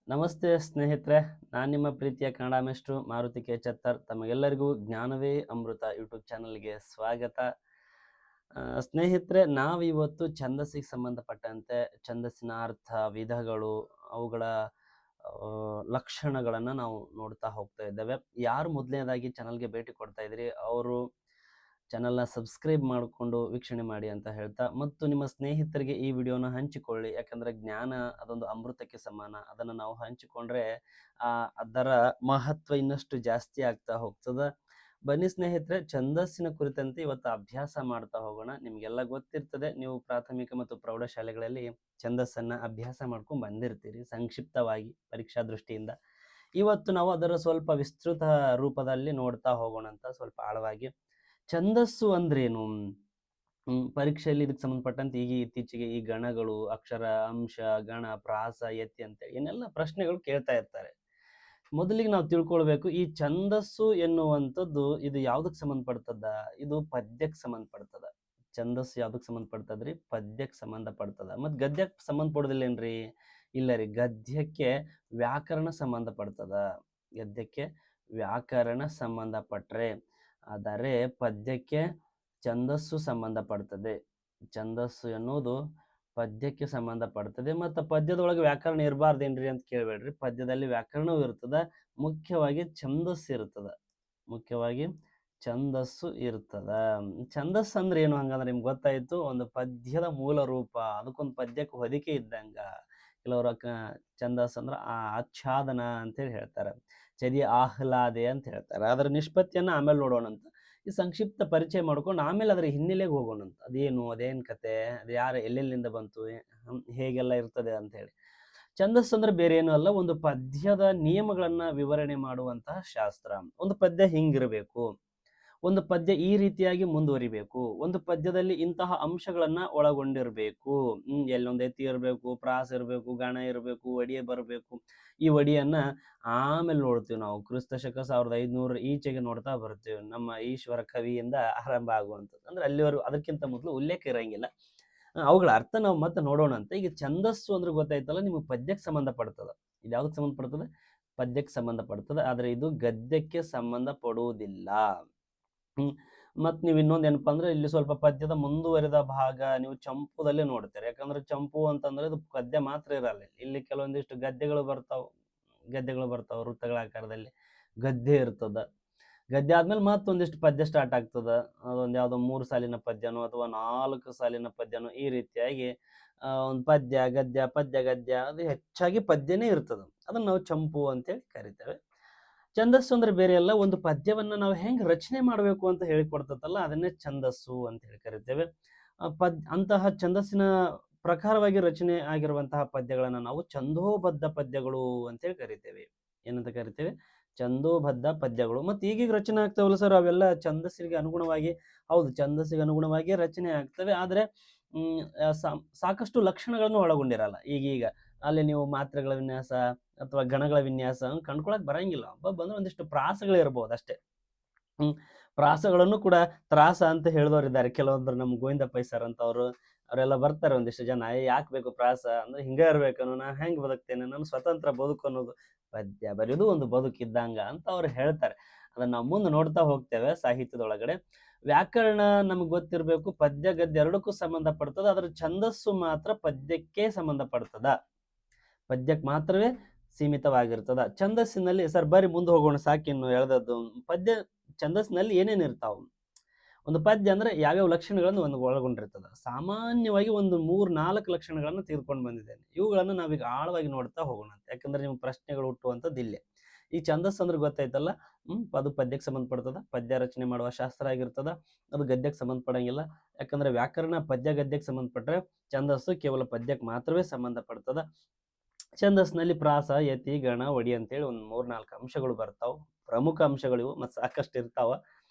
ನಮಸ್ತೆ ಸ್ನೇಹಿತರೆ, ನಾನು ನಿಮ್ಮ ಪ್ರೀತಿಯ ಕನ್ನಡ ಮೇಷ್ಟ್ರು ಮಾರುತಿ ಕೆ ಚತ್ತರ್. ತಮಗೆಲ್ಲರಿಗೂ ಜ್ಞಾನವೇ ಅಮೃತ ಯೂಟ್ಯೂಬ್ ಚಾನಲ್ಗೆ ಸ್ವಾಗತ. ಸ್ನೇಹಿತರೆ, ನಾವಿವತ್ತು ಛಂದಸ್ಸಿಗೆ ಸಂಬಂಧಪಟ್ಟಂತೆ ಛಂದಸ್ಸಿನ ಅರ್ಥ, ವಿಧಗಳು, ಅವುಗಳ ಲಕ್ಷಣಗಳನ್ನು ನಾವು ನೋಡ್ತಾ ಹೋಗ್ತಾ ಇದ್ದೇವೆ. ಯಾರು ಮೊದಲನೇದಾಗಿ ಚಾನಲ್ಗೆ ಭೇಟಿ ಕೊಡ್ತಾ ಇದ್ದೀರಿ ಅವರು ಚಾನಲ್ನ ಸಬ್ಸ್ಕ್ರೈಬ್ ಮಾಡಿಕೊಂಡು ವೀಕ್ಷಣೆ ಮಾಡಿ ಅಂತ ಹೇಳ್ತಾ, ಮತ್ತು ನಿಮ್ಮ ಸ್ನೇಹಿತರಿಗೆ ಈ ವಿಡಿಯೋನ ಹಂಚಿಕೊಳ್ಳಿ. ಯಾಕಂದರೆ ಜ್ಞಾನ ಅದೊಂದು ಅಮೃತಕ್ಕೆ ಸಮಾನ. ಅದನ್ನು ನಾವು ಹಂಚಿಕೊಂಡ್ರೆ ಅದರ ಮಹತ್ವ ಇನ್ನಷ್ಟು ಜಾಸ್ತಿ ಆಗ್ತಾ ಹೋಗ್ತದೆ. ಬನ್ನಿ ಸ್ನೇಹಿತರೆ, ಛಂದಸ್ಸಿನ ಕುರಿತಂತೆ ಇವತ್ತು ಅಭ್ಯಾಸ ಮಾಡ್ತಾ ಹೋಗೋಣ. ನಿಮಗೆಲ್ಲ ಗೊತ್ತಿರ್ತದೆ, ನೀವು ಪ್ರಾಥಮಿಕ ಮತ್ತು ಪ್ರೌಢಶಾಲೆಗಳಲ್ಲಿ ಛಂದಸ್ಸನ್ನು ಅಭ್ಯಾಸ ಮಾಡ್ಕೊಂಡು ಬಂದಿರ್ತೀರಿ ಸಂಕ್ಷಿಪ್ತವಾಗಿ ಪರೀಕ್ಷಾ ದೃಷ್ಟಿಯಿಂದ. ಇವತ್ತು ನಾವು ಅದರ ಸ್ವಲ್ಪ ವಿಸ್ತೃತ ರೂಪದಲ್ಲಿ ನೋಡ್ತಾ ಹೋಗೋಣ ಅಂತ, ಸ್ವಲ್ಪ ಆಳವಾಗಿ. ಛಂದಸ್ಸು ಅಂದ್ರೇನು? ಪರೀಕ್ಷೆಯಲ್ಲಿ ಇದಕ್ಕೆ ಸಂಬಂಧಪಟ್ಟಂತೆ ಇತ್ತೀಚೆಗೆ ಈ ಗಣಗಳು, ಅಕ್ಷರ, ಅಂಶ, ಗಣ, ಪ್ರಾಸ, ಯತಿ ಅಂತೇಳಿ ಏನೆಲ್ಲ ಪ್ರಶ್ನೆಗಳು ಕೇಳ್ತಾ ಇರ್ತಾರೆ. ಮೊದಲಿಗೆ ನಾವು ತಿಳ್ಕೊಳ್ಬೇಕು, ಈ ಛಂದಸ್ಸು ಎನ್ನುವಂಥದ್ದು ಇದು ಯಾವ್ದಕ್ಕೆ ಸಂಬಂಧಪಡ್ತದ? ಇದು ಪದ್ಯಕ್ಕೆ ಸಂಬಂಧಪಡ್ತದ. ಛಂದಸ್ಸು ಯಾವ್ದಕ್ಕೆ ಸಂಬಂಧಪಡ್ತದ್ರಿ? ಪದ್ಯಕ್ಕೆ ಸಂಬಂಧಪಡ್ತದ. ಮತ್ತು ಗದ್ಯಕ್ಕೆ ಸಂಬಂಧಪಡೋದಿಲ್ಲೇನ್ರಿ? ಇಲ್ಲ ರೀ, ಗದ್ಯಕ್ಕೆ ವ್ಯಾಕರಣ ಸಂಬಂಧಪಡ್ತದ. ಗದ್ಯಕ್ಕೆ ವ್ಯಾಕರಣ ಸಂಬಂಧಪಟ್ರೆ, ಆದರೆ ಪದ್ಯಕ್ಕೆ ಛಂದಸ್ಸು ಸಂಬಂಧಪಡ್ತದೆ. ಛಂದಸ್ಸು ಎನ್ನುವುದು ಪದ್ಯಕ್ಕೆ ಸಂಬಂಧಪಡ್ತದೆ. ಮತ್ತು ಪದ್ಯದೊಳಗೆ ವ್ಯಾಕರಣ ಇರಬಾರ್ದೇನ್ರಿ ಅಂತ ಕೇಳಬೇಡ್ರಿ. ಪದ್ಯದಲ್ಲಿ ವ್ಯಾಕರಣವೂ ಇರ್ತದ, ಮುಖ್ಯವಾಗಿ ಛಂದಸ್ಸು ಇರ್ತದ. ಮುಖ್ಯವಾಗಿ ಛಂದಸ್ಸು ಇರ್ತದ. ಛಂದಸ್ಸು ಅಂದ್ರೆ ಏನು ಹಂಗಂದ್ರೆ ನಿಮ್ಗೆ ಗೊತ್ತಾಯ್ತು, ಒಂದು ಪದ್ಯದ ಮೂಲ ರೂಪ, ಅದಕ್ಕೊಂದು ಪದ್ಯಕ್ಕೆ ಹೊದಿಕೆ ಇದ್ದಂಗ. ಕೆಲವರು ಛಂದಸ್ಸು ಅಂದ್ರೆ ಆಚ್ಛಾದನ ಅಂತೇಳಿ ಹೇಳ್ತಾರೆ, ಚದಿ ಆಹ್ಲಾದೆ ಅಂತ ಹೇಳ್ತಾರೆ. ಅದರ ನಿಷ್ಪತ್ತಿಯನ್ನು ಆಮೇಲೆ ನೋಡೋಣಂತ. ಈ ಸಂಕ್ಷಿಪ್ತ ಪರಿಚಯ ಮಾಡ್ಕೊಂಡು ಆಮೇಲೆ ಅದರ ಹಿನ್ನೆಲೆಗೆ ಹೋಗೋಣಂತ. ಅದೇನು, ಅದೇನು ಕತೆ, ಅದು ಯಾರು, ಎಲ್ಲೆಲ್ಲಿಂದ ಬಂತು, ಹೇಗೆಲ್ಲ ಇರ್ತದೆ ಅಂತ ಹೇಳಿ. ಛಂದಸ್ಸು ಅಂದ್ರೆ ಬೇರೆ ಏನೂ ಅಲ್ಲ, ಒಂದು ಪದ್ಯದ ನಿಯಮಗಳನ್ನ ವಿವರಣೆ ಮಾಡುವಂತಹ ಶಾಸ್ತ್ರ. ಒಂದು ಪದ್ಯ ಹಿಂಗಿರಬೇಕು, ಒಂದು ಪದ್ಯ ಈ ರೀತಿಯಾಗಿ ಮುಂದುವರಿಬೇಕು, ಒಂದು ಪದ್ಯದಲ್ಲಿ ಇಂತಹ ಅಂಶಗಳನ್ನ ಒಳಗೊಂಡಿರಬೇಕು. ಎಲ್ಲೊಂದು ಎತ್ತಿ ಇರಬೇಕು, ಪ್ರಾಸ ಇರಬೇಕು, ಗಣ ಇರಬೇಕು, ಒಡಿಯೆ ಬರಬೇಕು. ಈ ಒಡಿಯನ್ನ ಆಮೇಲೆ ನೋಡ್ತೀವಿ ನಾವು. ಕ್ರಿಸ್ತ ಶಕ 1500 ಈಚೆಗೆ ನೋಡ್ತಾ ಬರ್ತೀವಿ, ನಮ್ಮ ಈಶ್ವರ ಕವಿಯಿಂದ ಆರಂಭ ಆಗುವಂಥದ್ದು. ಅಂದ್ರೆ ಅಲ್ಲಿವರೆಗೂ ಅದಕ್ಕಿಂತ ಮೊದಲು ಉಲ್ಲೇಖ ಇರಂಗಿಲ್ಲ. ಅವುಗಳ ಅರ್ಥ ನಾವು ಮತ್ತೆ ನೋಡೋಣ ಅಂತ. ಈಗ ಛಂದಸ್ಸು ಅಂದ್ರೆ ಗೊತ್ತಾಯ್ತಲ್ಲ, ನಿಮಗೆ ಪದ್ಯಕ್ಕೆ ಸಂಬಂಧಪಡ್ತದೆ. ಇದು ಯಾವ್ದಕ್ಕೆ ಸಂಬಂಧಪಡ್ತದೆ? ಪದ್ಯಕ್ಕೆ ಸಂಬಂಧಪಡ್ತದೆ. ಆದ್ರೆ ಇದು ಗದ್ಯಕ್ಕೆ ಸಂಬಂಧ ಪಡುವುದಿಲ್ಲ. ಮತ್ತು ನೀವು ಇನ್ನೊಂದು ಏನಪ್ಪಾ ಅಂದ್ರೆ, ಇಲ್ಲಿ ಸ್ವಲ್ಪ ಪದ್ಯದ ಮುಂದುವರಿದ ಭಾಗ ನೀವು ಚಂಪುದಲ್ಲೇ ನೋಡ್ತೀರಿ. ಯಾಕಂದ್ರೆ ಚಂಪು ಅಂತಂದ್ರೆ ಇದು ಪದ್ಯ ಮಾತ್ರ ಇರಲ್ಲ. ಇಲ್ಲಿ ಕೆಲವೊಂದಿಷ್ಟು ಗದ್ಯಗಳು ಬರ್ತಾವ ವೃತ್ತಗಳ ಆಕಾರದಲ್ಲಿ ಗದ್ಯ ಇರ್ತದ. ಗದ್ಯ ಆದ್ಮೇಲೆ ಮತ್ತೊಂದಿಷ್ಟು ಪದ್ಯ ಸ್ಟಾರ್ಟ್ ಆಗ್ತದ. ಅದೊಂದು ಯಾವುದೋ 3 ಸಾಲಿನ ಪದ್ಯನೋ ಅಥವಾ 4 ಸಾಲಿನ ಪದ್ಯನೋ, ಈ ರೀತಿಯಾಗಿ ಒಂದು ಪದ್ಯ ಗದ್ಯ ಪದ್ಯ ಗದ್ಯ, ಅದು ಹೆಚ್ಚಾಗಿ ಪದ್ಯನೇ ಇರ್ತದ. ಅದನ್ನ ನಾವು ಚಂಪು ಅಂತೇಳಿ ಕರಿತೇವೆ. ಛಂದಸ್ಸು ಅಂದ್ರೆ ಬೇರೆ ಅಲ್ಲ, ಒಂದು ಪದ್ಯವನ್ನ ನಾವು ಹೆಂಗ್ ರಚನೆ ಮಾಡಬೇಕು ಅಂತ ಹೇಳಿಕೊಡ್ತದಲ್ಲ, ಅದನ್ನೇ ಛಂದಸ್ಸು ಅಂತ ಹೇಳಿ ಕರಿತೇವೆ. ಅಂತಹ ಛಂದಸ್ಸಿನ ಪ್ರಕಾರವಾಗಿ ರಚನೆ ಆಗಿರುವಂತಹ ಪದ್ಯಗಳನ್ನ ನಾವು ಛಂದೋಬದ್ಧ ಪದ್ಯಗಳು ಅಂತೇಳಿ ಕರಿತೇವೆ. ಏನಂತ ಕರಿತೇವೆ? ಛಂದೋಬದ್ಧ ಪದ್ಯಗಳು. ಮತ್ತೆ ಈಗೀಗ ರಚನೆ ಆಗ್ತಾವಲ್ಲ ಸರ್, ಅವೆಲ್ಲ ಛಂದಸ್ಸಿಗೆ ಅನುಗುಣವಾಗಿ, ಹೌದು ಛಂದಸ್ಸಿಗೆ ಅನುಗುಣವಾಗಿ ರಚನೆ ಆಗ್ತವೆ. ಆದ್ರೆ ಸಾಕಷ್ಟು ಲಕ್ಷಣಗಳನ್ನು ಒಳಗೊಂಡಿರಲ್ಲ. ಈಗೀಗ ಅಲ್ಲಿ ನೀವು ಮಾತ್ರೆಗಳ ವಿನ್ಯಾಸ ಅಥವಾ ಗಣಗಳ ವಿನ್ಯಾಸ ಕಂಡ್ಕೊಳಕ್ ಬರಂಗಿಲ್ಲ. ಬಂದ್ರೆ ಒಂದಿಷ್ಟು ಪ್ರಾಸಗಳು ಇರ್ಬೋದು ಅಷ್ಟೇ. ಪ್ರಾಸಗಳನ್ನು ಕೂಡ ತ್ರಾಸ ಅಂತ ಹೇಳಿದವರಿದ್ದಾರೆ ಕೆಲವೊಬ್ರು. ನಮ್ಮ ಗೋವಿಂದ ಪೈ ಸರ್ ಅಂತ ಅವರೆಲ್ಲ ಬರ್ತಾರೆ ಒಂದಿಷ್ಟು ಜನ. ಯಾಕೆ ಬೇಕು ಪ್ರಾಸ ಅಂದ್ರೆ, ಹಿಂಗ ಇರ್ಬೇಕನ್ನು, ನಾ ಹೆಂಗ್ ಬದುಕ್ತೇನೆ, ನಾನು ಸ್ವತಂತ್ರ ಬದುಕು ಅನ್ನೋದು, ಪದ್ಯ ಬರೆಯೋದು ಒಂದು ಬದುಕಿದ್ದಂಗ ಅಂತ ಅವ್ರು ಹೇಳ್ತಾರೆ. ಅದನ್ನ ನಾವು ಮುಂದೆ ನೋಡ್ತಾ ಹೋಗ್ತೇವೆ ಸಾಹಿತ್ಯದೊಳಗಡೆ. ವ್ಯಾಕರಣ ನಮ್ಗೆ ಗೊತ್ತಿರಬೇಕು, ಪದ್ಯ ಗದ್ಯ ಎರಡಕ್ಕೂ ಸಂಬಂಧಪಡ್ತದ. ಅದ್ರ ಛಂದಸ್ಸು ಮಾತ್ರ ಪದ್ಯಕ್ಕೆ ಸಂಬಂಧಪಡ್ತದ, ಪದ್ಯಕ್ಕೆ ಮಾತ್ರವೇ ಸೀಮಿತವಾಗಿರ್ತದ. ಛಂದಸ್ಸಿನಲ್ಲಿ ಸರ್ ಬರ್ರಿ ಮುಂದೆ ಹೋಗೋಣ, ಸಾಕಿನ್ನು ಎಳೆದದ್ದು. ಪದ್ಯ ಛಂದಸ್ಸಿನಲ್ಲಿ ಏನೇನು ಇರ್ತಾವ? ಒಂದು ಪದ್ಯ ಅಂದ್ರೆ ಯಾವ್ಯಾವ ಲಕ್ಷಣಗಳನ್ನು ಒಂದು ಒಳಗೊಂಡಿರ್ತದ. ಸಾಮಾನ್ಯವಾಗಿ ಒಂದು 3-4 ಲಕ್ಷಣಗಳನ್ನು ತೆಗೆದುಕೊಂಡು ಬಂದಿದ್ದೇನೆ. ಇವುಗಳನ್ನು ನಾವೀಗ ಆಳವಾಗಿ ನೋಡ್ತಾ ಹೋಗೋಣ. ಯಾಕಂದ್ರೆ ನಿಮ್ಗೆ ಪ್ರಶ್ನೆಗಳು ಹುಟ್ಟುವಂಥದ್ದು ಇಲ್ಲೇ. ಈ ಛಂದಸ್ಸು ಅಂದ್ರೆ ಗೊತ್ತಾಯ್ತಲ್ಲ, ಅದು ಪದ್ಯಕ್ಕೆ ಸಂಬಂಧಪಡ್ತದ, ಪದ್ಯ ರಚನೆ ಮಾಡುವ ಶಾಸ್ತ್ರ ಆಗಿರ್ತದ. ಅದು ಗದ್ಯಕ್ಕೆ ಸಂಬಂಧಪಡಂಗಿಲ್ಲ. ಯಾಕಂದ್ರೆ ವ್ಯಾಕರಣ ಪದ್ಯ ಗದ್ಯಕ್ಕೆ ಸಂಬಂಧಪಟ್ರೆ, ಛಂದಸ್ಸು ಕೇವಲ ಪದ್ಯಕ್ಕೆ ಮಾತ್ರವೇ ಸಂಬಂಧಪಡ್ತದ. ಛಂದಸ್ಸಿನಲ್ಲಿ ಪ್ರಾಸ, ಯತಿ, ಗಣ, ಒಡಿ ಅಂತೇಳಿ ಒಂದು 3-4 ಅಂಶಗಳು ಬರ್ತಾವ. ಪ್ರಮುಖ ಅಂಶಗಳು ಇವು, ಮತ್ತು ಸಾಕಷ್ಟು ಇರ್ತಾವ.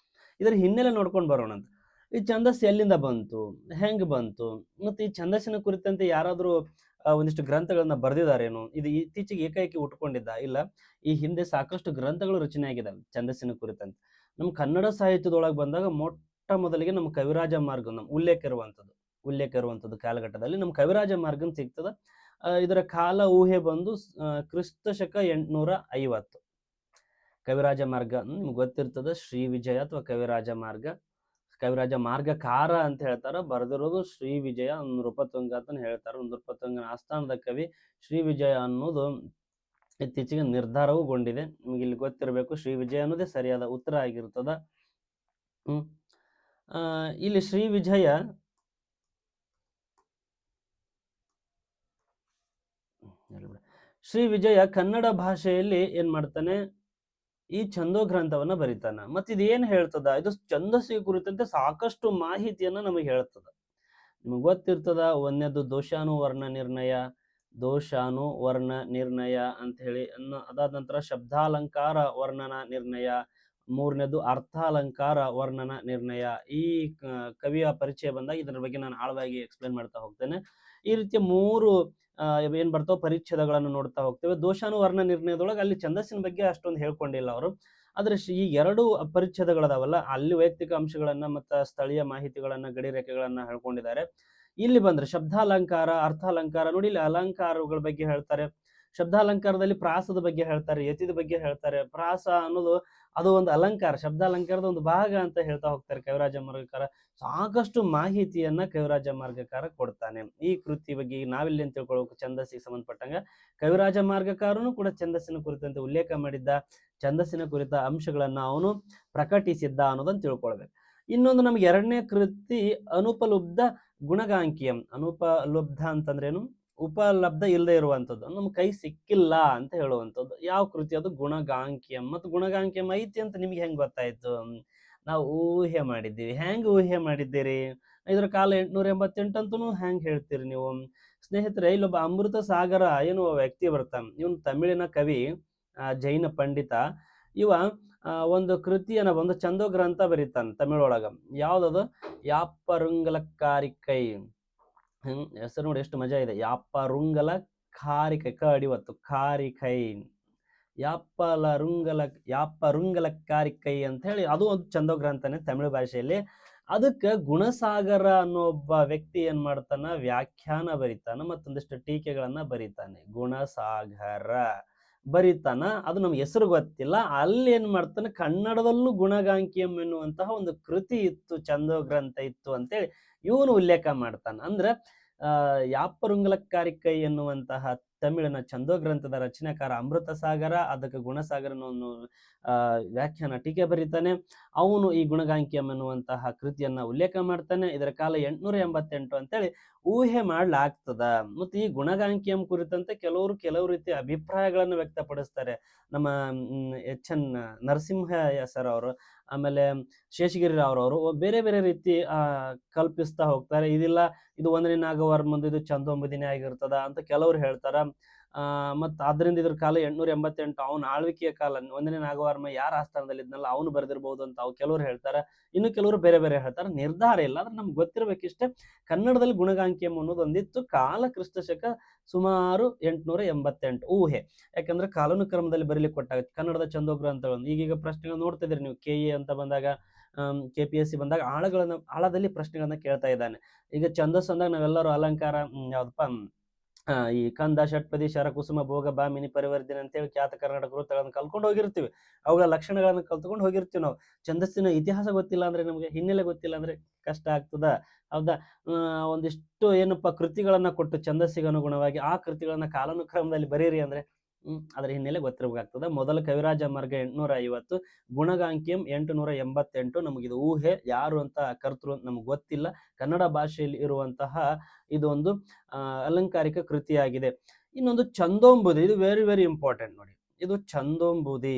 ಇದರ ಹಿನ್ನೆಲೆ ನೋಡ್ಕೊಂಡು ಬರೋಣ ಅಂತ. ಈ ಛಂದಸ್ಸು ಎಲ್ಲಿಂದ ಬಂತು, ಹೆಂಗ್ ಬಂತು, ಮತ್ತು ಈ ಛಂದಸ್ಸಿನ ಕುರಿತಂತೆ ಯಾರಾದರೂ ಒಂದಿಷ್ಟು ಗ್ರಂಥಗಳನ್ನ ಬರೆದಿದ್ದಾರೇನು? ಇದು ಇತ್ತೀಚೆಗೆ ಏಕಾಏಕಿ ಉಟ್ಕೊಂಡಿದ್ದ? ಇಲ್ಲ, ಈ ಹಿಂದೆ ಸಾಕಷ್ಟು ಗ್ರಂಥಗಳು ರಚನೆ ಆಗಿದ್ದಾವೆ ಛಂದಸ್ಸಿನ ಕುರಿತಂತೆ. ನಮ್ಮ ಕನ್ನಡ ಸಾಹಿತ್ಯದೊಳಗೆ ಬಂದಾಗ ಮೊಟ್ಟ ಮೊದಲಿಗೆ ನಮ್ಮ ಕವಿರಾಜ ಮಾರ್ಗ, ನಮ್ಮ ಉಲ್ಲೇಖ ಇರುವಂಥದ್ದು ಕಾಲಘಟ್ಟದಲ್ಲಿ ನಮ್ಮ ಕವಿರಾಜ ಮಾರ್ಗನ್ ಸಿಗ್ತದ. ಇದರ ಕಾಲ ಊಹೆ ಬಂದು ಕ್ರಿಸ್ತ ಶಕ 850. ಕವಿರಾಜ ಮಾರ್ಗ ನಿಮ್ಗೆ ಗೊತ್ತಿರ್ತದ, ಶ್ರೀ ವಿಜಯ ಅಥವಾ ಕವಿರಾಜ ಮಾರ್ಗ. ಕವಿರಾಜ ಮಾರ್ಗಕಾರ ಅಂತ ಹೇಳ್ತಾರ, ಬರೆದಿರೋದು ಶ್ರೀ ವಿಜಯ ನೃಪತುಂಗ ಅಂತ ಹೇಳ್ತಾರೆ. ನೃಪತುಂಗನ ಆಸ್ಥಾನದ ಕವಿ ಶ್ರೀ ವಿಜಯ ಅನ್ನೋದು ಇತ್ತೀಚೆಗೆ ನಿರ್ಧಾರವೂಗೊಂಡಿದೆ. ನಿಮ್ಗೆ ಇಲ್ಲಿ ಗೊತ್ತಿರಬೇಕು, ಶ್ರೀ ವಿಜಯ ಅನ್ನೋದೇ ಸರಿಯಾದ ಉತ್ತರ ಆಗಿರ್ತದ. ಇಲ್ಲಿ ಶ್ರೀ ವಿಜಯ ಕನ್ನಡ ಭಾಷೆಯಲ್ಲಿ ಏನ್ ಮಾಡ್ತಾನೆ, ಈ ಛಂದೋ ಗ್ರಂಥವನ್ನ ಬರೀತಾನ. ಮತ್ತೆ ಇದೇನ್ ಹೇಳ್ತದ, ಇದು ಛಂದಸ್ಸಿಗೆ ಕುರಿತಂತೆ ಸಾಕಷ್ಟು ಮಾಹಿತಿಯನ್ನ ನಮಗೆ ಹೇಳ್ತದ. ನಿಮಗೆ ಗೊತ್ತಿರ್ತದ, ಒಂದನೇದು ದೋಷಾನುವರ್ಣ ನಿರ್ಣಯ ಅಂತ ಹೇಳಿ. ಅದಾದ ನಂತರ ಶಬ್ದಾಲಂಕಾರ ವರ್ಣನ ನಿರ್ಣಯ. ಮೂರನೇದು ಅರ್ಥಾಲಂಕಾರ ವರ್ಣನ ನಿರ್ಣಯ. ಈ ಕವಿಯ ಪರಿಚಯ ಬಂದಾಗ ಇದರ ಬಗ್ಗೆ ನಾನು ಆಳವಾಗಿ ಎಕ್ಸ್ಪ್ಲೇನ್ ಮಾಡ್ತಾ ಹೋಗ್ತೇನೆ. ಈ ರೀತಿಯ ಮೂರು ಏನ್ ಬರ್ತಾವ ಪರಿಚ್ಛೇದಗಳನ್ನು ನೋಡ್ತಾ ಹೋಗ್ತೇವೆ. ದೋಷಾನುವರ್ಣ ನಿರ್ಣಯದೊಳಗೆ ಅಲ್ಲಿ ಛಂದಸ್ಸಿನ ಬಗ್ಗೆ ಅಷ್ಟೊಂದು ಹೇಳ್ಕೊಂಡಿಲ್ಲ ಅವರು. ಆದ್ರೆ ಈ ಎರಡು ಪರಿಚ್ಛೇದಗಳದಾವಲ್ಲ, ಅಲ್ಲಿ ವೈಯಕ್ತಿಕ ಅಂಶಗಳನ್ನ ಮತ್ತು ಸ್ಥಳೀಯ ಮಾಹಿತಿಗಳನ್ನ, ಗಡಿ ರೇಖೆಗಳನ್ನ ಹೇಳ್ಕೊಂಡಿದ್ದಾರೆ. ಇಲ್ಲಿ ಬಂದ್ರೆ ಶಬ್ದಾಲಂಕಾರ, ಅರ್ಥಾಲಂಕಾರ ನೋಡಿ, ಇಲ್ಲಿ ಅಲಂಕಾರಗಳ ಬಗ್ಗೆ ಹೇಳ್ತಾರೆ. ಶಬ್ದಾಲಂಕಾರದಲ್ಲಿ ಪ್ರಾಸದ ಬಗ್ಗೆ ಹೇಳ್ತಾರೆ, ಯತಿದ ಬಗ್ಗೆ ಹೇಳ್ತಾರೆ. ಪ್ರಾಸ ಅನ್ನೋದು ಅದು ಒಂದು ಅಲಂಕಾರ, ಶಬ್ದಾಲಂಕಾರದ ಒಂದು ಭಾಗ ಅಂತ ಹೇಳ್ತಾ ಹೋಗ್ತಾರೆ ಕವಿರಾಜ ಮಾರ್ಗಕಾರ. ಸಾಕಷ್ಟು ಮಾಹಿತಿಯನ್ನ ಕವಿರಾಜ ಮಾರ್ಗಕಾರ ಕೊಡ್ತಾನೆ. ಈ ಕೃತಿ ಬಗ್ಗೆ ನಾವಿಲ್ಲಿ ಅಂತ ತಿಳ್ಕೊಳ್ಬೇಕು, ಛಂದಸ್ಸಿಗೆ ಸಂಬಂಧಪಟ್ಟಂಗ ಕವಿರಾಜ ಮಾರ್ಗಕಾರನು ಕೂಡ ಛಂದಸ್ಸಿನ ಕುರಿತಂತೆ ಉಲ್ಲೇಖ ಮಾಡಿದ್ದ, ಛಂದಸ್ಸಿನ ಕುರಿತ ಅಂಶಗಳನ್ನ ಅವನು ಪ್ರಕಟಿಸಿದ್ದ ಅನ್ನೋದನ್ನ ತಿಳ್ಕೊಳ್ಬೇಕು. ಇನ್ನೊಂದು ನಮ್ಗೆ ಎರಡನೇ ಕೃತಿ ಅನುಪಲಬ್ಧ ಗುಣಗಾಂಕಿಯಂ. ಅನುಪಲಬ್ಧ ಅಂತಂದ್ರೇನು, ಉಪಲಬ್ಧ ಇಲ್ಲದೆ ಇರುವಂಥದ್ದು, ನಮ್ಮ ಕೈ ಸಿಕ್ಕಿಲ್ಲ ಅಂತ ಹೇಳುವಂಥದ್ದು. ಯಾವ ಕೃತಿ ಅದು? ಗುಣಗಾಂಕಿಯಂ. ಮತ್ತು ಗುಣಗಾಂಕಿಯಂ ಐತಿ ಅಂತ ನಿಮ್ಗೆ ಹೆಂಗ್ ಗೊತ್ತಾಯ್ತು? ನಾವು ಊಹೆ ಮಾಡಿದ್ದೀವಿ. ಹೆಂಗ್ ಊಹೆ ಮಾಡಿದ್ದೀರಿ? ಇದರ ಕಾಲ 888 ಅಂತನೂ ಹೆಂಗ್ ಹೇಳ್ತೀರಿ ನೀವು? ಸ್ನೇಹಿತರೆ, ಇಲ್ಲೊಬ್ಬ ಅಮೃತ ಸಾಗರ ಎನ್ನುವ ವ್ಯಕ್ತಿ ಬರ್ತಾನೆ. ಇವನು ತಮಿಳಿನ ಕವಿ, ಜೈನ ಪಂಡಿತ. ಇವ ಒಂದು ಕೃತಿಯನ್ನ, ಒಂದು ಛಂದೋ ಗ್ರಂಥ ಬರೀತಾನೆ ತಮಿಳೊಳಗ. ಯಾವ್ದದು? ಯಾಪ್ಪರುಂಗಲಕ್ಕಾರಿಕೈ. ಹೆಸರು ನೋಡಿ ಎಷ್ಟು ಮಜಾ ಇದೆ. ಯಾಪ್ಪರುಂಗಲ ಕಾರಿಕೈ, ಅಡಿವತ್ತು ಕಾರಿಕೈ, ಯಾಪ್ಪರುಂಗಲಕ್ಕಾರಿಕೈ ಅಂತ ಹೇಳಿ, ಅದು ಒಂದು ಛಂದೋ ಗ್ರಂಥನೇ ತಮಿಳು ಭಾಷೆಯಲ್ಲಿ. ಅದಕ್ಕೆ ಗುಣಸಾಗರ ಅನ್ನೋ ಒಬ್ಬ ವ್ಯಕ್ತಿ ಏನ್ ಮಾಡ್ತಾನ, ವ್ಯಾಖ್ಯಾನ ಬರೀತಾನ, ಮತ್ತೊಂದಿಷ್ಟು ಟೀಕೆಗಳನ್ನ ಬರೀತಾನೆ. ಗುಣಸಾಗರ ಬರೀತಾನ, ಅದು ನಮ್ಗೆ ಹೆಸರು ಗೊತ್ತಿಲ್ಲ. ಅಲ್ಲಿ ಏನ್ ಮಾಡ್ತಾನೆ, ಕನ್ನಡದಲ್ಲೂ ಗುಣಗಾಂಕಿಯಂ ಎನ್ನುವಂತಹ ಒಂದು ಕೃತಿ ಇತ್ತು, ಛಂದೋ ಗ್ರಂಥ ಇತ್ತು ಅಂತೇಳಿ ಇವನು ಉಲ್ಲೇಖ ಮಾಡ್ತಾನೆ. ಅಂದ್ರೆ ಯಾಪ್ಪರುಂಗಲಕ್ಕಾರಿಕೈ ಎನ್ನುವಂತಹ ತಮಿಳಿನ ಛಂದೋ ಗ್ರಂಥದ ರಚನೆಕಾರ ಅಮೃತ ಸಾಗರ, ಅದಕ್ಕೆ ಗುಣಸಾಗರನನ್ನು ವ್ಯಾಖ್ಯಾನ ಟೀಕೆ ಬರೀತಾನೆ. ಅವನು ಈ ಗುಣಗಾಂಕಿಯಂ ಎನ್ನುವಂತಹ ಕೃತಿಯನ್ನ ಉಲ್ಲೇಖ ಮಾಡ್ತಾನೆ. ಇದರ ಕಾಲ 888 ಅಂತೇಳಿ ಊಹೆ ಮಾಡ್ಲಾಗ್ತದ. ಮತ್ತೆ ಈ ಗುಣಗಾಂಕಿಯಂ ಕುರಿತಂತೆ ಕೆಲವು ರೀತಿಯ ಅಭಿಪ್ರಾಯಗಳನ್ನು ವ್ಯಕ್ತಪಡಿಸ್ತಾರೆ. ನಮ್ಮ ಎಚ್.ಎನ್. ನರಸಿಂಹ ಸರ್ ಅವರು, ಆಮೇಲೆ ಶೇಷಗಿರಿ ರಾವ್ ಅವರು ಬೇರೆ ಬೇರೆ ರೀತಿ ಕಲ್ಪಿಸ್ತಾ ಹೋಗ್ತಾರೆ. ಇದು 1ನೇ ನಾಗವರ್ಮಂದು ಇದು ಛಂದೋಂಬುದಿನೇ ಆಗಿರ್ತದ ಅಂತ ಕೆಲವ್ರು ಹೇಳ್ತಾರ. ಮತ್ತು ಆದ್ರಿಂದ ಇದ್ರ ಕಾಲ 888, ಅವನ ಆಳ್ವಿಕೆಯ ಕಾಲ. 1ನೇ ನಾಗವರ್ಮ ಯಾರ ಆಸ್ಥಾನದಲ್ಲಿ ಇದ್ನಲ್ಲ ಅವನು ಬರೆದಿರ್ಬೋದು ಅಂತ ಕೆಲವ್ರು ಹೇಳ್ತಾರೆ. ಇನ್ನು ಕೆಲವರು ಬೇರೆ ಬೇರೆ ಹೇಳ್ತಾರೆ. ನಿರ್ಧಾರ ಇಲ್ಲ. ಆದ್ರೆ ನಮ್ಗೆ ಗೊತ್ತಿರ್ಬೇಕಿಷ್ಟೇ, ಕನ್ನಡದಲ್ಲಿ ಗುಣಗಾಂಕಿಯಂ ಅನ್ನೋದು ಒಂದಿತ್ತು. ಕಾಲ ಕ್ರಿಸ್ತಶಕ ಸುಮಾರು 888 ಊಹೆ. ಯಾಕಂದ್ರೆ ಕಾಲಾನುಕ್ರಮದಲ್ಲಿ ಬರೀಲಿಕ್ಕೆ ಕೊಟ್ಟಾಗ ಕನ್ನಡದ ಛಂದೋ ಗ್ರಂಥಗಳನ್ನು ಈಗೀಗ ಪ್ರಶ್ನೆಗಳು ನೋಡ್ತಿದ್ರಿ ನೀವು. KA ಅಂತ ಬಂದಾಗ, KPSC ಬಂದಾಗ ಆಳದಲ್ಲಿ ಪ್ರಶ್ನೆಗಳನ್ನ ಕೇಳ್ತಾ ಇದ್ದಾನೆ. ಈಗ ಛಂದಸ್ಸು ಅಂದಾಗ ನಾವೆಲ್ಲರೂ ಅಲಂಕಾರ, ಯಾವ್ದಪ್ಪ, ಈ ಕಂದ, ಷಟ್ಪದಿ, ಶರ, ಕುಸುಮ, ಭೋಗ, ಭಾಮಿನಿ, ಪರಿವರ್ಧನೆ ಅಂತೇಳಿ ಖ್ಯಾತ ಕರ್ನಾಟಕ ವೃತ್ತಗಳನ್ನು ಕಲ್ಕೊಂಡು ಹೋಗಿರ್ತೀವಿ. ಅವುಗಳ ಲಕ್ಷಣಗಳನ್ನು ಕಲ್ತ್ಕೊಂಡು ಹೋಗಿರ್ತೀವಿ ನಾವು. ಛಂದಸ್ಸಿನ ಇತಿಹಾಸ ಗೊತ್ತಿಲ್ಲ ಅಂದ್ರೆ, ನಮಗೆ ಹಿನ್ನೆಲೆ ಗೊತ್ತಿಲ್ಲ ಅಂದ್ರೆ ಕಷ್ಟ ಆಗ್ತದ, ಹೌದಾ? ಒಂದಿಷ್ಟು ಏನಪ್ಪಾ ಕೃತಿಗಳನ್ನ ಕೊಟ್ಟು ಛಂದಸ್ಸಿಗೆ ಅನುಗುಣವಾಗಿ ಆ ಕೃತಿಗಳನ್ನ ಕಾಲಾನುಕ್ರಮದಲ್ಲಿ ಬರೀರಿ ಅಂದ್ರೆ ಅದರ ಹಿನ್ನೆಲೆ ಗೊತ್ತಿರಬೇಕಾಗ್ತದ. ಮೊದಲ ಕವಿರಾಜ ಮಾರ್ಗ 850, ಗುಣಗಾಂಕಿಯಂ 888. ನಮಗಿದು ಊಹೆ, ಯಾರು ಅಂತ ಕರ್ತೃ ನಮ್ಗೆ ಗೊತ್ತಿಲ್ಲ. ಕನ್ನಡ ಭಾಷೆಯಲ್ಲಿ ಇರುವಂತಹ ಇದೊಂದು ಅಲಂಕಾರಿಕ ಕೃತಿಯಾಗಿದೆ. ಇನ್ನೊಂದು ಛಂದೋಂಬುದಿ, ಇದು ವೆರಿ ವೆರಿ ಇಂಪಾರ್ಟೆಂಟ್ ನೋಡಿ. ಇದು ಛಂದೋಂಬುದಿ.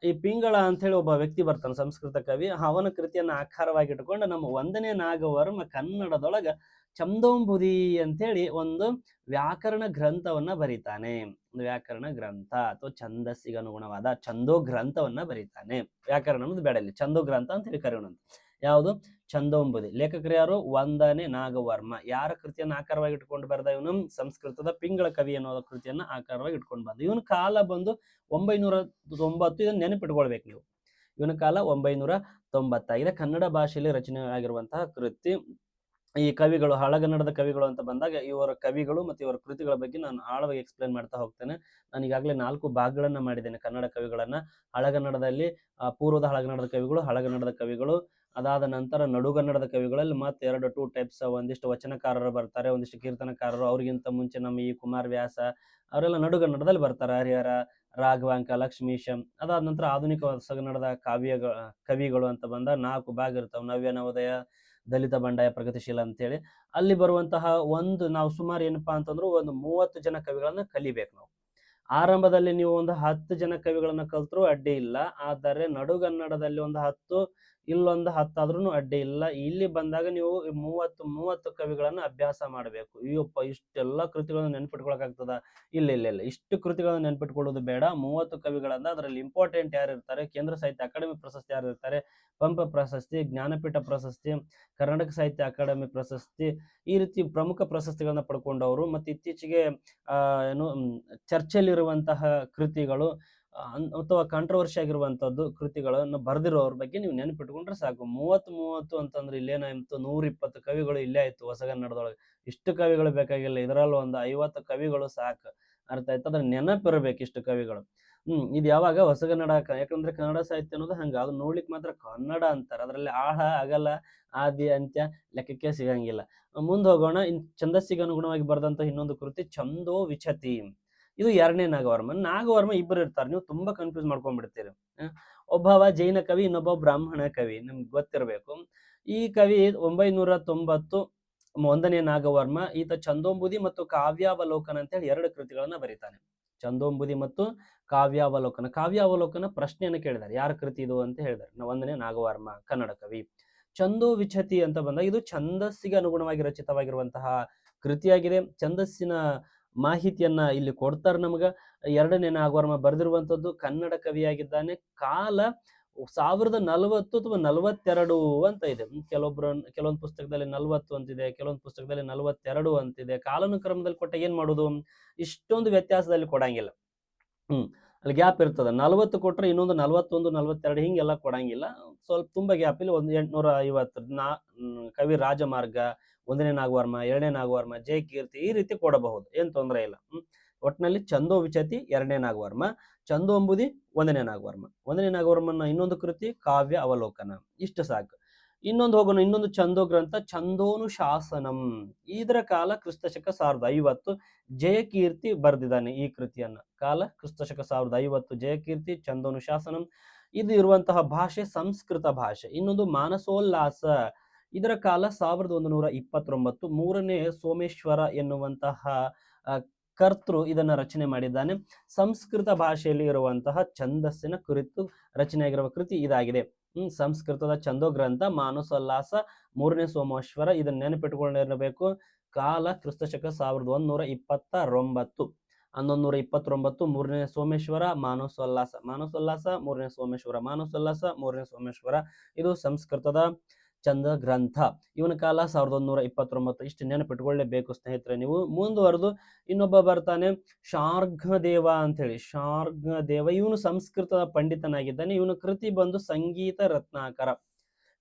ಈ ಪಿಂಗಳ ಅಂತ ಹೇಳಿ ಒಬ್ಬ ವ್ಯಕ್ತಿ ಬರ್ತಾನೆ, ಸಂಸ್ಕೃತ ಕವಿ. ಅವನ ಕೃತಿಯನ್ನ ಆಕಾರವಾಗಿ ಇಟ್ಕೊಂಡು ನಮ್ಮ 1ನೇ ನಾಗವರ್ಮ ಕನ್ನಡದೊಳಗ ಛಂದೋಂಬುದಿ ಅಂತೇಳಿ ಒಂದು ವ್ಯಾಕರಣ ಗ್ರಂಥವನ್ನ ಬರೀತಾನೆ. ಒಂದು ವ್ಯಾಕರಣ ಗ್ರಂಥ ಅಥವಾ ಛಂದಸ್ಸಿಗೆ ಅನುಗುಣವಾದ ಛಂದೋ ಗ್ರಂಥವನ್ನ ಬರೀತಾನೆ. ವ್ಯಾಕರಣ ಅನ್ನೋದು ಬೇಡ, ಇಲ್ಲಿ ಛಂದೋ ಗ್ರಂಥ ಅಂತ ಹೇಳಿ ಕರೆಯೋಣ. ಯಾವುದು? ಛಂದೋಂಬುದಿ. ಲೇಖಕರು ಯಾರು? 1ನೇ ನಾಗವರ್ಮ. ಯಾರ ಕೃತಿಯನ್ನ ಆಕಾರವಾಗಿ ಇಟ್ಕೊಂಡು ಬರ್ದ? ಇವನು ಸಂಸ್ಕೃತದ ಪಿಂಗಳ ಕವಿ ಅನ್ನೋ ಕೃತಿಯನ್ನ ಆಕಾರವಾಗಿ ಇಟ್ಕೊಂಡು ಬಂದ. ಇವನ ಕಾಲ ಬಂದು 990. ಇದನ್ನ ನೆನಪಿಟ್ಕೊಳ್ಬೇಕು ನೀವು. ಇವನ ಕಾಲ 990 ಆಗಿದೆ. ಕನ್ನಡ ಭಾಷೆಯಲ್ಲಿ ರಚನೆ ಆಗಿರುವಂತಹ ಕೃತಿ ಈ ಕವಿಗಳು ಹಳಗನ್ನಡದ ಕವಿಗಳು ಅಂತ ಬಂದಾಗ ಇವರ ಕವಿಗಳು ಮತ್ತು ಇವರ ಕೃತಿಗಳ ಬಗ್ಗೆ ನಾನು ಆಳವಾಗಿ ಎಕ್ಸ್ಪ್ಲೇನ್ ಮಾಡ್ತಾ ಹೋಗ್ತೇನೆ. ನಾನು ಈಗಾಗಲೇ 4 ಭಾಗಗಳನ್ನ ಮಾಡಿದ್ದೇನೆ ಕನ್ನಡ ಕವಿಗಳನ್ನ. ಹಳಗನ್ನಡದಲ್ಲಿ ಪೂರ್ವದ ಹಳಗನ್ನಡದ ಕವಿಗಳು, ಹಳಗನ್ನಡದ ಕವಿಗಳು, ಅದಾದ ನಂತರ ನಡುಗನ್ನಡದ ಕವಿಗಳಲ್ಲಿ ಮತ್ತೆ 2 ಟೈಪ್ಸ್, ಒಂದಿಷ್ಟು ವಚನಕಾರರು ಬರ್ತಾರೆ, ಒಂದಿಷ್ಟು ಕೀರ್ತನಕಾರರು. ಅವ್ರಿಗಿಂತ ಮುಂಚೆ ನಮ್ಮ ಈ ಕುಮಾರವ್ಯಾಸ ಅವರೆಲ್ಲ ನಡುಗನ್ನಡದಲ್ಲಿ ಬರ್ತಾರೆ. ಹರಿಹರ, ರಾಘವಾಂಕ, ಲಕ್ಷ್ಮೀಶ. ಅದಾದ ನಂತರ ಆಧುನಿಕ ಹೊಸಗನ್ನಡದ ಕವಿಗಳು ಅಂತ ಬಂದ 4 ಭಾಗ ಇರ್ತಾವೆ. ನವ್ಯ, ನವೋದಯ, ದಲಿತ, ಬಂಡಾಯ, ಪ್ರಗತಿಶೀಲ ಅಂತೇಳಿ. ಅಲ್ಲಿ ಬರುವಂತಹ ನಾವು ಸುಮಾರು ಏನಪ್ಪಾ ಅಂತಂದ್ರು ಒಂದು 30 ಜನ ಕವಿಗಳನ್ನ ಕಲಿಬೇಕು ನಾವು. ಆರಂಭದಲ್ಲಿ ನೀವು ಒಂದು 10 ಜನ ಕವಿಗಳನ್ನ ಕಲ್ತ್ರು ಅಡ್ಡಿ ಇಲ್ಲ. ಆದರೆ ನಡುಗನ್ನಡದಲ್ಲಿ ಒಂದು 10, ಇಲ್ಲೊಂದು 10 ಆದ್ರೂ ಅಡ್ಡಿ ಇಲ್ಲ. ಇಲ್ಲಿ ಬಂದಾಗ ನೀವು 30 ಕವಿಗಳನ್ನ ಅಭ್ಯಾಸ ಮಾಡಬೇಕು. ಅಯ್ಯಪ್ಪ ಇಷ್ಟೆಲ್ಲ ಕೃತಿಗಳನ್ನ ನೆನ್ಪಿಟ್ಕೊಳಕಾಗ್ತದ? ಇಲ್ಲ. ಇಷ್ಟು ಕೃತಿಗಳನ್ನ ನೆನ್ಪಿಟ್ಕೊಳ್ಳೋದು ಬೇಡ. 30 ಕವಿಗಳನ್ನ ಅದರಲ್ಲಿ ಇಂಪಾರ್ಟೆಂಟ್ ಯಾರು ಇರ್ತಾರೆ, ಕೇಂದ್ರ ಸಾಹಿತ್ಯ ಅಕಾಡೆಮಿ ಪ್ರಶಸ್ತಿ ಯಾರು ಇರ್ತಾರೆ, ಪಂಪ ಪ್ರಶಸ್ತಿ, ಜ್ಞಾನಪೀಠ ಪ್ರಶಸ್ತಿ, ಕರ್ನಾಟಕ ಸಾಹಿತ್ಯ ಅಕಾಡೆಮಿ ಪ್ರಶಸ್ತಿ, ಈ ರೀತಿ ಪ್ರಮುಖ ಪ್ರಶಸ್ತಿಗಳನ್ನ ಪಡ್ಕೊಂಡವರು, ಮತ್ತೆ ಇತ್ತೀಚೆಗೆ ಚರ್ಚೆಯಲ್ಲಿರುವಂತಹ ಕೃತಿಗಳು ಅಥವಾ ಕಾಂಟ್ರವರ್ಸಿ ಆಗಿರುವಂತದ್ದು ಕೃತಿಗಳನ್ನು ಬರೆದಿರೋರ ಬಗ್ಗೆ ನೀವು ನೆನಪಿಟ್ಕೊಂಡ್ರೆ ಸಾಕು. 30 ಅಂತಂದ್ರೆ ಇಲ್ಲೇನಾಯ್ತು, 120 ಕವಿಗಳು ಇಲ್ಲೇ ಆಯ್ತು ಹೊಸಗನ್ನಡದೊಳಗೆ. ಇಷ್ಟು ಕವಿಗಳು ಬೇಕಾಗಿಲ್ಲ, ಇದರಲ್ಲಿ ಒಂದು 50 ಕವಿಗಳು ಸಾಕು. ಅರ್ಥ ಆಯ್ತು? ಅದ್ರ ನೆನಪಿರ್ಬೇಕು ಇಷ್ಟು ಕವಿಗಳು. ಇದು ಯಾವಾಗ ಹೊಸಗನ್ನಡ, ಯಾಕಂದ್ರೆ ಕನ್ನಡ ಸಾಹಿತ್ಯ ಅನ್ನೋದು ಹಂಗ, ಅದು ನೋಡ್ಲಿಕ್ಕೆ ಮಾತ್ರ ಕನ್ನಡ ಅಂತಾರೆ. ಅದರಲ್ಲಿ ಆಳ ಅಗಲ ಆದಿ ಅಂತ್ಯ ಲೆಕ್ಕಕ್ಕೆ ಸಿಗಂಗಿಲ್ಲ. ಮುಂದೆ ಹೋಗೋಣ. ಛಂದಸ್ಸಿಗೆ ಅನುಗುಣವಾಗಿ ಬರೆದಂತ ಇನ್ನೊಂದು ಕೃತಿ ಛಂದೋ ವಿಚತಿ. ಇದು 2ನೇ ನಾಗವರ್ಮ. ನಾಗವರ್ಮ ಇಬ್ಬರು ಇರ್ತಾರೆ, ನೀವು ತುಂಬಾ ಕನ್ಫ್ಯೂಸ್ ಮಾಡ್ಕೊಂಡ್ಬಿಡ್ತೀರಿ. ಒಬ್ಬವ ಜೈನ ಕವಿ, ಇನ್ನೊಬ್ಬ ಬ್ರಾಹ್ಮಣ ಕವಿ, ನಿಮ್ಗೆ ಗೊತ್ತಿರಬೇಕು. ಈ ಕವಿ 990 1ನೇ ನಾಗವರ್ಮ. ಈತ ಛಂದೋಂಬುದಿ ಮತ್ತು ಕಾವ್ಯಾವಲೋಕನ ಅಂತ ಹೇಳಿ 2 ಕೃತಿಗಳನ್ನ ಬರೀತಾನೆ. ಛಂದೋಂಬುದಿ ಮತ್ತು ಕಾವ್ಯಾವಲೋಕನ. ಕಾವ್ಯಾವಲೋಕನ ಪ್ರಶ್ನೆಯನ್ನು ಕೇಳಿದ್ದಾರೆ, ಯಾರ ಕೃತಿ ಇದು ಅಂತ ಹೇಳಿದ್ದಾರೆ. 1ನೇ ನಾಗವರ್ಮ ಕನ್ನಡ ಕವಿ. ಛಂದೋ ವಿಚತಿ ಅಂತ ಬಂದಾಗ ಇದು ಛಂದಸ್ಸಿಗೆ ಅನುಗುಣವಾಗಿ ರಚಿತವಾಗಿರುವಂತಹ ಕೃತಿಯಾಗಿದೆ. ಛಂದಸ್ಸಿನ ಮಾಹಿತಿಯನ್ನ ಇಲ್ಲಿ ಕೊಡ್ತಾರೆ ನಮಗ. 2ನೇ ನಾಗವರ್ಮ ಬರೆದಿರುವಂತದ್ದು, ಕನ್ನಡ ಕವಿಯಾಗಿದ್ದಾನೆ. ಕಾಲ 1040 ಅಥವಾ 42 ಅಂತ ಇದೆ. ಕೆಲವೊಂದು ಪುಸ್ತಕದಲ್ಲಿ 40 ಅಂತಿದೆ, ಕೆಲವೊಂದು ಪುಸ್ತಕದಲ್ಲಿ 42 ಅಂತಿದೆ. ಕಾಲಾನುಕ್ರಮದಲ್ಲಿ ಕೊಟ್ಟ ಏನ್ ಮಾಡುದು, ಇಷ್ಟೊಂದು ವ್ಯತ್ಯಾಸದಲ್ಲಿ ಕೊಡಂಗಿಲ್ಲ. ಅಲ್ಲಿ ಗ್ಯಾಪ್ ಇರ್ತದೆ. 40 ಕೊಟ್ರೆ ಇನ್ನೊಂದು 41, 42 ಹಿಂಗೆಲ್ಲ ಕೊಡಂಗಿಲ್ಲ. ಸ್ವಲ್ಪ ತುಂಬಾ ಗ್ಯಾಪ್. ಇಲ್ಲಿ ಒಂದು 850 ಕವಿ ರಾಜಮಾರ್ಗ, 1ನೇ ನಾಗವರ್ಮ, 2ನೇ ನಾಗವರ್ಮ, ಜಯಕೀರ್ತಿ, ಈ ರೀತಿ ಕೊಡಬಹುದು, ಏನ್ ತೊಂದರೆ ಇಲ್ಲ. ಒಟ್ಟಿನಲ್ಲಿ ಛಂದೋ ವಿಚತಿ 2ನೇ ನಾಗವರ್ಮ, ಛಂದೋಂಬುದಿ 1ನೇ ನಾಗವರ್ಮ. 1ನೇ ನಾಗವರ್ಮನ ಇನ್ನೊಂದು ಕೃತಿ ಕಾವ್ಯ ಅವಲೋಕನ. ಇಷ್ಟು ಸಾಕು. ಇನ್ನೊಂದು ಹೋಗೋಣ. ಇನ್ನೊಂದು ಛಂದೋ ಗ್ರಂಥ ಛಂದೋನುಶಾಸನಂ. ಇದರ ಕಾಲ ಕ್ರಿಸ್ತಶಕ 1050. ಜಯಕೀರ್ತಿ ಬರೆದಿದ್ದಾನೆ ಈ ಕೃತಿಯನ್ನ. ಕಾಲ ಕ್ರಿಸ್ತಶಕ 1050 ಜಯಕೀರ್ತಿ, ಛಂದೋನುಶಾಸನಂ. ಇದು ಇರುವಂತಹ ಭಾಷೆ ಸಂಸ್ಕೃತ ಭಾಷೆ. ಇನ್ನೊಂದು ಮಾನಸೋಲ್ಲಾಸ. ಇದರ ಕಾಲ 1129. 3ನೇ ಸೋಮೇಶ್ವರ ಎನ್ನುವಂತಹ ಕರ್ತೃ ಇದನ್ನ ರಚನೆ ಮಾಡಿದ್ದಾನೆ. ಸಂಸ್ಕೃತ ಭಾಷೆಯಲ್ಲಿ ಇರುವಂತಹ ಛಂದಸ್ಸಿನ ಕುರಿತು ರಚನೆಯಾಗಿರುವ ಕೃತಿ ಇದಾಗಿದೆ. ಸಂಸ್ಕೃತದ ಛಂದೋ ಗ್ರಂಥ ಮಾನಸೋಲ್ಲಾಸ, 3ನೇ ಸೋಮೇಶ್ವರ. ಇದನ್ನ ನೆನಪಿಟ್ಟುಕೊಂಡಿರಬೇಕು. ಕಾಲ ಕ್ರಿಸ್ತಶಕ 1129. 1129 3ನೇ ಸೋಮೇಶ್ವರ, ಮಾನಸೋಲ್ಲಾಸ, 3ನೇ ಸೋಮೇಶ್ವರ, ಮಾನಸೋಲ್ಲಾಸ, 3ನೇ ಸೋಮೇಶ್ವರ. ಇದು ಸಂಸ್ಕೃತದ ಛಂದ ಗ್ರಂಥ. ಇವನ ಕಾಲ 1129. ಇಷ್ಟು ನೆನಪಿಟ್ಕೊಳ್ಳೇಬೇಕು ಸ್ನೇಹಿತರೆ ನೀವು. ಮುಂದುವರೆದು ಇನ್ನೊಬ್ಬ ಬರ್ತಾನೆ, ಶಾರ್ಘದೇವ ಅಂತ ಹೇಳಿ. ಶಾರ್ಘದೇವ ಇವನು ಸಂಸ್ಕೃತದ ಪಂಡಿತನಾಗಿದ್ದಾನೆ. ಇವನ ಕೃತಿ ಬಂದು ಸಂಗೀತ ರತ್ನಾಕರ.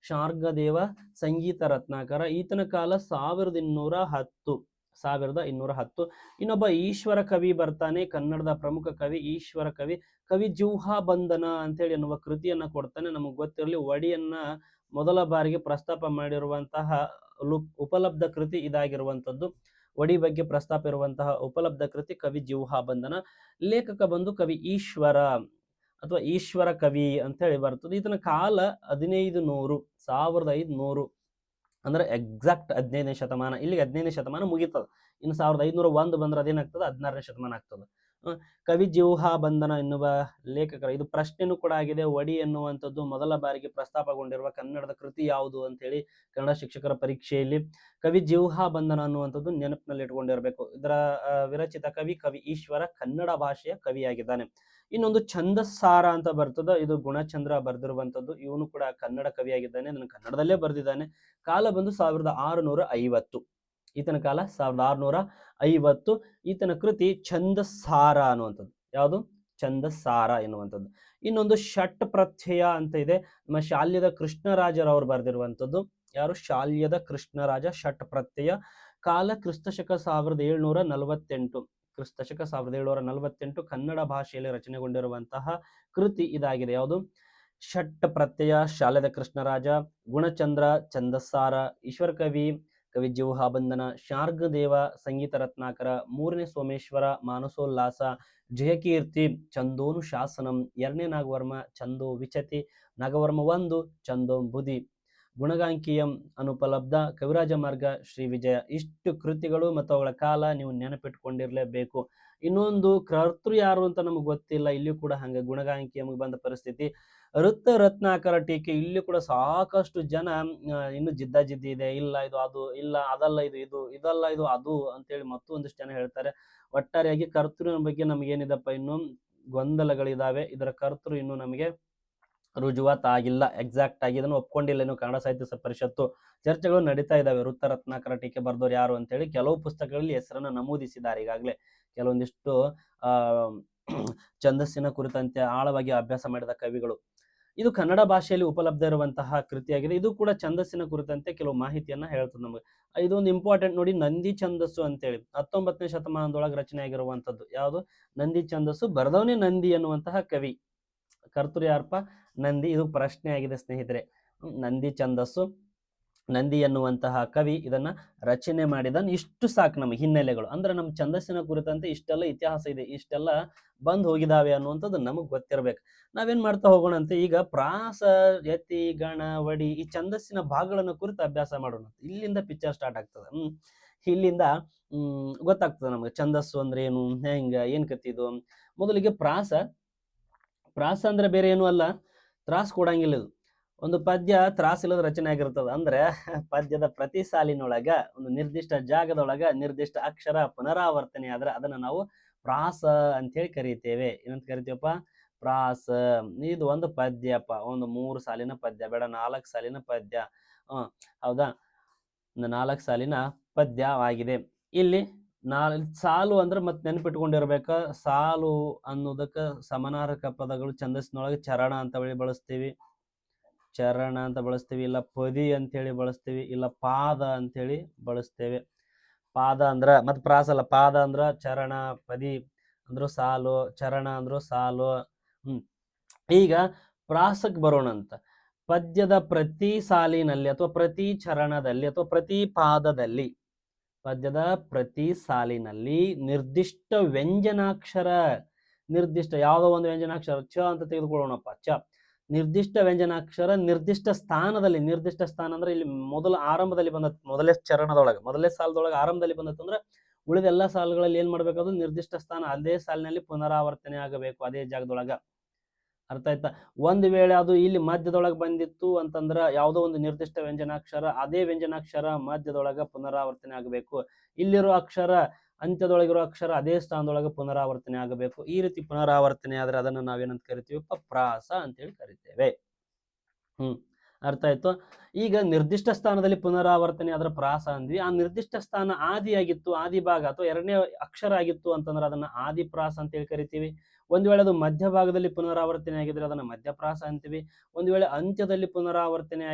ಶಾರ್ಘದೇವ ಸಂಗೀತ ರತ್ನಾಕರ. ಈತನ ಕಾಲ 1210. ಇನ್ನೊಬ್ಬ ಈಶ್ವರ ಕವಿ ಬರ್ತಾನೆ, ಕನ್ನಡದ ಪ್ರಮುಖ ಕವಿ ಈಶ್ವರ ಕವಿ. ಕವಿ ಜಿಹ್ವಾ ಬಂಧನ ಅಂತೇಳಿ ಎನ್ನುವ ಕೃತಿಯನ್ನ ಕೊಡ್ತಾನೆ. ನಮಗ್ ಗೊತ್ತಿರಲಿ, ಒಡಿಯನ್ನ ಮೊದಲ ಬಾರಿಗೆ ಪ್ರಸ್ತಾಪ ಮಾಡಿರುವಂತಹ ಉಪಲಬ್ಧ ಕೃತಿ ಇದಾಗಿರುವಂತದ್ದು. ಒಡಿ ಬಗ್ಗೆ ಪ್ರಸ್ತಾಪ ಇರುವಂತಹ ಉಪಲಬ್ಧ ಕೃತಿ ಕವಿ ಜಿಹ್ವಾ ಬಂಧನ. ಲೇಖಕ ಬಂದು ಕವಿ ಈಶ್ವರ ಅಥವಾ ಈಶ್ವರ ಕವಿ ಅಂತ ಹೇಳಿ ಬರ್ತದೆ. ಈತನ ಕಾಲ 1500 ಅಂದ್ರೆ ಎಕ್ಸಾಕ್ಟ್ 15ನೇ ಶತಮಾನ. ಇಲ್ಲಿಗೆ 15ನೇ ಶತಮಾನ ಮುಗಿತದ. ಇನ್ನು 1501 ಬಂದ್ರೆ ಅದೇನಾಗ್ತದೆ, 16ನೇ ಶತಮಾನ ಆಗ್ತದೆ. ಕವಿ ಜಿಹ್ವಾ ಬಂಧನ ಎನ್ನುವ ಲೇಖಕರ ಇದು ಪ್ರಶ್ನೆನೂ ಕೂಡ ಆಗಿದೆ. ಒಡಿ ಎನ್ನುವಂಥದ್ದು ಮೊದಲ ಬಾರಿಗೆ ಪ್ರಸ್ತಾಪಗೊಂಡಿರುವ ಕನ್ನಡದ ಕೃತಿ ಯಾವುದು ಅಂತ ಹೇಳಿ ಕನ್ನಡ ಶಿಕ್ಷಕರ ಪರೀಕ್ಷೆಯಲ್ಲಿ. ಕವಿ ಜಿಹ್ವಾ ಬಂಧನ ಅನ್ನುವಂಥದ್ದು ನೆನಪಿನಲ್ಲಿ ಇಟ್ಕೊಂಡಿರಬೇಕು. ಇದರ ವಿರಚಿತ ಕವಿ ಈಶ್ವರ, ಕನ್ನಡ ಭಾಷೆಯ ಕವಿಯಾಗಿದ್ದಾನೆ. ಇನ್ನೊಂದು ಛಂದಸ್ಸಾರ ಅಂತ ಬರ್ತದ. ಇದು ಗುಣಚಂದ್ರ ಬರೆದಿರುವಂತದ್ದು. ಇವನು ಕೂಡ ಕನ್ನಡ ಕವಿಯಾಗಿದ್ದಾನೆ, ನನ್ನ ಕನ್ನಡದಲ್ಲೇ ಬರೆದಿದ್ದಾನೆ. ಕಾಲ ಬಂದು 1650. ಈತನ ಕಾಲ 1650. ಈತನ ಕೃತಿ ಛಂದಸ್ಸಾರ ಅನ್ನುವಂಥದ್ದು. ಯಾವುದು? ಛಂದಸ್ಸಾರ ಎನ್ನುವಂಥದ್ದು. ಇನ್ನೊಂದು ಷಟ್ ಪ್ರತ್ಯಯ ಅಂತ ಇದೆ. ನಮ್ಮ ಶಾಲ್ಯದ ಕೃಷ್ಣರಾಜರವರು ಬರೆದಿರುವಂಥದ್ದು. ಯಾರು? ಶಾಲ್ಯದ ಕೃಷ್ಣರಾಜ ಷಟ್ ಪ್ರತ್ಯಯ. ಕಾಲ ಕ್ರಿಸ್ತಶಕ 1748, ಕ್ರಿಸ್ತಶಕ 1748 ಕನ್ನಡ ಭಾಷೆಯಲ್ಲಿ ರಚನೆಗೊಂಡಿರುವಂತಹ ಕೃತಿ ಇದಾಗಿದೆ. ಯಾವುದು? ಷಟ್ ಪ್ರತ್ಯಯ, ಶಾಲ್ಯದ ಕೃಷ್ಣರಾಜ, ಗುಣಚಂದ್ರ, ಛಂದಸ್ಸಾರ, ಈಶ್ವರ ಕವಿ, ಕವಿ ಜಿವುಹಾಬಂಧನ, ಶಾರ್ಗದೇವ, ಸಂಗೀತ ರತ್ನಾಕರ, ಮೂರನೇ ಸೋಮೇಶ್ವರ, ಮಾನಸೋಲ್ಲಾಸ, ಜಯಕೀರ್ತಿ, ಚಂದೋನು ಶಾಸನಂ, ಎರಡನೇ ನಾಗವರ್ಮ, ಚಂದೋ ವಿಚತಿ, ನಾಗವರ್ಮ 1, ಚಂದೋಂಬುದಿ, ಗುಣಗಾಂಕೀಯಂ, ಅನುಪಲಬ್ಧ, ಕವಿರಾಜ ಮಾರ್ಗ, ಶ್ರೀ ವಿಜಯ. ಇಷ್ಟು ಕೃತಿಗಳು ಮತ್ತು ಅವುಗಳ ಕಾಲ ನೀವು ನೆನಪಿಟ್ಕೊಂಡಿರ್ಲೇಬೇಕು. ಇನ್ನೊಂದು ಕರ್ತೃ ಯಾರು ಅಂತ ನಮಗೆ ಗೊತ್ತಿಲ್ಲ. ಇಲ್ಲಿಯೂ ಕೂಡ ಹಂಗೆ ಗುಣಗಾಂಕೀಯಂಗೆ ಬಂದ ಪರಿಸ್ಥಿತಿ. ವೃತ್ತ ರತ್ನಾಕರ ಟೀಕೆ, ಇಲ್ಲಿ ಕೂಡ ಸಾಕಷ್ಟು ಜನ ಇನ್ನು ಜಿದ್ದಾಜಿದ್ದಿ ಇದೆ, ಇಲ್ಲ ಇದು ಅದು, ಇಲ್ಲ ಅದಲ್ಲ ಇದು ಇದು, ಇದಲ್ಲ ಇದು ಅದು ಅಂತೇಳಿ ಮತ್ತೊಂದಿಷ್ಟು ಜನ ಹೇಳ್ತಾರೆ. ಒಟ್ಟಾರೆಯಾಗಿ ಕರ್ತೃವಿನ ಬಗ್ಗೆ ನಮಗೇನಿದಪ್ಪ ಇನ್ನು ಗೊಂದಲಗಳಿದಾವೆ. ಇದರ ಕರ್ತೃ ಇನ್ನು ನಮಗೆ ರುಜುವಾತಾಗಿಲ್ಲ, ಎಕ್ಸಾಕ್ಟ್ ಆಗಿ ಇದನ್ನು ಒಪ್ಕೊಂಡಿಲ್ಲ ಇನ್ನು ಕನ್ನಡ ಸಾಹಿತ್ಯ ಪರಿಷತ್ತು. ಚರ್ಚೆಗಳು ನಡೀತಾ ಇದಾವೆ. ವೃತ್ತ ರತ್ನಾಕರ ಟೀಕೆ ಬರ್ದವ್ರು ಯಾರು ಅಂತೇಳಿ ಕೆಲವು ಪುಸ್ತಕಗಳಲ್ಲಿ ಹೆಸರನ್ನು ನಮೂದಿಸಿದ್ದಾರೆ ಈಗಾಗಲೇ. ಕೆಲವೊಂದಿಷ್ಟು ಛಂದಸ್ಸಿನ ಕುರಿತಂತೆ ಆಳವಾಗಿ ಅಭ್ಯಾಸ ಮಾಡಿದ ಕವಿಗಳು. ಇದು ಕನ್ನಡ ಭಾಷೆಯಲ್ಲಿ ಉಪಲಬ್ಧ ಇರುವಂತಹ ಕೃತಿಯಾಗಿದೆ. ಇದು ಕೂಡ ಛಂದಸ್ಸಿನ ಕುರಿತಂತೆ ಕೆಲವು ಮಾಹಿತಿಯನ್ನ ಹೇಳ್ತದೆ ನಮಗೆ. ಇದೊಂದು ಇಂಪಾರ್ಟೆಂಟ್ ನೋಡಿ, ನಂದಿ ಛಂದಸ್ಸು ಅಂತೇಳಿ 19ನೇ ಶತಮಾನದೊಳಗೆ ರಚನೆ ಆಗಿರುವಂತದ್ದು. ಯಾವುದು? ನಂದಿ ಛಂದಸ್ಸು. ಬರೆದವನೇ ನಂದಿ ಅನ್ನುವಂತಹ ಕವಿ. ಕರ್ತೃ ಯಾರಪ್ಪ? ನಂದಿ. ಇದು ಪ್ರಶ್ನೆ ಆಗಿದೆ ಸ್ನೇಹಿತರೆ. ನಂದಿ ಛಂದಸ್ಸು, ನಂದಿ ಎನ್ನುವಂತಹ ಕವಿ ಇದನ್ನ ರಚನೆ ಮಾಡಿದ. ಇಷ್ಟು ಸಾಕು ನಮಗೆ ಹಿನ್ನೆಲೆಗಳು. ಅಂದ್ರೆ ನಮ್ಮ ಛಂದಸ್ಸಿನ ಕುರಿತಂತೆ ಇಷ್ಟೆಲ್ಲ ಇತಿಹಾಸ ಇದೆ, ಇಷ್ಟೆಲ್ಲ ಬಂದ್ ಹೋಗಿದಾವೆ ಅನ್ನುವಂಥದ್ದು ನಮಗ್ ಗೊತ್ತಿರ್ಬೇಕು. ನಾವೇನ್ ಮಾಡ್ತಾ ಹೋಗೋಣ ಅಂತ ಈಗ ಪ್ರಾಸ, ಯತಿ, ಗಣ, ವಡಿ ಈ ಛಂದಸ್ಸಿನ ಭಾಗಗಳನ್ನು ಕುರಿತು ಅಭ್ಯಾಸ ಮಾಡೋಣ. ಇಲ್ಲಿಂದ ಪಿಕ್ಚರ್ ಸ್ಟಾರ್ಟ್ ಆಗ್ತದೆ. ಇಲ್ಲಿಂದ ಗೊತ್ತಾಗ್ತದೆ ನಮ್ಗೆ ಛಂದಸ್ಸು ಅಂದ್ರೆ ಏನು, ಹೆಂಗ, ಏನ್ ಕತ್ತಿದು. ಮೊದಲಿಗೆ ಪ್ರಾಸ. ಪ್ರಾಸ ಅಂದ್ರೆ ಬೇರೆ ಏನು ಅಲ್ಲ, ತ್ರಾಸ್ ಕೊಡಂಗಿಲ್ಲ. ಇದು ಒಂದು ಪದ್ಯ ತ್ರಾಸಿಲ್ಲದ ರಚನೆ ಆಗಿರ್ತದ. ಅಂದ್ರೆ ಪದ್ಯದ ಪ್ರತಿ ಸಾಲಿನೊಳಗ ಒಂದು ನಿರ್ದಿಷ್ಟ ಜಾಗದೊಳಗ ನಿರ್ದಿಷ್ಟ ಅಕ್ಷರ ಪುನರಾವರ್ತನೆ ಆದ್ರೆ ಅದನ್ನ ನಾವು ಪ್ರಾಸ ಅಂತ ಹೇಳಿ ಕರೀತೇವೆ. ಏನಂತ ಕರಿತೀವಪ್ಪ? ಪ್ರಾಸ. ಇದು ಒಂದು ಪದ್ಯಪ್ಪ, ಒಂದು 3 ಸಾಲಿನ ಪದ್ಯ ಬೇಡ, 4 ಸಾಲಿನ ಪದ್ಯ. ಹೌದಾ? 4 ಸಾಲಿನ ಪದ್ಯವಾಗಿದೆ. ಇಲ್ಲಿ ಸಾಲು ಅಂದ್ರೆ ಮತ್ತೆ ನೆನಪಿಟ್ಕೊಂಡಿರ್ಬೇಕ. ಸಾಲು ಅನ್ನೋದಕ್ಕ ಸಮನಾರ್ಹಕ ಪದಗಳು ಛಂದಸ್ಸಿನೊಳಗೆ ಚರಣ ಅಂತ ಬಳಸ್ತೀವಿ, ಚರಣ ಅಂತ ಬಳಸ್ತೀವಿ, ಇಲ್ಲ ಪದಿ ಅಂತ ಹೇಳಿ ಬಳಸ್ತೀವಿ, ಇಲ್ಲ ಪಾದ ಅಂತ ಹೇಳಿ ಬಳಸ್ತೇವೆ. ಪಾದ ಅಂದ್ರ ಮತ್ ಪ್ರಾಸ ಅಲ್ಲ, ಪಾದ ಅಂದ್ರ ಚರಣ, ಪದಿ ಅಂದ್ರು ಸಾಲು, ಚರಣ ಅಂದ್ರು ಸಾಲು. ಈಗ ಪ್ರಾಸಕ್ಕೆ ಬರೋಣ ಅಂತ. ಪದ್ಯದ ಪ್ರತಿ ಸಾಲಿನಲ್ಲಿ ಅಥವಾ ಪ್ರತಿ ಚರಣದಲ್ಲಿ ಅಥವಾ ಪ್ರತಿ ಪಾದದಲ್ಲಿ, ಪದ್ಯದ ಪ್ರತಿ ಸಾಲಿನಲ್ಲಿ ನಿರ್ದಿಷ್ಟ ವ್ಯಂಜನಾಕ್ಷರ, ನಿರ್ದಿಷ್ಟ ಯಾವುದೋ ಒಂದು ವ್ಯಂಜನಾಕ್ಷರ, ಚ ಅಂತ ತೆಗೆದುಕೊಳ್ಳೋಣಪ್ಪ, ಚ. ನಿರ್ದಿಷ್ಟ ವ್ಯಂಜನಾಕ್ಷರ ನಿರ್ದಿಷ್ಟ ಸ್ಥಾನದಲ್ಲಿ, ನಿರ್ದಿಷ್ಟ ಸ್ಥಾನ ಅಂದ್ರೆ ಇಲ್ಲಿ ಮೊದಲ ಆರಂಭದಲ್ಲಿ ಬಂದ, ಮೊದಲೇ ಚರಣದೊಳಗೆ, ಮೊದಲೇ ಸಾಲದೊಳಗೆ ಆರಂಭದಲ್ಲಿ ಬಂದತ್ತಂದ್ರೆ ಉಳಿದ ಎಲ್ಲ ಸಾಲುಗಳಲ್ಲಿ ಏನ್ ಮಾಡ್ಬೇಕಾದ್ರು ನಿರ್ದಿಷ್ಟ ಸ್ಥಾನ ಅದೇ ಸಾಲಿನಲ್ಲಿ ಪುನರಾವರ್ತನೆ ಆಗಬೇಕು, ಅದೇ ಜಾಗದೊಳಗ. ಅರ್ಥ ಆಯ್ತಾ? ಒಂದ್ ವೇಳೆ ಅದು ಇಲ್ಲಿ ಮಧ್ಯದೊಳಗೆ ಬಂದಿತ್ತು ಅಂತಂದ್ರ ಯಾವುದೋ ಒಂದು ನಿರ್ದಿಷ್ಟ ವ್ಯಂಜನಾಕ್ಷರ ಅದೇ ವ್ಯಂಜನಾಕ್ಷರ ಮಧ್ಯದೊಳಗ ಪುನರಾವರ್ತನೆ ಆಗಬೇಕು. ಇಲ್ಲಿರೋ ಅಕ್ಷರ ಅಂತ್ಯದೊಳಗಿರೋ ಅಕ್ಷರ ಅದೇ ಸ್ಥಾನದೊಳಗೆ ಪುನರಾವರ್ತನೆ ಆಗಬೇಕು. ಈ ರೀತಿ ಪುನರಾವರ್ತನೆ ಆದ್ರೆ ಅದನ್ನು ನಾವೇನಂತ ಕರಿತೀವಿ? ಪ್ರಾಸ ಅಂತೇಳಿ ಕರಿತೇವೆ. ಅರ್ಥ ಆಯ್ತು? ಈಗ ನಿರ್ದಿಷ್ಟ ಸ್ಥಾನದಲ್ಲಿ ಪುನರಾವರ್ತನೆ ಆದ್ರೆ ಪ್ರಾಸ ಅಂದ್ವಿ. ಆ ನಿರ್ದಿಷ್ಟ ಸ್ಥಾನ ಆದಿಯಾಗಿತ್ತು, ಆದಿ ಭಾಗ ಅಥವಾ ಎರಡನೇ ಅಕ್ಷರ ಆಗಿತ್ತು ಅಂತಂದ್ರೆ ಅದನ್ನ ಆದಿ ಪ್ರಾಸ ಅಂತೇಳಿ ಕರಿತೀವಿ. ಒಂದ್ ವೇಳೆ ಅದು ಮಧ್ಯಭಾಗದಲ್ಲಿ ಪುನರಾವರ್ತನೆ ಆಗಿದ್ರೆ ಅದನ್ನ ಮಧ್ಯಪ್ರಾಸ ಅಂತೀವಿ. ಒಂದ್ ವೇಳೆ ಅಂತ್ಯದಲ್ಲಿ ಪುನರಾವರ್ತನೆ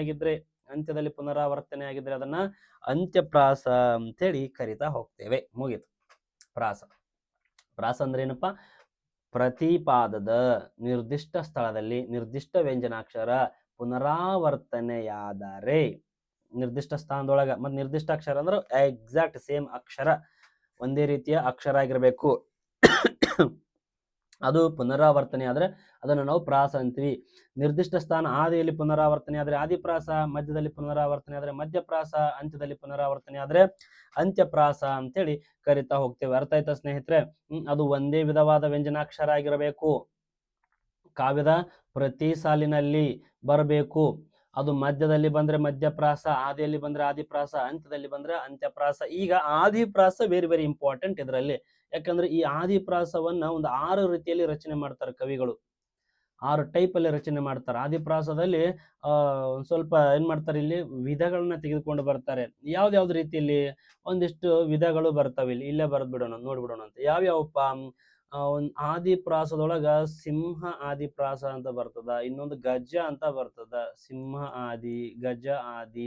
ಆಗಿದ್ರೆ ಅದನ್ನ ಅಂತ್ಯಪ್ರಾಸ ಅಂತೇಳಿ ಕರಿತಾ ಹೋಗ್ತೇವೆ. ಮುಗೀತು ಪ್ರಾಸ. ಪ್ರಾಸ ಅಂದ್ರೆ ಏನಪ್ಪಾ? ಪ್ರತಿಪಾದದ ನಿರ್ದಿಷ್ಟ ಸ್ಥಳದಲ್ಲಿ ನಿರ್ದಿಷ್ಟ ವ್ಯಂಜನಾಕ್ಷರ ಪುನರಾವರ್ತನೆಯಾದರೆ, ನಿರ್ದಿಷ್ಟ ಸ್ಥಾನದೊಳಗ ಮತ್ತೆ ನಿರ್ದಿಷ್ಟ ಅಕ್ಷರ ಅಂದ್ರೆ ಎಕ್ಸಾಕ್ಟ್ ಸೇಮ್ ಅಕ್ಷರ, ಒಂದೇ ರೀತಿಯ ಅಕ್ಷರ ಆಗಿರ್ಬೇಕು. ಅದು ಪುನರಾವರ್ತನೆ ಆದ್ರೆ ಅದನ್ನು ನಾವು ಪ್ರಾಸ ಅಂತೀವಿ. ನಿರ್ದಿಷ್ಟ ಸ್ಥಾನ ಆದಿಯಲ್ಲಿ ಪುನರಾವರ್ತನೆ ಆದ್ರೆ ಆದಿಪ್ರಾಸ, ಮಧ್ಯದಲ್ಲಿ ಪುನರಾವರ್ತನೆ ಆದ್ರೆ ಮಧ್ಯಪ್ರಾಸ, ಅಂತ್ಯದಲ್ಲಿ ಪುನರಾವರ್ತನೆ ಆದ್ರೆ ಅಂತ್ಯಪ್ರಾಸ ಅಂತೇಳಿ ಕರಿತಾ ಹೋಗ್ತೇವೆ. ಅರ್ಥ ಆಯ್ತಾ ಸ್ನೇಹಿತರೆ? ಅದು ಒಂದೇ ವಿಧವಾದ ವ್ಯಂಜನಾಕ್ಷರ ಆಗಿರಬೇಕು, ಕಾವ್ಯದ ಪ್ರತಿ ಸಾಲಿನಲ್ಲಿ ಬರಬೇಕು. ಅದು ಮಧ್ಯದಲ್ಲಿ ಬಂದ್ರೆ ಮಧ್ಯಪ್ರಾಸ, ಆದಿಯಲ್ಲಿ ಬಂದ್ರೆ ಆದಿಪ್ರಾಸ, ಅಂತ್ಯದಲ್ಲಿ ಬಂದ್ರೆ ಅಂತ್ಯಪ್ರಾಸ. ಈಗ ಆದಿಪ್ರಾಸ ವೆರಿ ವೆರಿ ಇಂಪಾರ್ಟೆಂಟ್ ಇದರಲ್ಲಿ. ಯಾಕಂದ್ರೆ ಈ ಆದಿಪ್ರಾಸವನ್ನ ಒಂದು 6 ರೀತಿಯಲ್ಲಿ ರಚನೆ ಮಾಡ್ತಾರೆ ಕವಿಗಳು. 6 ಟೈಪ್ ಅಲ್ಲಿ ರಚನೆ ಮಾಡ್ತಾರೆ. ಆದಿಪ್ರಾಸದಲ್ಲಿ ಒಂದ್ ಸ್ವಲ್ಪ ಏನ್ ಮಾಡ್ತಾರೆ, ಇಲ್ಲಿ ವಿಧಗಳನ್ನ ತೆಗೆದುಕೊಂಡು ಬರ್ತಾರೆ. ಯಾವ್ದಾವ್ದು ರೀತಿಯಲ್ಲಿ ಒಂದಿಷ್ಟು ವಿಧಗಳು ಬರ್ತಾವೆ. ಇಲ್ಲೇ ಬರ್ದ್ಬಿಡೋಣ, ನೋಡ್ಬಿಡೋಣ ಅಂತ. ಯಾವ್ಯಾವಪ್ಪ? ಒಂದ್ ಆದಿಪ್ರಾಸದೊಳಗ ಸಿಂಹ ಆದಿಪ್ರಾಸ ಅಂತ ಬರ್ತದ, ಇನ್ನೊಂದು ಗಜ ಅಂತ ಬರ್ತದ. ಸಿಂಹ ಆದಿ, ಗಜ ಆದಿ,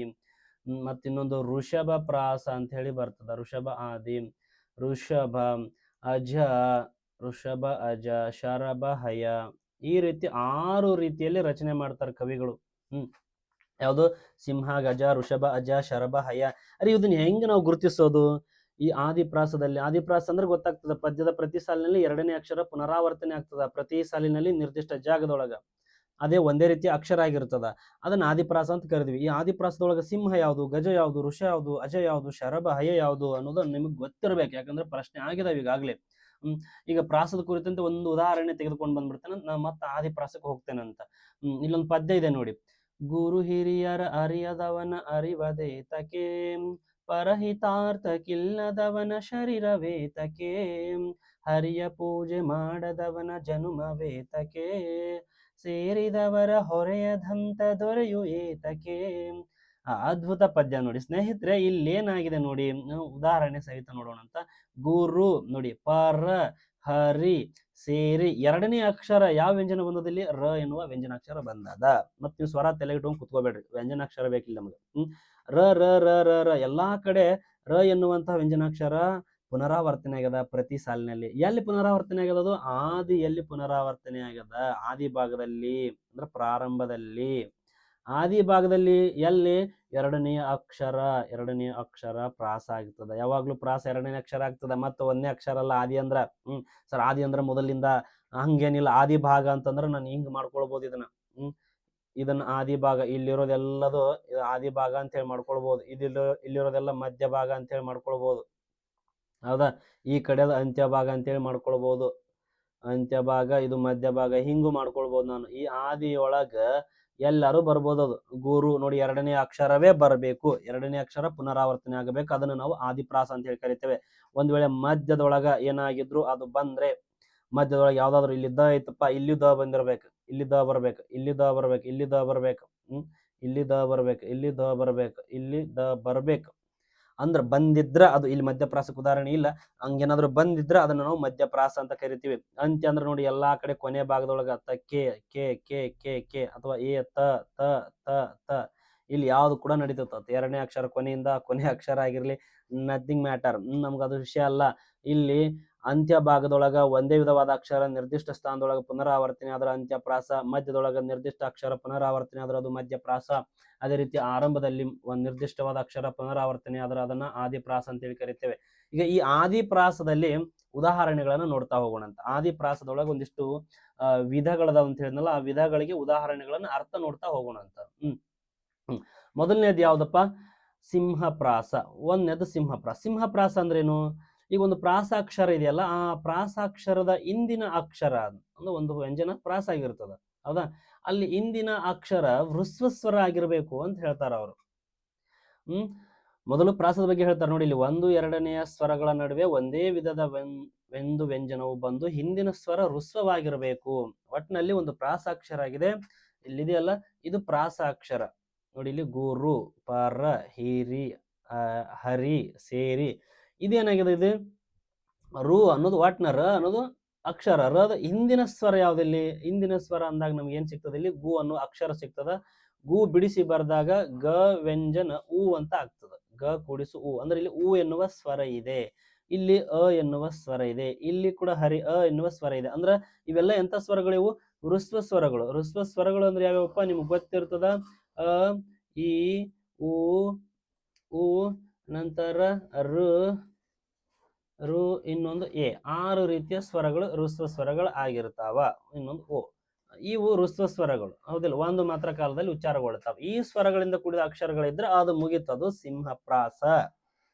ಮತ್ತ ಇನ್ನೊಂದು ಋಷಭ ಪ್ರಾಸ ಅಂತ ಹೇಳಿ ಬರ್ತದ. ಋಷಭ ಆದಿ, ಋಷಭ ಅಜ, ಋಷಭ ಅಜ, ಶರಭ ಹಯ, ಈ ರೀತಿ 6 ರೀತಿಯಲ್ಲಿ ರಚನೆ ಮಾಡ್ತಾರೆ ಕವಿಗಳು. ಯಾವುದು? ಸಿಂಹ, ಗಜ, ಋಷಭ, ಅಜ, ಶರಭ, ಹಯ. ಅರೆ ಇದನ್ನ ಹೆಂಗ್ ನಾವು ಗುರುತಿಸೋದು? ಈ ಆದಿಪ್ರಾಸದಲ್ಲಿ, ಆದಿಪ್ರಾಸ ಅಂದ್ರೆ ಗೊತ್ತಾಗ್ತದ, ಪದ್ಯದ ಪ್ರತಿ ಸಾಲಿನಲ್ಲಿ 2ನೇ ಅಕ್ಷರ ಪುನರಾವರ್ತನೆ ಆಗ್ತದ, ಪ್ರತಿ ಸಾಲಿನಲ್ಲಿ ನಿರ್ದಿಷ್ಟ ಜಾಗದೊಳಗ. ಅದೇ ಒಂದೇ ರೀತಿಯ ಅಕ್ಷರ ಆಗಿರ್ತದ, ಅದನ್ನ ಆದಿಪ್ರಾಸ ಅಂತ ಕರಿದ್ವಿ. ಈ ಆದಿಪ್ರಾಸದೊಳಗ ಸಿಂಹ ಯಾವುದು, ಗಜ ಯಾವುದು, ಋಷ ಯಾವುದು, ಅಜ ಯಾವುದು, ಶರಭ, ಹಯ ಯಾವುದು ಅನ್ನೋದು ನಿಮಗೆ ಗೊತ್ತಿರ್ಬೇಕು. ಯಾಕಂದ್ರೆ ಪ್ರಶ್ನೆ ಆಗಿದಾವೆ ಈಗಾಗ್ಲೇ. ಈಗ ಪ್ರಾಸದ ಕುರಿತಂತೆ ಒಂದು ಉದಾಹರಣೆ ತೆಗೆದುಕೊಂಡು ಬಂದ್ಬಿಡ್ತೇನೆ, ನಾ ಮತ್ತೆ ಆದಿಪ್ರಾಸಕ್ಕೆ ಹೋಗ್ತೇನೆ ಅಂತ. ಇಲ್ಲೊಂದು ಪದ್ಯ ಇದೆ ನೋಡಿ. ಗುರು ಹಿರಿಯರ ಅರಿಯದವನ ಅರಿವದೇತಕೆ, ಪರಹಿತಾರ್ಥಕ್ಕಿಲ್ಲದವನ ಶರೀರವೇತಕೆ, ಹರಿಯ ಪೂಜೆ ಮಾಡದವನ ಜನುಮವೇತಕೆ, ಸೇರಿದವರ ಹೊರೆಯದಂತ ದೊರೆಯು ಏತಕೆ. ಅದ್ಭುತ ಪದ್ಯ ನೋಡಿ ಸ್ನೇಹಿತರೆ. ಇಲ್ಲಿ ಏನಾಗಿದೆ ನೋಡಿ, ಉದಾಹರಣೆ ಸಹಿತ ನೋಡೋಣ ಅಂತ. ಗುರು ನೋಡಿ, ಪರ, ಹರಿ, ಸೇರಿ 2ನೇ ಅಕ್ಷರ ಯಾವ ವ್ಯಂಜನ ಬಂದದಲ್ಲಿ? ರ ಎನ್ನುವ ವ್ಯಂಜನಾಕ್ಷರ ಬಂದದ. ಮತ್ತೆ ನೀವು ಸ್ವರ ತಲೆಗಿಟ್ಕೊಂಡು ಕುತ್ಕೋಬೇಡ್ರಿ, ವ್ಯಂಜನಾಕ್ಷರ ಬೇಕಿಲ್ಲ ನಮಗೆ. ರ ರ ರ ರ ರ ಎಲ್ಲಾ ಕಡೆ ರ ಎನ್ನುವಂತಹ ವ್ಯಂಜನಾಕ್ಷರ ಪುನರಾವರ್ತನೆ ಆಗ್ಯದ ಪ್ರತಿ ಸಾಲಿನಲ್ಲಿ. ಎಲ್ಲಿ ಪುನರಾವರ್ತನೆ ಆಗ್ಯದ? ಅದು ಆದಿಯಲ್ಲಿ ಪುನರಾವರ್ತನೆ ಆಗ್ಯದ, ಆದಿ ಭಾಗದಲ್ಲಿ ಅಂದ್ರೆ ಪ್ರಾರಂಭದಲ್ಲಿ. ಆದಿ ಭಾಗದಲ್ಲಿ ಎಲ್ಲಿ? 2ನೇ ಅಕ್ಷರ ಪ್ರಾಸ ಆಗ್ತದ. ಯಾವಾಗ್ಲೂ ಪ್ರಾಸ 2ನೇ ಅಕ್ಷರ ಆಗ್ತದ, ಮತ್ತೆ 1ನೇ ಅಕ್ಷರ ಅಲ್ಲ. ಆದಿ ಅಂದ್ರ ಸರ್ ಆದಿ ಅಂದ್ರ ಮೊದಲಿಂದ ಹಂಗೇನಿಲ್ಲ. ಆದಿ ಭಾಗ ಅಂತಂದ್ರೆ ನಾನು ಹಿಂಗ್ ಮಾಡ್ಕೊಳ್ಬಹುದು ಇದನ್ನ. ಇದನ್ನ ಆದಿ ಭಾಗ, ಇಲ್ಲಿರೋದೆಲ್ಲದು ಆದಿ ಭಾಗ ಅಂತ ಹೇಳಿ ಮಾಡ್ಕೊಳ್ಬಹುದು. ಇಲ್ಲಿರೋದೆಲ್ಲ ಮಧ್ಯ ಭಾಗ ಅಂತ ಹೇಳಿ ಮಾಡ್ಕೊಳ್ಬಹುದು, ಹೌದಾ? ಈ ಕಡೆದ ಅಂತ್ಯ ಭಾಗ ಅಂತ ಹೇಳಿ ಮಾಡ್ಕೊಳ್ಬಹುದು, ಅಂತ್ಯ ಭಾಗ, ಇದು ಮಧ್ಯ ಭಾಗ, ಹಿಂಗೂ ಮಾಡ್ಕೊಳ್ಬಹುದು ನಾನು. ಈ ಆದಿಯೊಳಗ ಎಲ್ಲರೂ ಬರ್ಬೋದು. ಅದು ಗುರು ನೋಡಿ, 2ನೇ ಅಕ್ಷರವೇ ಬರಬೇಕು, 2ನೇ ಅಕ್ಷರ ಪುನರಾವರ್ತನೆ ಆಗಬೇಕು, ಅದನ್ನ ನಾವು ಆದಿಪ್ರಾಸ ಅಂತ ಹೇಳಿ ಕರಿತೇವೆ. ಒಂದ್ ವೇಳೆ ಮಧ್ಯದೊಳಗ ಏನಾಗಿದ್ರು ಅದು ಬಂದ್ರೆ, ಮಧ್ಯದೊಳಗೆ ಯಾವ್ದಾದ್ರು ಇಲ್ಲಿ ದ ಐತಪ್ಪ, ಇಲ್ಲಿ ದ ಬಂದಿರ್ಬೇಕು, ಇಲ್ಲಿ ದ ಬರ್ಬೇಕು, ಇಲ್ಲಿ ದ ಬರ್ಬೇಕು, ಇಲ್ಲಿ ದ ಬರ್ಬೇಕು, ಇಲ್ಲಿ ದ ಬರ್ಬೇಕು, ಇಲ್ಲಿ ದ ಬರ್ಬೇಕು, ಇಲ್ಲಿ ದ ಬರ್ಬೇಕು ಅಂದ್ರ ಬಂದಿದ್ರ ಅದು ಇಲ್ಲಿ ಮಧ್ಯಪ್ರಾಸಕ್ಕೆ ಉದಾಹರಣೆ ಇಲ್ಲ. ಹಂಗೇನಾದ್ರು ಬಂದಿದ್ರ ಅದನ್ನ ನಾವು ಮಧ್ಯಪ್ರಾಸ ಅಂತ ಕರಿತೀವಿ. ಅಂತ್ಯ ಅಂದ್ರೆ ನೋಡಿ, ಎಲ್ಲಾ ಕಡೆ ಕೊನೆ ಭಾಗದೊಳಗ ಕೆ ಕೆ ಕೆ ಕೆ ಕೆ ಅಥವಾ ಎ ತ ತ ತ ತ, ಇಲ್ಲಿ ಯಾವ್ದು ಕೂಡ ನಡೀತದ. 2ನೇ ಅಕ್ಷರ ಕೊನೆಯಿಂದ ಕೊನೆ ಅಕ್ಷರ ಆಗಿರ್ಲಿ, ನಥಿಂಗ್ ಮ್ಯಾಟರ್, ನಮ್ಗೆ ಅದು ವಿಷಯ ಅಲ್ಲ. ಇಲ್ಲಿ ಅಂತ್ಯ ಭಾಗದೊಳಗ ಒಂದೇ ವಿಧವಾದ ಅಕ್ಷರ ನಿರ್ದಿಷ್ಟ ಸ್ಥಾನದೊಳಗ ಪುನರಾವರ್ತನೆ ಆದ್ರ ಅಂತ್ಯಪ್ರಾಸ, ಮಧ್ಯದೊಳಗ ನಿರ್ದಿಷ್ಟ ಅಕ್ಷರ ಪುನರಾವರ್ತನೆ ಆದ್ರೆ ಅದು ಮಧ್ಯಪ್ರಾಸ. ಅದೇ ರೀತಿ ಆರಂಭದಲ್ಲಿ ಒಂದು ನಿರ್ದಿಷ್ಟವಾದ ಅಕ್ಷರ ಪುನರಾವರ್ತನೆ ಆದ್ರೆ ಅದನ್ನ ಆದಿಪ್ರಾಸ ಅಂತ ಹೇಳಿ ಕರಿತೇವೆ. ಈಗ ಈ ಆದಿಪ್ರಾಸದಲ್ಲಿ ಉದಾಹರಣೆಗಳನ್ನ ನೋಡ್ತಾ ಹೋಗೋಣ ಅಂತ. ಆದಿಪ್ರಾಸದೊಳಗೆ ಒಂದಿಷ್ಟು ವಿಧಗಳದಾವ ಅಂತ ಹೇಳಿದ್ನಲ್ಲ, ಆ ವಿಧಗಳಿಗೆ ಉದಾಹರಣೆಗಳನ್ನ ಅರ್ಥ ನೋಡ್ತಾ ಹೋಗೋಣ ಅಂತ. ಮೊದಲನೇದು ಯಾವ್ದಪ್ಪ? ಸಿಂಹಪ್ರಾಸ. ಒಂದನೇದು ಸಿಂಹಪ್ರಾಸ. ಸಿಂಹಪ್ರಾಸ ಅಂದ್ರೇನು? ಈಗ ಒಂದು ಪ್ರಾಸಾಕ್ಷರ ಇದೆಯಲ್ಲ, ಆ ಪ್ರಾಸಾಕ್ಷರದ ಇಂದಿನ ಅಕ್ಷರ ಅಂದ್ರೆ ಒಂದು ವ್ಯಂಜನ ಪ್ರಾಸ ಆಗಿರ್ತದ, ಹೌದಾ? ಅಲ್ಲಿ ಇಂದಿನ ಅಕ್ಷರ ಹ್ರಸ್ವಸ್ವರ ಆಗಿರ್ಬೇಕು ಅಂತ ಹೇಳ್ತಾರ ಅವರು. ಮೊದಲು ಪ್ರಾಸದ ಬಗ್ಗೆ ಹೇಳ್ತಾರೆ ನೋಡಿ. ಇಲ್ಲಿ 1, 2ನೆಯ ಸ್ವರಗಳ ನಡುವೆ ಒಂದೇ ವಿಧದ ಒಂದು ವ್ಯಂಜನವು ಬಂದು ಹಿಂದಿನ ಸ್ವರ ಹ್ರಸ್ವವಾಗಿರ್ಬೇಕು. ಒಟ್ಟಿನಲ್ಲಿ ಒಂದು ಪ್ರಾಸಾಕ್ಷರ ಆಗಿದೆ, ಇಲ್ಲಿದೆಯಲ್ಲ ಇದು ಪ್ರಾಸಾಕ್ಷರ ನೋಡಿ. ಇಲ್ಲಿ ಗುರು, ಪರ, ಹಿರಿ, ಹರಿ, ಸೇರಿ, ಇದೇನಾಗಿದೆ? ಇದು ರು ಅನ್ನೋದು ಒಟ್ನ ರ ಅನ್ನೋದು ಅಕ್ಷರ. ರದ ಹಿಂದಿನ ಸ್ವರ ಯಾವ್ದಿಲ್ಲಿ? ಹಿಂದಿನ ಸ್ವರ ಅಂದಾಗ ನಮ್ಗೆ ಏನ್ ಸಿಗ್ತದೆ? ಇಲ್ಲಿ ಗು ಅನ್ನೋ ಅಕ್ಷರ ಸಿಗ್ತದ. ಗು ಬಿಡಿಸಿ ಬರ್ದಾಗ ಗ ವ್ಯಂಜನ ಉ ಅಂತ ಆಗ್ತದ. ಗ ಕೂಡಿಸು ಉ ಅಂದ್ರೆ ಇಲ್ಲಿ ಉ ಎನ್ನುವ ಸ್ವರ ಇದೆ, ಇಲ್ಲಿ ಅ ಎನ್ನುವ ಸ್ವರ ಇದೆ, ಇಲ್ಲಿ ಕೂಡ ಹರಿ ಅ ಎನ್ನುವ ಸ್ವರ ಇದೆ. ಅಂದ್ರೆ ಇವೆಲ್ಲ ಎಂತ ಸ್ವರಗಳು? ಇವು ಹ್ರಸ್ವ ಸ್ವರಗಳು. ಹ್ರಸ್ವ ಸ್ವರಗಳು ಅಂದ್ರೆ ಯಾವ್ಯಾವಪ್ಪ ನಿಮ್ಗೆ ಗೊತ್ತಿರ್ತದ? ಅ, ಈ, ಉ, ಉ, ನಂತರ ರು, ಇನ್ನೊಂದು ಎ. 6 ರೀತಿಯ ಸ್ವರಗಳು ಹ್ರಸ್ವ ಸ್ವರಗಳು ಆಗಿರ್ತಾವ. ಇನ್ನೊಂದು ಓ. ಇವು ಹ್ರಸ್ವ ಸ್ವರಗಳು, ಹೌದಿಲ್ಲ? ಒಂದು ಮಾತ್ರ ಕಾಲದಲ್ಲಿ ಉಚ್ಚಾರಗೊಳ್ತಾವ. ಈ ಸ್ವರಗಳಿಂದ ಕೂಡಿದ ಅಕ್ಷರಗಳಿದ್ರೆ ಅದು ಮುಗಿತದು ಸಿಂಹಪ್ರಾಸ.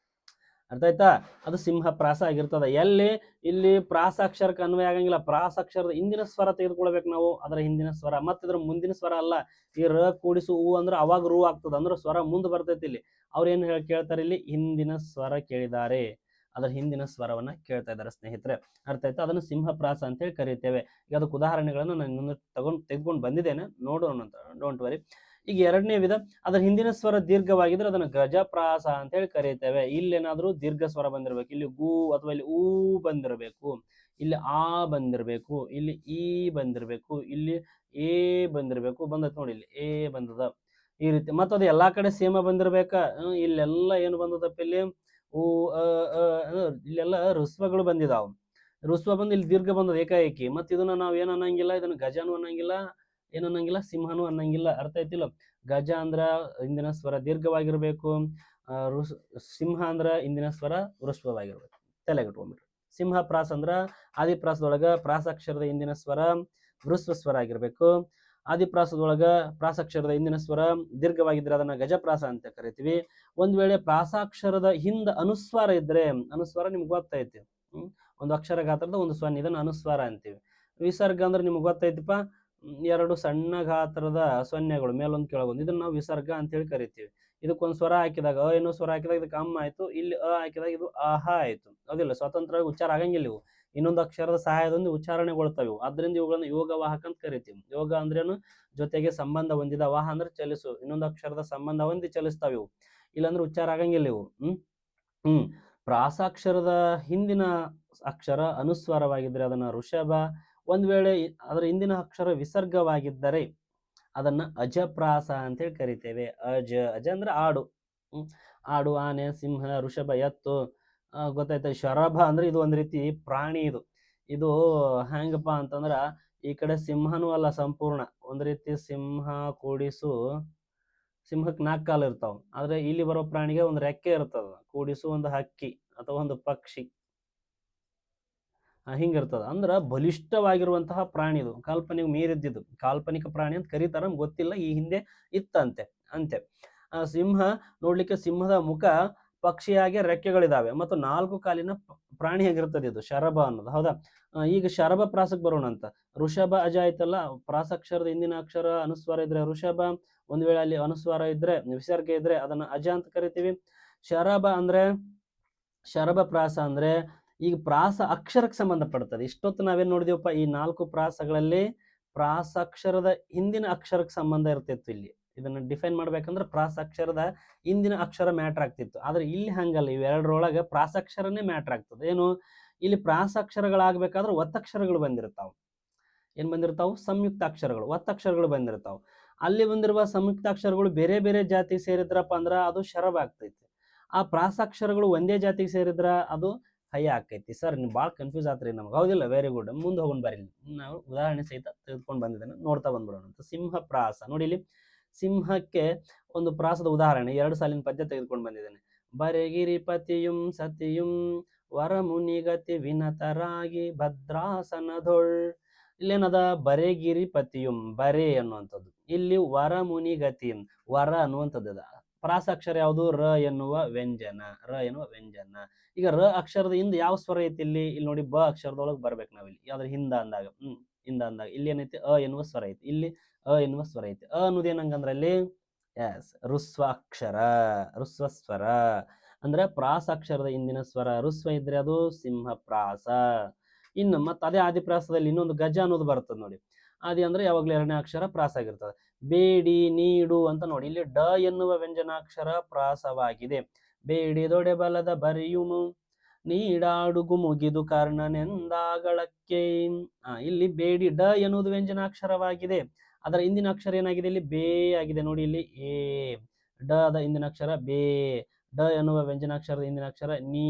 ಅರ್ಥ ಆಯ್ತಾ? ಅದು ಸಿಂಹಪ್ರಾಸ ಆಗಿರ್ತದ. ಎಲ್ಲಿ? ಇಲ್ಲಿ ಪ್ರಾಸಾಕ್ಷರಕ್ಕೆ ಅನ್ವಯ ಆಗಂಗಿಲ್ಲ. ಪ್ರಾಸಾಕ್ಷರದ ಹಿಂದಿನ ಸ್ವರ ತೆಗೆದುಕೊಳ್ಬೇಕು ನಾವು, ಅದರ ಹಿಂದಿನ ಸ್ವರ, ಮತ್ತೆ ಇದ್ರ ಮುಂದಿನ ಸ್ವರ ಅಲ್ಲ. ಈ ರ ಕೂಡಿಸು ಉ ಅಂದ್ರೆ ಅವಾಗ ರು ಆಗ್ತದ, ಅಂದ್ರೆ ಸ್ವರ ಮುಂದೆ ಬರ್ತೈತಿ. ಇಲ್ಲಿ ಅವ್ರು ಏನ್ ಕೇಳ್ತಾರೆ? ಇಲ್ಲಿ ಹಿಂದಿನ ಸ್ವರ ಕೇಳಿದ್ದಾರೆ, ಅದರ ಹಿಂದಿನ ಸ್ವರವನ್ನ ಕೇಳ್ತಾ ಇದ್ದಾರೆ ಸ್ನೇಹಿತರೆ. ಅರ್ಥ ಆಯ್ತಾ? ಅದನ್ನು ಸಿಂಹಪ್ರಾಸ ಅಂತ ಹೇಳಿ ಕರೀತೇವೆ. ಈಗ ಅದಕ್ಕೆ ಉದಾಹರಣೆಗಳನ್ನು ನಾನು ಇನ್ನೊಂದು ತೆಗೆದುಕೊಂಡು ಬಂದಿದ್ದೇನೆ, ನೋಡೋಣ ಅಂತ, ಡೋಂಟ್ ವರಿ. ಈಗ 2ನೇ ವಿಧ, ಅದರ ಹಿಂದಿನ ಸ್ವರ ದೀರ್ಘವಾಗಿದ್ರೆ ಅದನ್ನು ಗಜಪ್ರಾಸ ಅಂತ ಹೇಳಿ ಕರೀತೇವೆ. ಇಲ್ಲೇನಾದ್ರೂ ದೀರ್ಘ ಸ್ವರ ಬಂದಿರ್ಬೇಕು, ಇಲ್ಲಿ ಗು ಅಥವಾ ಇಲ್ಲಿ ಊ ಬಂದಿರಬೇಕು, ಇಲ್ಲಿ ಆ ಬಂದಿರಬೇಕು, ಇಲ್ಲಿ ಈ ಬಂದಿರಬೇಕು, ಇಲ್ಲಿ ಎ ಬಂದಿರಬೇಕು. ಬಂದತ್ ನೋಡಿ, ಇಲ್ಲಿ ಎ ಬಂದದ. ಈ ರೀತಿ. ಮತ್ತು ಅದು ಎಲ್ಲಾ ಕಡೆ ಸೇಮ ಬಂದಿರ್ಬೇಕಾ? ಇಲ್ಲೆಲ್ಲ ಏನು ಬಂದದಪ್ಪ ಇಲ್ಲಿ ಊ ಅ ಅ ಇಲ್ಲೆಲ್ಲ ಋಸ್ವಗಳು ಬಂದಿದಾವು. ಋಸ್ವ ಬಂದು ಇಲ್ಲಿ ದೀರ್ಘ ಬಂದದ ಏಕಾಏಕಿ. ಮತ್ತು ಇದನ್ನ ನಾವು ಏನು ಅನ್ನಂಗಿಲ್ಲ, ಇದನ್ನ ಗಜನೂ ಅನ್ನಂಗಿಲ್ಲ, ಏನು ಅನ್ನಂಗಿಲ್ಲ, ಸಿಂಹನೂ ಅನ್ನಂಗಿಲ್ಲ. ಅರ್ಥ ಆಯ್ತಿಲ್ಲ? ಗಜ ಅಂದ್ರ ಇಂದಿನ ಸ್ವರ ದೀರ್ಘವಾಗಿರ್ಬೇಕು, ಸಿಂಹ ಅಂದ್ರ ಇಂದಿನ ಸ್ವರ ಋಸ್ವವಾಗಿರ್ಬೇಕು. ತಲೆಗಿಟ್ಕೊಂಡ್ಬಿಡ್ರಿ. ಸಿಂಹ ಪ್ರಾಸ ಅಂದ್ರ ಆದಿಪ್ರಾಸದೊಳಗ ಪ್ರಾಸಾಕ್ಷರದ ಇಂದಿನ ಸ್ವರ ವೃಸ್ವ ಸ್ವರ ಆಗಿರ್ಬೇಕು. ಆದಿಪ್ರಾಸದೊಳಗ ಪ್ರಾಸಾಕ್ಷರದ ಇಂದಿನ ಸ್ವರ ದೀರ್ಘವಾಗಿದ್ರೆ ಅದನ್ನ ಗಜಪ್ರಾಸ ಅಂತ ಕರಿತೀವಿ. ಒಂದ್ ವೇಳೆ ಪ್ರಾಸಾಕ್ಷರದ ಹಿಂದ ಅನುಸ್ವಾರ ಇದ್ರೆ, ಅನುಸ್ವಾರ ನಿಮ್ಗೆ ಗೊತ್ತೈತಿ, ಒಂದು ಅಕ್ಷರ ಗಾತ್ರದ ಒಂದು ಸೊನ್ನೆ, ಇದನ್ನ ಅನುಸ್ವಾರ ಅಂತೀವಿ. ವಿಸರ್ಗ ಅಂದ್ರೆ ನಿಮ್ಗೆ ಗೊತ್ತೈತಿಪ್ಪ, ಎರಡು ಸಣ್ಣ ಗಾತ್ರದ ಸೊನ್ನೆಗಳು ಮೇಲೊಂದು ಕೆಳಗೊಂದು, ಇದನ್ನ ನಾವು ವಿಸರ್ಗ ಅಂತೇಳಿ ಕರಿತೀವಿ. ಇದಕ್ಕೊಂದು ಸ್ವರ ಹಾಕಿದಾಗ ಏನೋ ಸ್ವರ ಹಾಕಿದಾಗ ಇದಕ್ಕೆ ಅಮ್ಮ ಆಯ್ತು, ಇಲ್ಲಿ ಹಾಕಿದಾಗ ಇದು ಆಹ ಆಯ್ತು. ಅದಿಲ್ಲ, ಸ್ವತಂತ್ರವಾಗಿ ಉಚ್ಚಾರ ಆಗಂಗಿಲ್ಲ ಇವು, ಇನ್ನೊಂದು ಅಕ್ಷರದ ಸಹಾಯದಿಂದ ಉಚ್ಚಾರಣೆಗೊಳ್ತಾವೆ ಇವು. ಅದರಿಂದ ಇವುಗಳನ್ನು ಯೋಗ ವಾಹಕ ಅಂತ ಕರಿತೀವಿ. ಯೋಗ ಅಂದ್ರೇನು? ಜೊತೆಗೆ ಸಂಬಂಧ ಹೊಂದಿದ, ವಾಹ ಅಂದ್ರೆ ಚಲಿಸು, ಇನ್ನೊಂದು ಅಕ್ಷರದ ಸಂಬಂಧ ಹೊಂದಿ ಚಲಿಸ್ತಾವೆ ಇವು, ಇಲ್ಲಾಂದ್ರೆ ಉಚ್ಚಾರ ಆಗಂಗಿಲ್ಲ ಇವು. ಪ್ರಾಸಾಕ್ಷರದ ಹಿಂದಿನ ಅಕ್ಷರ ಅನುಸ್ವಾರವಾಗಿದ್ರೆ ಅದನ್ನ ಋಷಭ. ಒಂದ್ ವೇಳೆ ಅದರ ಹಿಂದಿನ ಅಕ್ಷರ ವಿಸರ್ಗವಾಗಿದ್ದರೆ ಅದನ್ನ ಅಜಪ್ರಾಸ ಅಂತೇಳಿ ಕರಿತೇವೆ. ಅಜ ಅಂದ್ರೆ ಆಡು. ಆಡು, ಆನೆ, ಸಿಂಹ, ಋಷಭ, ಎತ್ತು. ಗೊತ್ತಾಯ್ತ? ಶರಭ ಅಂದ್ರೆ ಇದು ಒಂದ್ ರೀತಿ ಪ್ರಾಣಿ. ಇದು ಹೆಂಗಪ್ಪ ಅಂತಂದ್ರ ಈ ಕಡೆ ಸಿಂಹನೂ ಅಲ್ಲ ಸಂಪೂರ್ಣ, ಒಂದ್ ರೀತಿ ಸಿಂಹ ಕೂಡಿಸು, ಸಿಂಹಕ್ಕೆ 4 ಕಾಲು ಇರ್ತಾವ, ಆದ್ರೆ ಇಲ್ಲಿ ಬರೋ ಪ್ರಾಣಿಗೆ ಒಂದು ರೆಕ್ಕೆ ಇರ್ತದ, ಕೂಡಿಸು ಒಂದು ಹಕ್ಕಿ ಅಥವಾ ಒಂದು ಪಕ್ಷಿ, ಹಿಂಗಿರ್ತದ. ಅಂದ್ರ ಬಲಿಷ್ಠವಾಗಿರುವಂತಹ ಪ್ರಾಣಿ ಇದು, ಕಾಲ್ಪನಿಕ ಮೀರಿದ್ದಿದ್ದು, ಕಾಲ್ಪನಿಕ ಪ್ರಾಣಿ ಅಂತ ಕರೀತಾರ, ಗೊತ್ತಿಲ್ಲ, ಈ ಹಿಂದೆ ಇತ್ತಂತೆ ಅಂತೆ. ಸಿಂಹ ನೋಡ್ಲಿಕ್ಕೆ ಸಿಂಹದ ಮುಖ, ಪಕ್ಷಿಯಾಗಿ ರೆಕ್ಕೆಗಳಿದಾವೆ ಮತ್ತು 4 ಕಾಲಿನ ಪ್ರಾಣಿ ಆಗಿರ್ತದೆ ಇದು ಶರಭ ಅನ್ನೋದು. ಹೌದಾ? ಈಗ ಶರಭ ಪ್ರಾಸಕ್ಕೆ ಬರೋಣ ಅಂತ. ಋಷಭ ಅಜ ಆಯ್ತಲ್ಲ, ಪ್ರಾಸಾಕ್ಷರದ ಹಿಂದಿನ ಅಕ್ಷರ ಅನುಸ್ವಾರ ಇದ್ರೆ ಋಷಭ, ಒಂದ್ ವೇಳೆ ಅಲ್ಲಿ ಅನುಸ್ವಾರ ಇದ್ರೆ, ವಿಸರ್ಗ ಇದ್ರೆ ಅದನ್ನ ಅಜ ಅಂತ ಕರಿತೀವಿ. ಶರಭ ಅಂದ್ರೆ, ಶರಭ ಪ್ರಾಸ ಅಂದ್ರೆ ಈಗ ಪ್ರಾಸ ಅಕ್ಷರಕ್ಕೆ ಸಂಬಂಧಪಡ್ತದೆ. ಇಷ್ಟೊತ್ತು ನಾವೇನ್ ನೋಡಿದೀವಪ್ಪ, ಈ 4 ಪ್ರಾಸಗಳಲ್ಲಿ ಪ್ರಾಸಾಕ್ಷರದ ಹಿಂದಿನ ಅಕ್ಷರಕ್ಕೆ ಸಂಬಂಧ ಇರ್ತಿತ್ತು. ಇಲ್ಲಿ ಇದನ್ನ ಡಿಫೈನ್ ಮಾಡ್ಬೇಕಂದ್ರೆ ಪ್ರಾಸಾಕ್ಷರದ ಹಿಂದಿನ ಅಕ್ಷರ ಮ್ಯಾಟ್ರ್ ಆಗ್ತಿತ್ತು. ಆದ್ರೆ ಇಲ್ಲಿ ಹಂಗಲ್ಲ, ಇವೆರಡರೊಳಗೆ ಪ್ರಾಸಾಕ್ಷರನೇ ಮ್ಯಾಟ್ರ್ ಆಗ್ತದೆ. ಏನು? ಇಲ್ಲಿ ಪ್ರಾಸಾಕ್ಷರಗಳಾಗಬೇಕಾದ್ರೆ ಒತ್ತಕ್ಷರಗಳು ಬಂದಿರ್ತಾವ. ಏನ್ ಬಂದಿರ್ತಾವು? ಸಂಯುಕ್ತಾಕ್ಷರಗಳು, ಒತ್ತಕ್ಷರಗಳು ಬಂದಿರ್ತಾವ. ಅಲ್ಲಿ ಬಂದಿರುವ ಸಂಯುಕ್ತಾಕ್ಷರಗಳು ಬೇರೆ ಬೇರೆ ಜಾತಿಗೆ ಸೇರಿದ್ರಪ್ಪ ಅಂದ್ರ ಅದು ಶರಭ ಆಗ್ತೈತಿ. ಆ ಪ್ರಾಸಾಕ್ಷರಗಳು ಒಂದೇ ಜಾತಿಗೆ ಸೇರಿದ್ರ ಅದು ಹೈ ಆಕೈತಿ. ಸರ್ ನೀವು ಭಾಳ ಕನ್ಫ್ಯೂಸ್ ಆತ್ರಿ ನಮ್ಗೆ. ಹೌದಿಲ್ಲ? Very good. ಮುಂದೆ ಹೋಗೋಣ ಬರ್ರಿ. ನಾವು ಉದಾಹರಣೆ ಸಹಿತ ತೆಗೆದುಕೊಂಡು ಬಂದಿದ್ದೇನೆ, ನೋಡ್ತಾ ಬಂದ್ಬಿಡೋಣ ಅಂತ. ಸಿಂಹ ಪ್ರಾಸ ನೋಡಿ, ಇಲ್ಲಿ ಸಿಂಹಕ್ಕೆ ಒಂದು ಪ್ರಾಸದ ಉದಾಹರಣೆ 2 ಸಾಲಿನ ಪದ್ಯ ತೆಗೆದುಕೊಂಡು ಬಂದಿದ್ದೇನೆ. ಬರೆಗಿರಿ ಪತಿಯುಂ ಸತಿಯುಂ ವರಮುನಿಗತಿ ವಿನತರಾಗಿ ಭದ್ರಾಸನದೊಳ್. ಇಲ್ಲೇನದ? ಬರೆಗಿರಿ ಪತಿಯುಂ, ಬರೆ ಅನ್ನುವಂಥದ್ದು. ಇಲ್ಲಿ ವರಮುನಿಗತಿ, ವರ ಅನ್ನುವಂಥದ್ದು. ಪ್ರಾಸಾಕ್ಷರ ಯಾವುದು? ರ ಎನ್ನುವ ವ್ಯಂಜನ, ರ ಎನ್ನುವ ವ್ಯಂಜನ. ಈಗ ರ ಅಕ್ಷರದ ಹಿಂದೆ ಯಾವ ಸ್ವರ ಐತಿ? ಇಲ್ಲಿ ನೋಡಿ, ಬ ಅಕ್ಷರದೊಳಗೆ ಬರ್ಬೇಕು ನಾವಿಲ್ಲಿ, ಯಾವ್ದ್ರ ಹಿಂದ ಅಂದಾಗ, ಹಿಂದ ಅಂದಾಗ ಇಲ್ಲಿ ಏನೈತಿ? ಅ ಎನ್ನುವ ಸ್ವರ ಐತಿ. ಇಲ್ಲಿ ಅ ಎನ್ನುವ ಸ್ವರ ಐತಿ. ಅ ಅನ್ನೋದು ಏನಂಗಂದ್ರೆ ಅಲ್ಲಿ ಎಸ್ ಋಸ್ವ ಅಕ್ಷರ, ಋಸ್ವ ಸ್ವರ. ಅಂದ್ರೆ ಪ್ರಾಸಾಕ್ಷರದ ಹಿಂದಿನ ಸ್ವರ ಋಸ್ವ ಇದ್ರೆ ಅದು ಸಿಂಹ ಪ್ರಾಸ. ಇನ್ನು ಮತ್ತೆ ಅದೇ ಆದಿಪ್ರಾಸದಲ್ಲಿ ಇನ್ನೊಂದು ಗಜ ಅನ್ನೋದು ಬರ್ತದೆ ನೋಡಿ. ಆದಿ ಅಂದ್ರೆ ಯಾವಾಗ್ಲೂ 2ನೇ ಅಕ್ಷರ ಪ್ರಾಸ ಆಗಿರ್ತದೆ. ಬೇಡಿ, ನೀಡು ಅಂತ ನೋಡಿ, ಇಲ್ಲಿ ಡ ಎನ್ನುವ ವ್ಯಂಜನಾಕ್ಷರ ಪ್ರಾಸವಾಗಿದೆ. ಬೇಡಿದೊಡೆ ಬಲದ ಬರಿಯುಮು ನೀಡಾಡುಗು ಮುಗಿದು ಕರ್ಣನೆಂದಾಗಳಕ್ಕೆ. ಇಲ್ಲಿ ಬೇಡಿ, ಡ ಎನ್ನುವುದು ವ್ಯಂಜನಾಕ್ಷರವಾಗಿದೆ. ಅದರ ಹಿಂದಿನ ಅಕ್ಷರ ಏನಾಗಿದೆ? ಇಲ್ಲಿ ಬೇ ಆಗಿದೆ ನೋಡಿ. ಇಲ್ಲಿ ಎ, ಡ ದ ಹಿಂದಿನ ಅಕ್ಷರ ಬೇ, ಡ ಎನ್ನುವ ವ್ಯಂಜನಾಕ್ಷರದ ಹಿಂದಿನ ಅಕ್ಷರ ನೀ,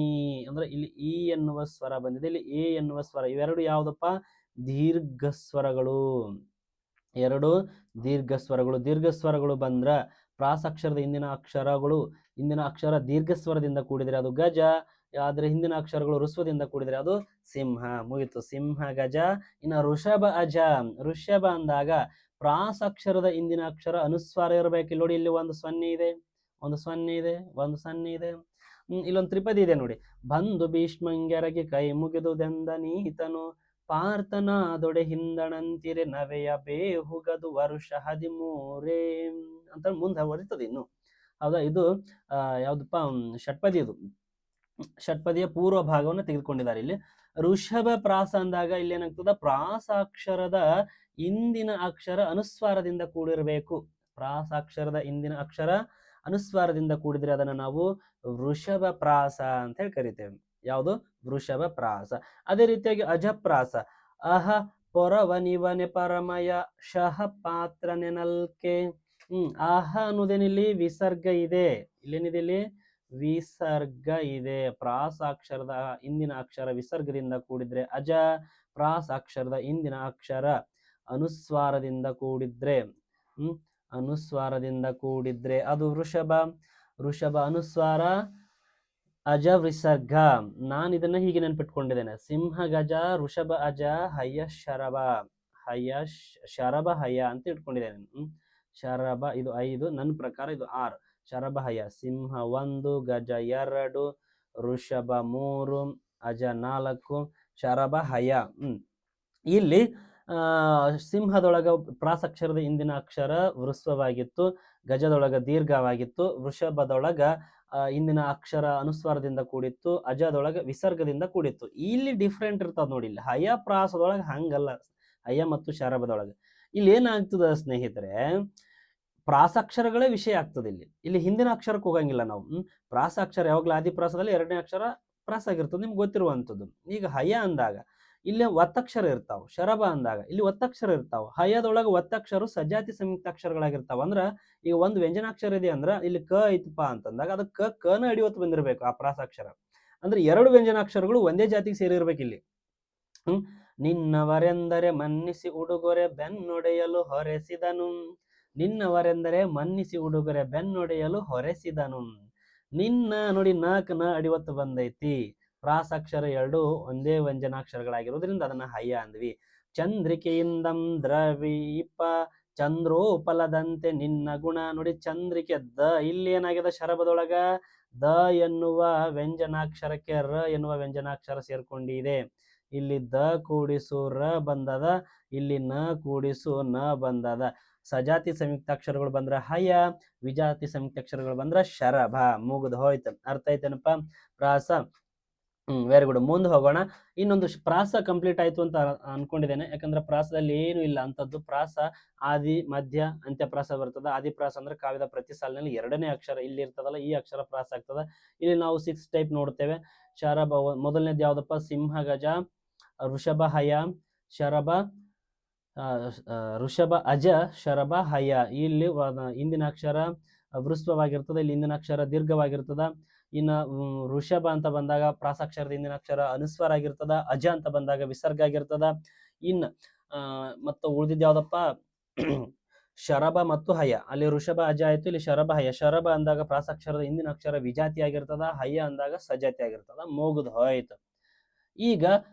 ಅಂದ್ರೆ ಇಲ್ಲಿ ಇ ಎನ್ನುವ ಸ್ವರ ಬಂದಿದೆ, ಇಲ್ಲಿ ಎ ಎನ್ನುವ ಸ್ವರ. ಇವೆರಡು ಯಾವ್ದಪ್ಪ? ದೀರ್ಘ ಸ್ವರಗಳು. ಎರಡು ದೀರ್ಘ ಸ್ವರಗಳು. ದೀರ್ಘ ಸ್ವರಗಳು ಬಂದ್ರ ಪ್ರಾಸಾಕ್ಷರದ ಹಿಂದಿನ ಅಕ್ಷರಗಳು, ಹಿಂದಿನ ಅಕ್ಷರ ದೀರ್ಘ ಸ್ವರದಿಂದ ಕೂಡಿದ್ರೆ ಅದು ಗಜ, ಆದ್ರೆ ಹಿಂದಿನ ಅಕ್ಷರಗಳು ಋಸ್ವದಿಂದ ಕೂಡಿದ್ರೆ ಅದು ಸಿಂಹ. ಮುಗಿತು, ಸಿಂಹ ಗಜ. ಇನ್ನು ಋಷಭ ಅಜ. ಋಷಭ ಅಂದಾಗ ಪ್ರಾಸಾಕ್ಷರದ ಹಿಂದಿನ ಅಕ್ಷರ ಅನುಸ್ವಾರ ಇರಬೇಕು. ಇಲ್ಲಿ ನೋಡಿ, ಇಲ್ಲಿ ಒಂದು ಸೊನ್ನೆ ಇದೆ, ಒಂದು ಸೊನ್ನೆ ಇದೆ, ಒಂದು ಸೊನ್ನೆ ಇದೆ. ಇಲ್ಲೊಂದು ತ್ರಿಪದಿ ಇದೆ ನೋಡಿ. ಬಂದು ಭೀಷ್ಮಂಗೆರಗಿ ಕೈ ಮುಗಿದುದೆಂದ ನೀತನು ಪಾರ್ಥನಾದೊಡೆ ಹಿಂದಣಂತಿರೆ ನವೆಯ ಬೇಹುಗದು ವರುಷ 13 ಅಂತ ಮುಂದೆ ಬರೀತದೆ ಇನ್ನು. ಹೌದಾ? ಇದು ಯಾವ್ದಪ್ಪ? ಷಟ್ಪದಿ. ಇದು ಷಟ್ಪದಿಯ ಪೂರ್ವ ಭಾಗವನ್ನು ತೆಗೆದುಕೊಂಡಿದ್ದಾರೆ. ಇಲ್ಲಿ ಋಷಭ ಪ್ರಾಸ ಅಂದಾಗ ಇಲ್ಲಿ ಏನಾಗ್ತದ? ಪ್ರಾಸಾಕ್ಷರದ ಇಂದಿನ ಅಕ್ಷರ ಅನುಸ್ವಾರದಿಂದ ಕೂಡಿರಬೇಕು. ಪ್ರಾಸಾಕ್ಷರದ ಇಂದಿನ ಅಕ್ಷರ ಅನುಸ್ವಾರದಿಂದ ಕೂಡಿದ್ರೆ ಅದನ್ನ ನಾವು ವೃಷಭ ಪ್ರಾಸ ಅಂತ ಹೇಳಿ ಕರಿತೇವೆ. ಯಾವುದು? ವೃಷಭ ಪ್ರಾಸ. ಅದೇ ರೀತಿಯಾಗಿ ಅಜಪ್ರಾಸ. ಅಹ ಪೊರವನಿವನೆ ಪರಮಯ ಶಹ ಪಾತ್ರ ನೆನಲ್ಕೆ. ಆಹ ಅನ್ನೋದೇನಿಲ್ಲಿ ವಿಸರ್ಗ ಇದೆ. ಇಲ್ಲೇನಿದೆ ಇಲ್ಲಿ ವಿಸರ್ಗ ಇದೆ. ಪ್ರಾಸ ಅಕ್ಷರದ ಹಿಂದಿನ ಅಕ್ಷರ ವಿಸರ್ಗದಿಂದ ಕೂಡಿದ್ರೆ ಅಜ, ಪ್ರಾಸ ಅಕ್ಷರದ ಹಿಂದಿನ ಅಕ್ಷರ ಅನುಸ್ವಾರದಿಂದ ಕೂಡಿದ್ರೆ ಅನುಸ್ವಾರದಿಂದ ಕೂಡಿದ್ರೆ ಅದು ವೃಷಭ. ವೃಷಭ ಅನುಸ್ವಾರ ಅಜ ವಿಸರ್ಗ. ನಾನು ಇದನ್ನ ಹೀಗೆ ನೆನ್ಪಿಟ್ಕೊಂಡಿದ್ದೇನೆ. ಸಿಂಹ ಗಜ, ವೃಷಭ ಅಜ, ಹಯ್ಯ ಶರಭ, ಹಯ್ಯ ಶರಭ ಹಯ್ಯ ಅಂತ ಇಟ್ಕೊಂಡಿದ್ದೇನೆ. ಶರಭ ಇದು 5, ನನ್ನ ಪ್ರಕಾರ ಇದು 6. ಶರಭ ಹಯ್ಯ. ಸಿಂಹ 1, ಗಜ 2, ವೃಷಭ 3, ಅಜ 4, ಶರಭ ಹಯ್ಯ. ಇಲ್ಲಿ ಸಿಂಹದೊಳಗ ಪ್ರಾಸಕ್ಷರದ ಹಿಂದಿನ ಅಕ್ಷರ ವೃಸ್ವವಾಗಿತ್ತು, ಗಜದೊಳಗ ದೀರ್ಘವಾಗಿತ್ತು, ವೃಷಭದೊಳಗ ಹಿಂದಿನ ಅಕ್ಷರ ಅನುಸ್ವಾರದಿಂದ ಕೂಡಿತ್ತು, ಅಜದೊಳಗ ವಿಸರ್ಗದಿಂದ ಕೂಡಿತ್ತು. ಇಲ್ಲಿ ಡಿಫ್ರೆಂಟ್ ಇರ್ತದ ನೋಡಿ. ಇಲ್ಲಿ ಹಯ ಪ್ರಾಸದೊಳಗ ಹಂಗಲ್ಲ. ಹಯ ಮತ್ತು ಶರಭದೊಳಗ ಇಲ್ಲಿ ಏನಾಗ್ತದ ಸ್ನೇಹಿತರೆ, ಪ್ರಾಸಾಕ್ಷರಗಳೇ ವಿಷಯ ಆಗ್ತದೆ. ಇಲ್ಲಿ ಹಿಂದಿನ ಅಕ್ಷರಕ್ಕೆ ಹೋಗಂಗಿಲ್ಲ ನಾವು. ಪ್ರಾಸಾಕ್ಷರ ಯಾವಾಗಲೂ ಆದಿಪ್ರಾಸದಲ್ಲಿ 2ನೇ ಅಕ್ಷರ ಪ್ರಾಸ ಆಗಿರ್ತದೆ, ನಿಮ್ಗೆ ಗೊತ್ತಿರುವಂಥದ್ದು. ಈಗ ಹಯ ಅಂದಾಗ ಇಲ್ಲಿ ಒತ್ತಕ್ಷರ ಇರ್ತಾವ, ಶರಭ ಅಂದಾಗ ಇಲ್ಲಿ ಒತ್ತಕ್ಷರ ಇರ್ತಾವ. ಹಯದೊಳಗೆ ಒತ್ತಕ್ಷರ ಸಜಾತಿ ಸಂಯುಕ್ತಾಕ್ಷರಗಳಾಗಿರ್ತಾವ. ಅಂದ್ರ ಈಗ ಒಂದು ವ್ಯಂಜನಾಕ್ಷರ ಇದೆ ಅಂದ್ರ ಇಲ್ಲಿ ಕ ಐತಪ್ಪ ಅಂತಂದಾಗ ಅದಕ್ಕೆ ಕನ ಅಡಿವತ್ತು ಬಂದಿರಬೇಕು ಆ ಪ್ರಾಸಾಕ್ಷರ. ಅಂದ್ರೆ 2 ವ್ಯಂಜನಾಕ್ಷರಗಳು ಒಂದೇ ಜಾತಿಗೆ ಸೇರಿರ್ಬೇಕು ಇಲ್ಲಿ. ನಿನ್ನವರೆಂದರೆ ಮನ್ನಿಸಿ ಉಡುಗೊರೆ ಬೆನ್ನೊಡೆಯಲು ಹೊರೆಸಿದನು. ನಿನ್ನವರೆಂದರೆ ಮನ್ನಿಸಿ ಉಡುಗೊರೆ ಬೆನ್ನೊಡೆಯಲು ಹೊರೆಸಿದನು. ನಿನ್ನ ನೋಡಿ ನ ಅಡಿವತ್ತು ಬಂದೈತಿ. ಪ್ರಾಸಾಕ್ಷರ 2 ಒಂದೇ ವ್ಯಂಜನಾಕ್ಷರಗಳಾಗಿರೋದ್ರಿಂದ ಅದನ್ನ ಹಯ್ಯ ಅಂದ್ವಿ. ಚಂದ್ರಿಕೆಯಿಂದಂ ದ್ರವೀಪ ಚಂದ್ರೋಪಲದಂತೆ ನಿನ್ನ ಗುಣ. ನೋಡಿ ಚಂದ್ರಿಕೆ ದ ಇಲ್ಲಿ ಏನಾಗಿದೆ ಶರಭದೊಳಗ ದ ಎನ್ನುವ ವ್ಯಂಜನಾಕ್ಷರಕ್ಕೆ ರ ಎನ್ನುವ ವ್ಯಂಜನಾಕ್ಷರ ಸೇರ್ಕೊಂಡಿದೆ. ಇಲ್ಲಿ ದ ಕೂಡಿಸು ರ ಬಂದದ, ಇಲ್ಲಿ ನ ಕೂಡಿಸು ನ ಬಂದದ. ಸಜಾತಿ ಸಂಯುಕ್ತಾಕ್ಷರಗಳು ಬಂದ್ರ ಹಯ, ವಿಜಾತಿ ಸಂಯುಕ್ತಾಕ್ಷರಗಳು ಬಂದ್ರ ಶರಭ. ಮುಗಿದು ಹೋಯ್ತು. ಅರ್ಥ ಐತೇನಪ್ಪ ಪ್ರಾಸ? Very good. ಮುಂದೆ ಹೋಗೋಣ. ಇನ್ನೊಂದು ಪ್ರಾಸ ಕಂಪ್ಲೀಟ್ ಆಯ್ತು ಅಂತ ಅನ್ಕೊಂಡಿದ್ದೇನೆ. ಯಾಕಂದ್ರೆ ಪ್ರಾಸದಲ್ಲಿ ಏನು ಇಲ್ಲ ಅಂತದ್ದು. ಪ್ರಾಸ ಆದಿ ಮಧ್ಯ ಅಂತ್ಯ ಪ್ರಾಸ ಬರ್ತದ. ಆದಿ ಪ್ರಾಸ ಅಂದ್ರೆ ಕಾವ್ಯದ ಪ್ರತಿ ಸಾಲಿನಲ್ಲಿ 2ನೇ ಅಕ್ಷರ ಇಲ್ಲಿ ಇರ್ತದಲ್ಲ, ಈ ಅಕ್ಷರ ಪ್ರಾಸ ಆಗ್ತದ. ಇಲ್ಲಿ ನಾವು 6 ಟೈಪ್ ನೋಡ್ತೇವೆ. ಶರಭ ಮೊದಲನೇದು ಯಾವ್ದಪ್ಪ? ಸಿಂಹ ಗಜ, ವೃಷಭ ಹಯ, ಶರಭ ವೃಷಭ ಅಜ, ಶರಭ ಹಯ. ಇಲ್ಲಿ ಹಿಂದಿನ ಅಕ್ಷರ ವೃಸ್ವವಾಗಿರ್ತದೆ, ಇಲ್ಲಿ ಹಿಂದಿನ ಅಕ್ಷರ ದೀರ್ಘವಾಗಿರ್ತದ. ಇನ್ನು ವೃಷಭ ಅಂತ ಬಂದಾಗ ಪ್ರಾಸಾಕ್ಷರದ ಹಿಂದಿನ ಅಕ್ಷರ ಅನುಸ್ವಾರ ಆಗಿರ್ತದ. ಅಜ ಅಂತ ಬಂದಾಗ ವಿಸರ್ಗ ಆಗಿರ್ತದ. ಇನ್ನು ಮತ್ತು ಉಳಿದಿದ್ದು ಯಾವ್ದಪ್ಪ? ಶರಭ ಮತ್ತು ಹಯ. ಅಲ್ಲಿ ವೃಷಭ ಅಜ ಆಯ್ತು, ಇಲ್ಲಿ ಶರಭ ಹಯ. ಶರಭ ಅಂದಾಗ ಪ್ರಾಸಾಕ್ಷರದ ಹಿಂದಿನ ಅಕ್ಷರ ವಿಜಾತಿ ಆಗಿರ್ತದ, ಹಯ ಅಂದಾಗ ಸಜಾತಿ ಆಗಿರ್ತದ. ಮುಗಿದು ಹೋಯ್ತು. ಈಗ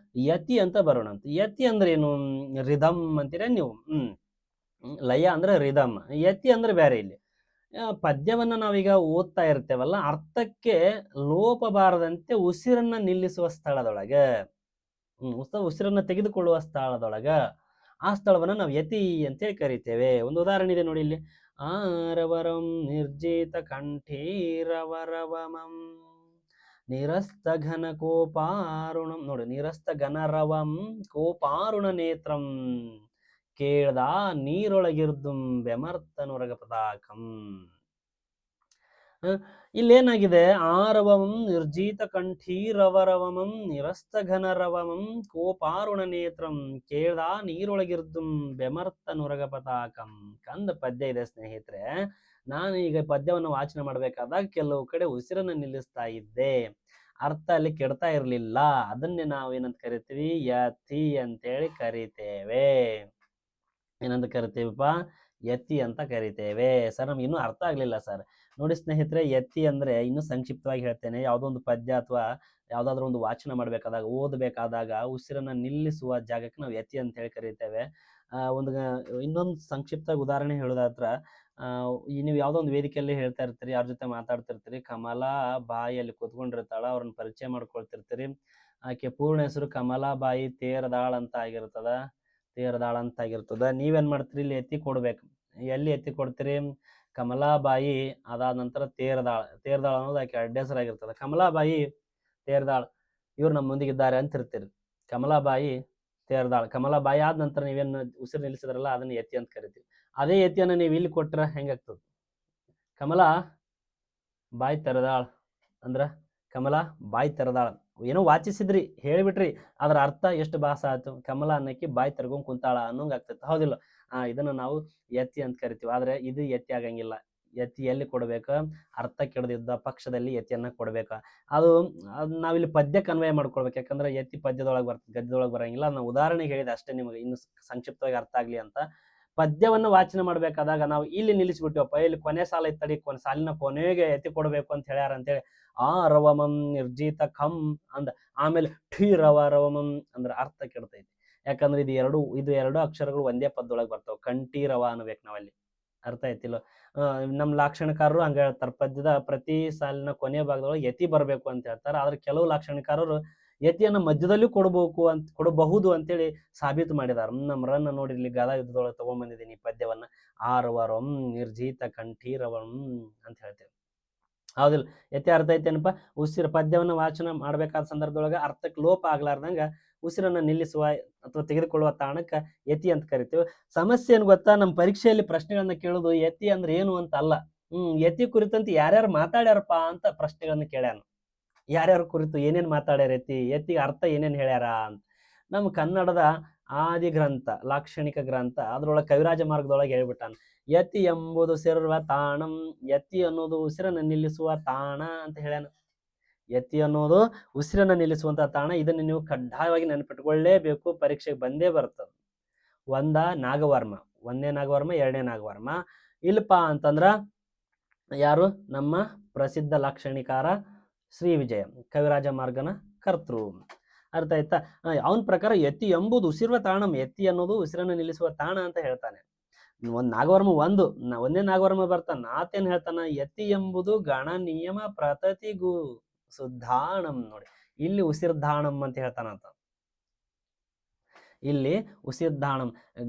ಯತಿ ಅಂತ ಬರೋಣ ಅಂತ. ಯತಿ ಅಂದ್ರೆ ಏನು? ರಿದಮ್ ಅಂತೀರ ನೀವು. ಲಯ ಅಂದ್ರೆ ರಿದಮ್, ಯತಿ ಅಂದ್ರೆ ಬೇರೆ. ಇಲ್ಲಿ ಪದ್ಯವನ್ನ ನಾವೀಗ ಓದ್ತಾ ಇರ್ತೇವಲ್ಲ, ಅರ್ಥಕ್ಕೆ ಲೋಪ ಬಾರದಂತೆ ಉಸಿರನ್ನ ನಿಲ್ಲಿಸುವ ಸ್ಥಳದೊಳಗ, ಉಸಿರನ್ನ ತೆಗೆದುಕೊಳ್ಳುವ ಸ್ಥಳದೊಳಗ ಆ ಸ್ಥಳವನ್ನ ನಾವು ಯತಿ ಅಂತೇಳಿ ಕರಿತೇವೆ. ಒಂದು ಉದಾಹರಣೆ ಇದೆ ನೋಡಿ ಇಲ್ಲಿ. ಆರವರಂ ನಿರ್ಜಿತ ಕಂಠೀರವರವಮಂ ನಿರಸ್ತ ಘನ ಕೋಪಾರುಣಂ. ನೋಡಿ, ನಿರಸ್ತ ಘನರವಂ ಕೋಪಾರುಣ ನೇತ್ರಂ ಕೇಳ್ದ ನೀರೊಳಗಿರ್ದುಂ ಬೆಮರ್ತನುರಗ ಪತಾಕಂ. ಇಲ್ಲೇನಾಗಿದೆ? ಆರವಮಂ ನಿರ್ಜೀತ ಕಂಠೀರವರವಮಂ ನಿರಸ್ತ ಘನರವಮಂ ಕೋಪಾರುಣ ನೇತ್ರಂ ಕೇಳ್ದ ನೀರೊಳಗಿರ್ದುಂ ಬೆಮರ್ತನುರಗ ಪತಾಕಂ. ಕಂದ ಪದ್ಯ ಇದೆ ಸ್ನೇಹಿತರೆ. ನಾನು ಈಗ ಪದ್ಯವನ್ನು ವಾಚನ ಮಾಡಬೇಕಾದಾಗ ಕೆಲವು ಕಡೆ ಉಸಿರನ್ನು ನಿಲ್ಲಿಸ್ತಾ ಇದ್ದೆ. ಅರ್ಥ ಅಲ್ಲಿ ಕೆಡ್ತಾ ಇರ್ಲಿಲ್ಲ. ಅದನ್ನೇ ನಾವು ಏನಂತ ಕರಿತೀವಿ? ಯತಿ ಅಂತೇಳಿ ಕರಿತೇವೆ. ಏನಂತ ಕರಿತೀವಪ್ಪ? ಯತಿ ಅಂತ ಕರಿತೇವೆ. ಸರ್ ನಮ್ಗೆ ಇನ್ನೂ ಅರ್ಥ ಆಗ್ಲಿಲ್ಲ ಸರ್. ನೋಡಿ ಸ್ನೇಹಿತರೆ, ಯತಿ ಅಂದ್ರೆ ಇನ್ನೂ ಸಂಕ್ಷಿಪ್ತವಾಗಿ ಹೇಳ್ತೇನೆ. ಯಾವುದೋ ಒಂದು ಪದ್ಯ ಅಥವಾ ಯಾವ್ದಾದ್ರು ಒಂದು ವಾಚನ ಮಾಡ್ಬೇಕಾದಾಗ, ಓದಬೇಕಾದಾಗ ಉಸಿರನ್ನ ನಿಲ್ಲಿಸುವ ಜಾಗಕ್ಕೆ ನಾವು ಯತಿ ಅಂತ ಹೇಳಿ ಕರಿತೇವೆ. ಇನ್ನೊಂದು ಸಂಕ್ಷಿಪ್ತ ಉದಾಹರಣೆ ಹೇಳೋದಾದ್ರ, ನೀವು ಯಾವ್ದೋ ಒಂದು ವೇದಿಕೆಯಲ್ಲಿ ಹೇಳ್ತಾ ಇರ್ತೀರಿ, ಅವ್ರ ಜೊತೆ ಮಾತಾಡ್ತಿರ್ತೀರಿ. ಕಮಲಾ ಬಾಯಿಯಲ್ಲಿ ಕೂತ್ಕೊಂಡಿರ್ತಾಳ, ಅವ್ರನ್ನ ಪರಿಚಯ ಮಾಡ್ಕೊಳ್ತಿರ್ತೀರಿ. ಆಕೆ ಪೂರ್ಣ ಹೆಸರು ಕಮಲಾಬಾಯಿ ತೇರದಾಳ್ ಅಂತ ಆಗಿರ್ತದ. ನೀವೇನ್ ಮಾಡ್ತೀರಿ? ಇಲ್ಲಿ ಎತ್ತಿ ಕೊಡ್ಬೇಕು. ಎಲ್ಲಿ ಎತ್ತಿ ಕೊಡ್ತೀರಿ? ಕಮಲಾಬಾಯಿ ಅದಾದ ನಂತರ ತೇರದಾಳ್ ಅನ್ನೋದು ಆಕೆ ಅಡ್ಡ ಹೆಸರಾಗಿರ್ತದ. ಕಮಲಾಬಾಯಿ ತೇರದಾಳ್ ಇವ್ರು ನಮ್ಮ ಮುಂದಿಗಿದ್ದಾರೆ ಅಂತ ಇರ್ತೀರಿ. ಕಮಲಾಬಾಯಿ ತೇರದಾಳ್. ಕಮಲಾಬಾಯಿ ಆದ ನಂತರ ನೀವೇನು ಉಸಿರು ನಿಲ್ಲಿಸಿದ್ರಲ್ಲ, ಅದನ್ನ ಯತಿ ಅಂತ ಕರಿತೀವಿ. ಅದೇ ಯತಿಯನ್ನ ನೀವು ಇಲ್ಲಿ ಕೊಟ್ರ ಹೆಂಗಾಗ್ತದ? ಕಮಲಾ ಬಾಯಿ ತೆರೆದಾಳ್ ಅಂದ್ರ ಕಮಲಾ ಬಾಯಿ ತೆರೆದಾಳ್. ಏನೋ ವಾಚಿಸಿದ್ರಿ ಹೇಳಿಬಿಟ್ರಿ, ಅದ್ರ ಅರ್ಥ ಎಷ್ಟು ಭಾಸ ಆಯ್ತು, ಕಮಲ ಅನ್ನಕ್ಕೆ ಬಾಯಿ ತೆರ್ಗೊಂಡ್ ಕುಂತಾಳ ಅನ್ನೋಂಗ್ ಆಗ್ತೈತೆ, ಹೌದಿಲ್ಲ? ಇದನ್ನ ನಾವು ಯತಿ ಅಂತ ಕರಿತೀವಿ. ಆದ್ರೆ ಇದು ಯತಿ ಆಗಂಗಿಲ್ಲ. ಯತಿ ಎಲ್ಲಿ ಕೊಡ್ಬೇಕ? ಅರ್ಥ ಕೆಡದಿದ್ದ ಪಕ್ಷದಲ್ಲಿ ಯತಿಯನ್ನ ಕೊಡ್ಬೇಕ. ಅದು ನಾವಿಲ್ಲಿ ಪದ್ಯಕ್ಕೆ ಅನ್ವಯ ಮಾಡ್ಕೊಳ್ಬೇಕು. ಯಾಕಂದ್ರೆ ಯತಿ ಪದ್ಯದೊಳಗೆ ಬರ್ತದೆ, ಗದ್ಯದೊಳಗೆ ಬರಂಗಿಲ್ಲ. ನಾನು ಉದಾಹರಣೆಗೆ ಹೇಳಿದೆ ಅಷ್ಟೇ, ನಿಮಗೆ ಇನ್ನು ಸಂಕ್ಷಿಪ್ತವಾಗಿ ಅರ್ಥ ಆಗ್ಲಿ ಅಂತ. ಪದ್ಯವನ್ನು ವಾಚನ ಮಾಡ್ಬೇಕಾದಾಗ ನಾವು ಇಲ್ಲಿ ನಿಲ್ಲಿಸ್ಬಿಟ್ಟಿವಪ್ಪ, ಇಲ್ಲಿ ಕೊನೆ ಸಾಲ ಇತ್ತಡಿ, ಸಾಲಿನ ಕೊನೆಗೆ ಯತಿ ಕೊಡ್ಬೇಕು ಅಂತ ಹೇಳ್ಯಾರ ಅಂತೇಳಿ ರವಮಂ ನಿರ್ಜಿತ ಖಂ ಅಂದ ಆಮೇಲೆ ಠಿ ರವಮಂ ಅಂದ್ರೆ ಅರ್ಥ ಕೆಡ್ತೈತಿ. ಯಾಕಂದ್ರೆ ಇದು ಎರಡು ಅಕ್ಷರಗಳು ಒಂದೇ ಪದದೊಳಗೆ ಬರ್ತಾವ. ಕಂಠೀರವ ಅನ್ಬೇಕು ನಾವಲ್ಲಿ. ಅರ್ಥ ಆಯ್ತಿಲ್ಲ? ನಮ್ಮ ಲಾಕ್ಷಣಿಕಾರರು ಹಂಗ ಹೇಳ್ತಾರೆ, ಪದ್ಯದ ಪ್ರತಿ ಸಾಲಿನ ಕೊನೆಯ ಭಾಗದೊಳಗೆ ಯತಿ ಬರ್ಬೇಕು ಅಂತ ಹೇಳ್ತಾರೆ. ಆದ್ರೆ ಕೆಲವು ಲಾಕ್ಷಣಿಕಾರರು ಯತಿಯನ್ನ ಮಧ್ಯದಲ್ಲಿ ಕೊಡಬಹುದು ಅಂತೇಳಿ ಸಾಬೀತು ಮಾಡಿದಾರೆ. ನಮ್ಮ ರನ್ನ ನೋಡಿ, ಇಲ್ಲಿ ಗದಾ ಯುದ್ಧದೊಳಗೆ ತಗೊಂಡ್ಬಂದಿದ್ದೀನಿ ಈ ಪದ್ಯವನ್ನ. ಆರವರಂ ನಿರ್ಜಿತ ಕಂಠೀರವಂ ಅಂತ ಹೇಳ್ತೇವೆ, ಹೌದಿಲ್ಲ? ಯತಿ ಅರ್ಥ ಐತೇನಪ್ಪ? ಉಸಿರ ಪದ್ಯವನ್ನು ವಾಚನ ಮಾಡ್ಬೇಕಾದ ಸಂದರ್ಭದೊಳಗ ಅರ್ಥಕ್ಕೆ ಲೋಪ ಆಗ್ಲಾರ್ದಂಗ ಉಸಿರನ್ನ ನಿಲ್ಲಿಸುವ ಅಥವಾ ತೆಗೆದುಕೊಳ್ಳುವ ತಾಣಕ್ಕೆ ಯತಿ ಅಂತ ಕರಿತೀವಿ. ಸಮಸ್ಯೆ ಏನು ಗೊತ್ತಾ? ನಮ್ಮ ಪರೀಕ್ಷೆಯಲ್ಲಿ ಪ್ರಶ್ನೆಗಳನ್ನ ಕೇಳೋದು ಯತಿ ಅಂದ್ರೆ ಏನು ಅಂತ ಅಲ್ಲ. ಯತಿ ಕುರಿತಂತೆ ಯಾರ್ಯಾರು ಮಾತಾಡ್ಯಾರಪ್ಪ ಅಂತ ಪ್ರಶ್ನೆಗಳನ್ನ ಕೇಳ್ಯಾನ. ಯಾರ್ಯಾರ ಕುರಿತು ಏನೇನ್ ಮಾತಾಡ್ಯಾರ, ಯತಿ ಅರ್ಥ ಏನೇನ್ ಹೇಳ್ಯಾರ ಅಂತ. ನಮ್ಮ ಕನ್ನಡದ ಆದಿ ಗ್ರಂಥ ಲಾಕ್ಷಣಿಕ ಗ್ರಂಥ ಅದ್ರೊಳಗೆ ಕವಿರಾಜ ಮಾರ್ಗದೊಳಗೆ ಹೇಳ್ಬಿಟ್ಟಾನ, ಯತಿ ಎಂಬುದು ಸೇರುವ ತಾಣಂ, ಯತಿ ಅನ್ನೋದು ಉಸಿರನ್ನ ನಿಲ್ಲಿಸುವ ತಾಣ ಅಂತ ಹೇಳ್ಯಾನ. ಯತಿ ಅನ್ನೋದು ಉಸಿರನ್ನ ನಿಲ್ಲಿಸುವಂತ ತಾಣ. ಇದನ್ನ ನೀವು ಕಡ್ಡಾಯವಾಗಿ ನೆನಪಿಟ್ಕೊಳ್ಳೇಬೇಕು, ಪರೀಕ್ಷೆಗೆ ಬಂದೇ ಬರ್ತದೆ. ನಾಗವರ್ಮ, ಒಂದನೇ ನಾಗವರ್ಮ, ಎರಡನೇ ನಾಗವರ್ಮ. ಇಲ್ಲಪ್ಪ ಅಂತಂದ್ರ ಯಾರು? ನಮ್ಮ ಪ್ರಸಿದ್ಧ ಲಾಕ್ಷಣಿಕಾರ ಶ್ರೀ ವಿಜಯ, ಕವಿರಾಜ ಮಾರ್ಗನ ಕರ್ತೃ. ಅರ್ಥ ಆಯ್ತಾ? ಅವನ ಪ್ರಕಾರ ಯತಿ ಎಂಬುದು ಉಸಿರುವ ತಾಣಂ, ಯತಿ ಅನ್ನೋದು ಉಸಿರನ್ನು ನಿಲ್ಲಿಸುವ ತಾಣ ಅಂತ ಹೇಳ್ತಾನೆ. ನಾಗವರ್ಮ ಒಂದೇ ನಾಗವರ್ಮ ಬರ್ತಾನ, ಆತೇನ್ ಹೇಳ್ತಾನ? ಯತಿ ಎಂಬುದು ಗಣ ನಿಯಮ ಪ್ರತತಿಗೂ ಸುಧಾಣಂ. ನೋಡಿ, ಇಲ್ಲಿ ಉಸಿರ್ಧಾಣಂ ಅಂತ ಹೇಳ್ತಾನಂತ. ಇಲ್ಲಿ ಉಸಿರ್ಧಾಣಂ,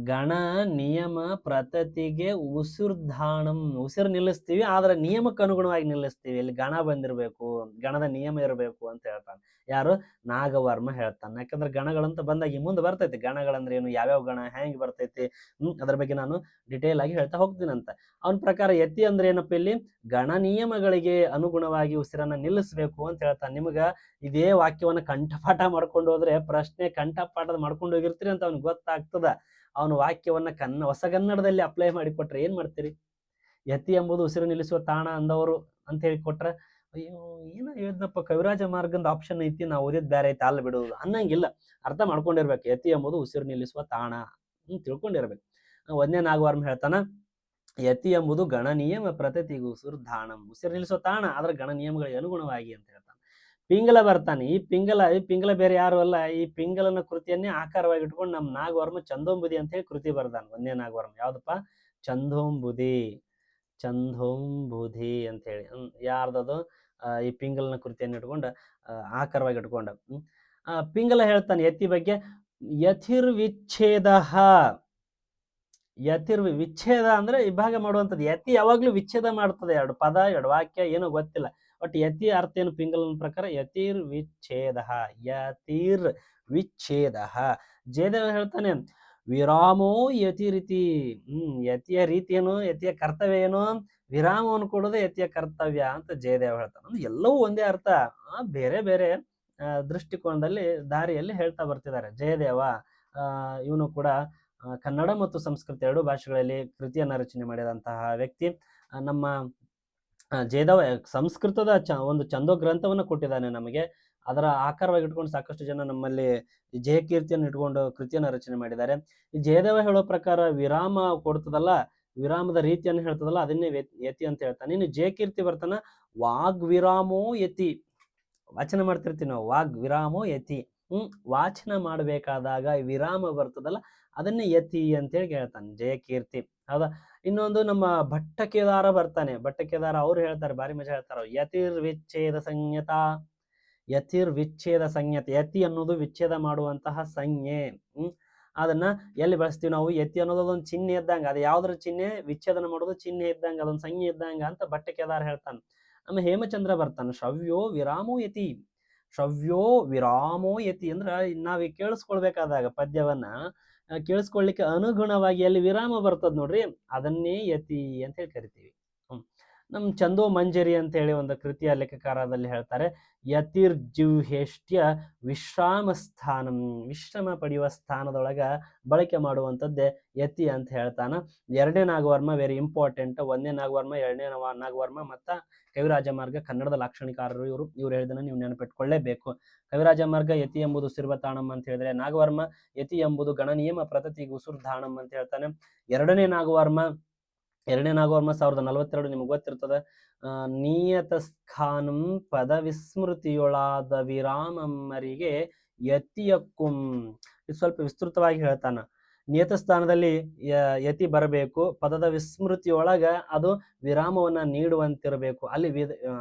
ಗಣ ನಿಯಮ ಪ್ರತತಿಗೆ ಉಸಿರ್ಧಾಣಂ. ಉಸಿರು ನಿಲ್ಲಿಸ್ತೀವಿ, ಆದ್ರೆ ನಿಯಮಕ್ಕೆ ಅನುಗುಣವಾಗಿ ನಿಲ್ಲಿಸ್ತೀವಿ. ಇಲ್ಲಿ ಗಣ ಬಂದಿರ್ಬೇಕು, ಗಣದ ನಿಯಮ ಇರಬೇಕು ಅಂತ ಹೇಳ್ತಾನೆ. ಯಾರು? ನಾಗವರ್ಮ ಹೇಳ್ತಾನೆ. ಯಾಕಂದ್ರೆ ಗಣಗಳಂತ ಬಂದಾಗ ಮುಂದೆ ಬರ್ತೈತಿ, ಗಣಗಳಂದ್ರೆ ಏನು, ಯಾವ್ಯಾವ ಗಣ ಹೆಂಗ್ ಬರ್ತೈತಿ, ಅದ್ರ ಬಗ್ಗೆ ನಾನು ಡಿಟೇಲ್ ಆಗಿ ಹೇಳ್ತಾ ಹೋಗ್ತೀನಂತ. ಅವನ ಪ್ರಕಾರ ಯತಿ ಅಂದ್ರೆ ಏನಪ್ಪ? ಇಲ್ಲಿ ಗಣ ನಿಯಮಗಳಿಗೆ ಅನುಗುಣವಾಗಿ ಉಸಿರನ್ನ ನಿಲ್ಲಿಸ್ಬೇಕು ಅಂತ ಹೇಳ್ತಾನೆ. ನಿಮ್ಗ ಇದೇ ವಾಕ್ಯವನ್ನ ಕಂಠಪಾಠ ಮಾಡ್ಕೊಂಡು ಹೋದ್ರೆ, ಪ್ರಶ್ನೆ ಕಂಠಪಾಠದ ಮಾಡ್ಕೊಂಡು ಹೋಗಿರ್ತೀರಿ ಅಂತ ಅವ್ನಿಗೆ ಗೊತ್ತಾಗ್ತದ. ಅವನ ವಾಕ್ಯವನ್ನ ಹೊಸಗನ್ನಡದಲ್ಲಿ ಅಪ್ಲೈ ಮಾಡಿ ಕೊಟ್ರೆ ಏನ್ ಮಾಡ್ತೀರಿ? ಯತಿ ಎಂಬುದು ಉಸಿರು ನಿಲ್ಲಿಸುವ ತಾಣ ಅಂದವರು ಅಂತ ಹೇಳಿ ಕೊಟ್ರೆ, ಅಯ್ಯೋ ಏನೋ ಹೇಳಿದ್ನಪ್ಪ, ಕವಿರಾಜ ಮಾರ್ಗದ ಆಪ್ಷನ್ ಐತಿ, ನಾವು ಓದಿದ್ ಬೇರೆ ಐತಿ, ಅಲ್ಲಿ ಬಿಡುವುದು ಅನ್ನಂಗಿಲ್ಲ. ಅರ್ಥ ಮಾಡ್ಕೊಂಡಿರ್ಬೇಕು, ಯತಿ ಎಂಬುದು ಉಸಿರು ನಿಲ್ಲಿಸುವ ತಾಣ ತಿಳ್ಕೊಂಡಿರ್ಬೇಕು. ಒಂದನೇ ನಾಗವರ್ಮ ಹೇಳ್ತಾನ, ಯತಿ ಎಂಬುದು ಗಣ ನಿಯಮ ಪ್ರತತಿಗೂ ಉಸಿರ್ಧಾಣಂ, ಉಸಿರು ನಿಲ್ಲಿಸುವ ತಾಣ, ಆದ್ರೆ ಗಣ ನಿಯಮಗಳಿಗೆ ಅನುಗುಣವಾಗಿ ಅಂತ ಹೇಳ್ತಾನೆ. ಪಿಂಗಲ ಬರ್ತಾನೆ. ಈ ಪಿಂಗಲ ಬೇರೆ ಯಾರು ಅಲ್ಲ, ಈ ಪಿಂಗಲನ ಕೃತಿಯನ್ನೇ ಆಕಾರವಾಗಿ ಇಟ್ಕೊಂಡು ನಮ್ಮ ನಾಗವರ್ಮ ಚಂದೋಂಬುದಿ ಅಂತ ಹೇಳಿ ಕೃತಿ ಬರ್ದಾನ. ಒಂದನೇ ನಾಗವರ್ಮ ಯಾವ್ದಪ್ಪ? ಚಂದೋಂಬುದಿ ಅಂತ ಹೇಳಿ. ಯಾರ್ದದು? ಈ ಪಿಂಗಲನ ಕೃತಿಯನ್ನು ಇಟ್ಕೊಂಡ ಆಕಾರವಾಗಿ ಇಟ್ಕೊಂಡ ಪಿಂಗಲ ಹೇಳ್ತಾನೆ ಯತಿ ಬಗ್ಗೆ, ಯತಿರ್ವಿಚ್ಛೇದ. ವಿಚ್ಛೇದ ಅಂದ್ರೆ ವಿಭಾಗ ಮಾಡುವಂಥದ್ದು. ಯತಿ ಯಾವಾಗ್ಲೂ ವಿಚ್ಛೇದ ಮಾಡ್ತದೆ, ಎರಡು ಪದ ಎರಡು ವಾಕ್ಯ ಏನೋ ಗೊತ್ತಿಲ್ಲ, ಬಟ್ ಯತಿ ಅರ್ಥ ಏನು ಪಿಂಗಲನ ಪ್ರಕಾರ? ಯತಿರ್ವಿಚ್ಛೇದ. ಜಯದೇವ ಹೇಳ್ತಾನೆ, ವಿರಾಮೋ ಯತಿ ರೀತಿ. ಯತಿಯ ರೀತಿ ಏನು, ಯತಿಯ ಕರ್ತವ್ಯ ಏನು? ವಿರಾಮವನ್ನು ಕೊಡೋದು ಯತಿಯ ಕರ್ತವ್ಯ ಅಂತ ಜಯದೇವ ಹೇಳ್ತಾನೆ. ಅಂದ್ರೆ ಎಲ್ಲವೂ ಒಂದೇ ಅರ್ಥ, ಬೇರೆ ಬೇರೆ ದೃಷ್ಟಿಕೋನದಲ್ಲಿ ದಾರಿಯಲ್ಲಿ ಹೇಳ್ತಾ ಬರ್ತಿದ್ದಾರೆ ಜಯದೇವ. ಇವನು ಕೂಡ ಕನ್ನಡ ಮತ್ತು ಸಂಸ್ಕೃತ ಎರಡೂ ಭಾಷೆಗಳಲ್ಲಿ ಕೃತಿಯನ್ನ ರಚನೆ ಮಾಡಿದಂತಹ ವ್ಯಕ್ತಿ. ನಮ್ಮ ಜಯದೇವ ಸಂಸ್ಕೃತದ ಒಂದು ಚಂದೋ ಗ್ರಂಥವನ್ನು ಕೊಟ್ಟಿದ್ದಾನೆ ನಮಗೆ. ಅದರ ಆಕಾರವಾಗಿ ಇಟ್ಕೊಂಡು ಸಾಕಷ್ಟು ಜನ ನಮ್ಮಲ್ಲಿ ಜಯಕೀರ್ತಿಯನ್ನು ಇಟ್ಕೊಂಡು ಕೃತಿಯನ್ನ ರಚನೆ ಮಾಡಿದ್ದಾರೆ. ಈ ಜಯದೇವ ಹೇಳೋ ಪ್ರಕಾರ ವಿರಾಮ ಕೊಡ್ತದಲ್ಲ, ವಿರಾಮದ ರೀತಿಯನ್ನು ಹೇಳ್ತದಲ್ಲ, ಅದನ್ನೇ ಯತಿ ಅಂತ ಹೇಳ್ತಾನೆ. ಇನ್ನು ಜಯಕೀರ್ತಿ ಬರ್ತಾನ, ವಾಗ್ವಿರಾಮೋ ಯತಿ. ವಾಚನ ಮಾಡ್ತಿರ್ತೀವಿ ನಾವು, ವಾಗ್ವಿರಾಮೋ ಯತಿ. ವಾಚನ ಮಾಡ್ಬೇಕಾದಾಗ ವಿರಾಮ ಬರ್ತದಲ್ಲ, ಅದನ್ನೇ ಯತಿ ಅಂತೇಳಿ ಹೇಳ್ತಾನೆ ಜಯಕೀರ್ತಿ. ಹೌದಾ? ಇನ್ನೊಂದು ನಮ್ಮ ಭಟ್ಟಕೇದಾರ ಬರ್ತಾನೆ. ಭಟ್ಟಕೇದಾರ ಅವ್ರು ಹೇಳ್ತಾರೆ, ಬಾರಿ ಮಜಾ ಹೇಳ್ತಾರ, ಯತಿರ್ವಿಚ್ಛೇದ ಸಂಜ್ಞತೆ. ಯತಿ ಅನ್ನೋದು ವಿಚ್ಛೇದ ಮಾಡುವಂತಹ ಸಂಜ್ಞೆ. ಅದನ್ನ ಎಲ್ಲಿ ಬಳಸ್ತೀವಿ ನಾವು? ಯತಿ ಅನ್ನೋದು ಅದೊಂದು ಚಿಹ್ನೆ ಇದ್ದಂಗ, ಅದು ಯಾವ್ದ್ರ ಚಿಹ್ನೆ? ವಿಚ್ಛೇದನ ಮಾಡೋದು ಚಿಹ್ನೆ ಇದ್ದಂಗ, ಅದೊಂದು ಸಂಜ್ಞೆ ಇದ್ದಂಗ ಅಂತ ಭಟ್ಟಕೇದಾರ ಹೇಳ್ತಾನೆ. ನಮ್ಮ ಹೇಮಚಂದ್ರ ಬರ್ತಾನೆ, ಶ್ರವ್ಯೋ ವಿರಾಮೋ ಯತಿ ಅಂದ್ರ ನಾವ್ ಕೇಳಿಸ್ಕೊಳ್ಬೇಕಾದಾಗ ಪದ್ಯವನ್ನ ಕೇಳಿಸ್ಕೊಳ್ಲಿಕ್ಕೆ ಅನುಗುಣವಾಗಿ ಅಲ್ಲಿ ವಿರಾಮ ಬರ್ತದ ನೋಡ್ರಿ, ಅದನ್ನೇ ಯತಿ ಅಂತ ಹೇಳಿ ಕರಿತೀವಿ. ನಮ್ಮ ಚಂದೋ ಮಂಜರಿ ಅಂತ ಹೇಳಿ ಒಂದು ಕೃತಿಯ ಲೇಖಕಾರದಲ್ಲಿ ಹೇಳ್ತಾರೆ, ಯತಿರ್ಜಿಹ್ವೇಷ್ಟ್ಯ ವಿಶ್ರಾಮ ಸ್ಥಾನಂ, ವಿಶ್ರಮ ಪಡೆಯುವ ಸ್ಥಾನದೊಳಗ ಬಳಕೆ ಮಾಡುವಂಥದ್ದೇ ಯತಿ ಅಂತ ಹೇಳ್ತಾನ. ಎರಡನೇ ನಾಗವರ್ಮ ವೆರಿ ಇಂಪಾರ್ಟೆಂಟ್. ಒಂದನೇ ನಾಗವರ್ಮ, ಎರಡನೇ ನಾಗವರ್ಮ ಮತ್ತು ಕವಿರಾಜ ಮಾರ್ಗ ಕನ್ನಡದ ಲಾಕ್ಷಣಿಕಾರರು ಇವ್ರು ಹೇಳಿದನ್ನ ನೀವು ನೆನಪಿಟ್ಕೊಳ್ಳೇಬೇಕು. ಕವಿರಾಜ ಮಾರ್ಗ ಯತಿ ಎಂಬುದು ಸಿರ್ವತಾಣಂ ಅಂತ ಹೇಳಿದ್ರೆ, ನಾಗವರ್ಮ ಯತಿ ಎಂಬುದು ಗಣನಿಯಮ ಪ್ರತತಿ ಉಸುರ್ಧಾಣಂ ಅಂತ ಹೇಳ್ತಾನೆ. ಎರಡನೇ ನಾಗವರ್ಮ 1042 ನಿಮ್ಗೆ ಗೊತ್ತಿರ್ತದೆ. ನಿಯತ ಸ್ಖಾನಂ ಪದ ವಿಸ್ಮೃತಿಯೊಳಾದ ವಿರಾಮಮ್ಮರಿಗೆ ಯತಿಯಕ್ಕುಂ, ಇದು ಸ್ವಲ್ಪ ವಿಸ್ತೃತವಾಗಿ ಹೇಳ್ತಾನ. ನಿಯತ ಸ್ಥಾನದಲ್ಲಿ ಯತಿ ಬರಬೇಕು, ಪದದ ವಿಸ್ಮೃತಿಯೊಳಗ ಅದು ವಿರಾಮವನ್ನ ನೀಡುವಂತಿರಬೇಕು, ಅಲ್ಲಿ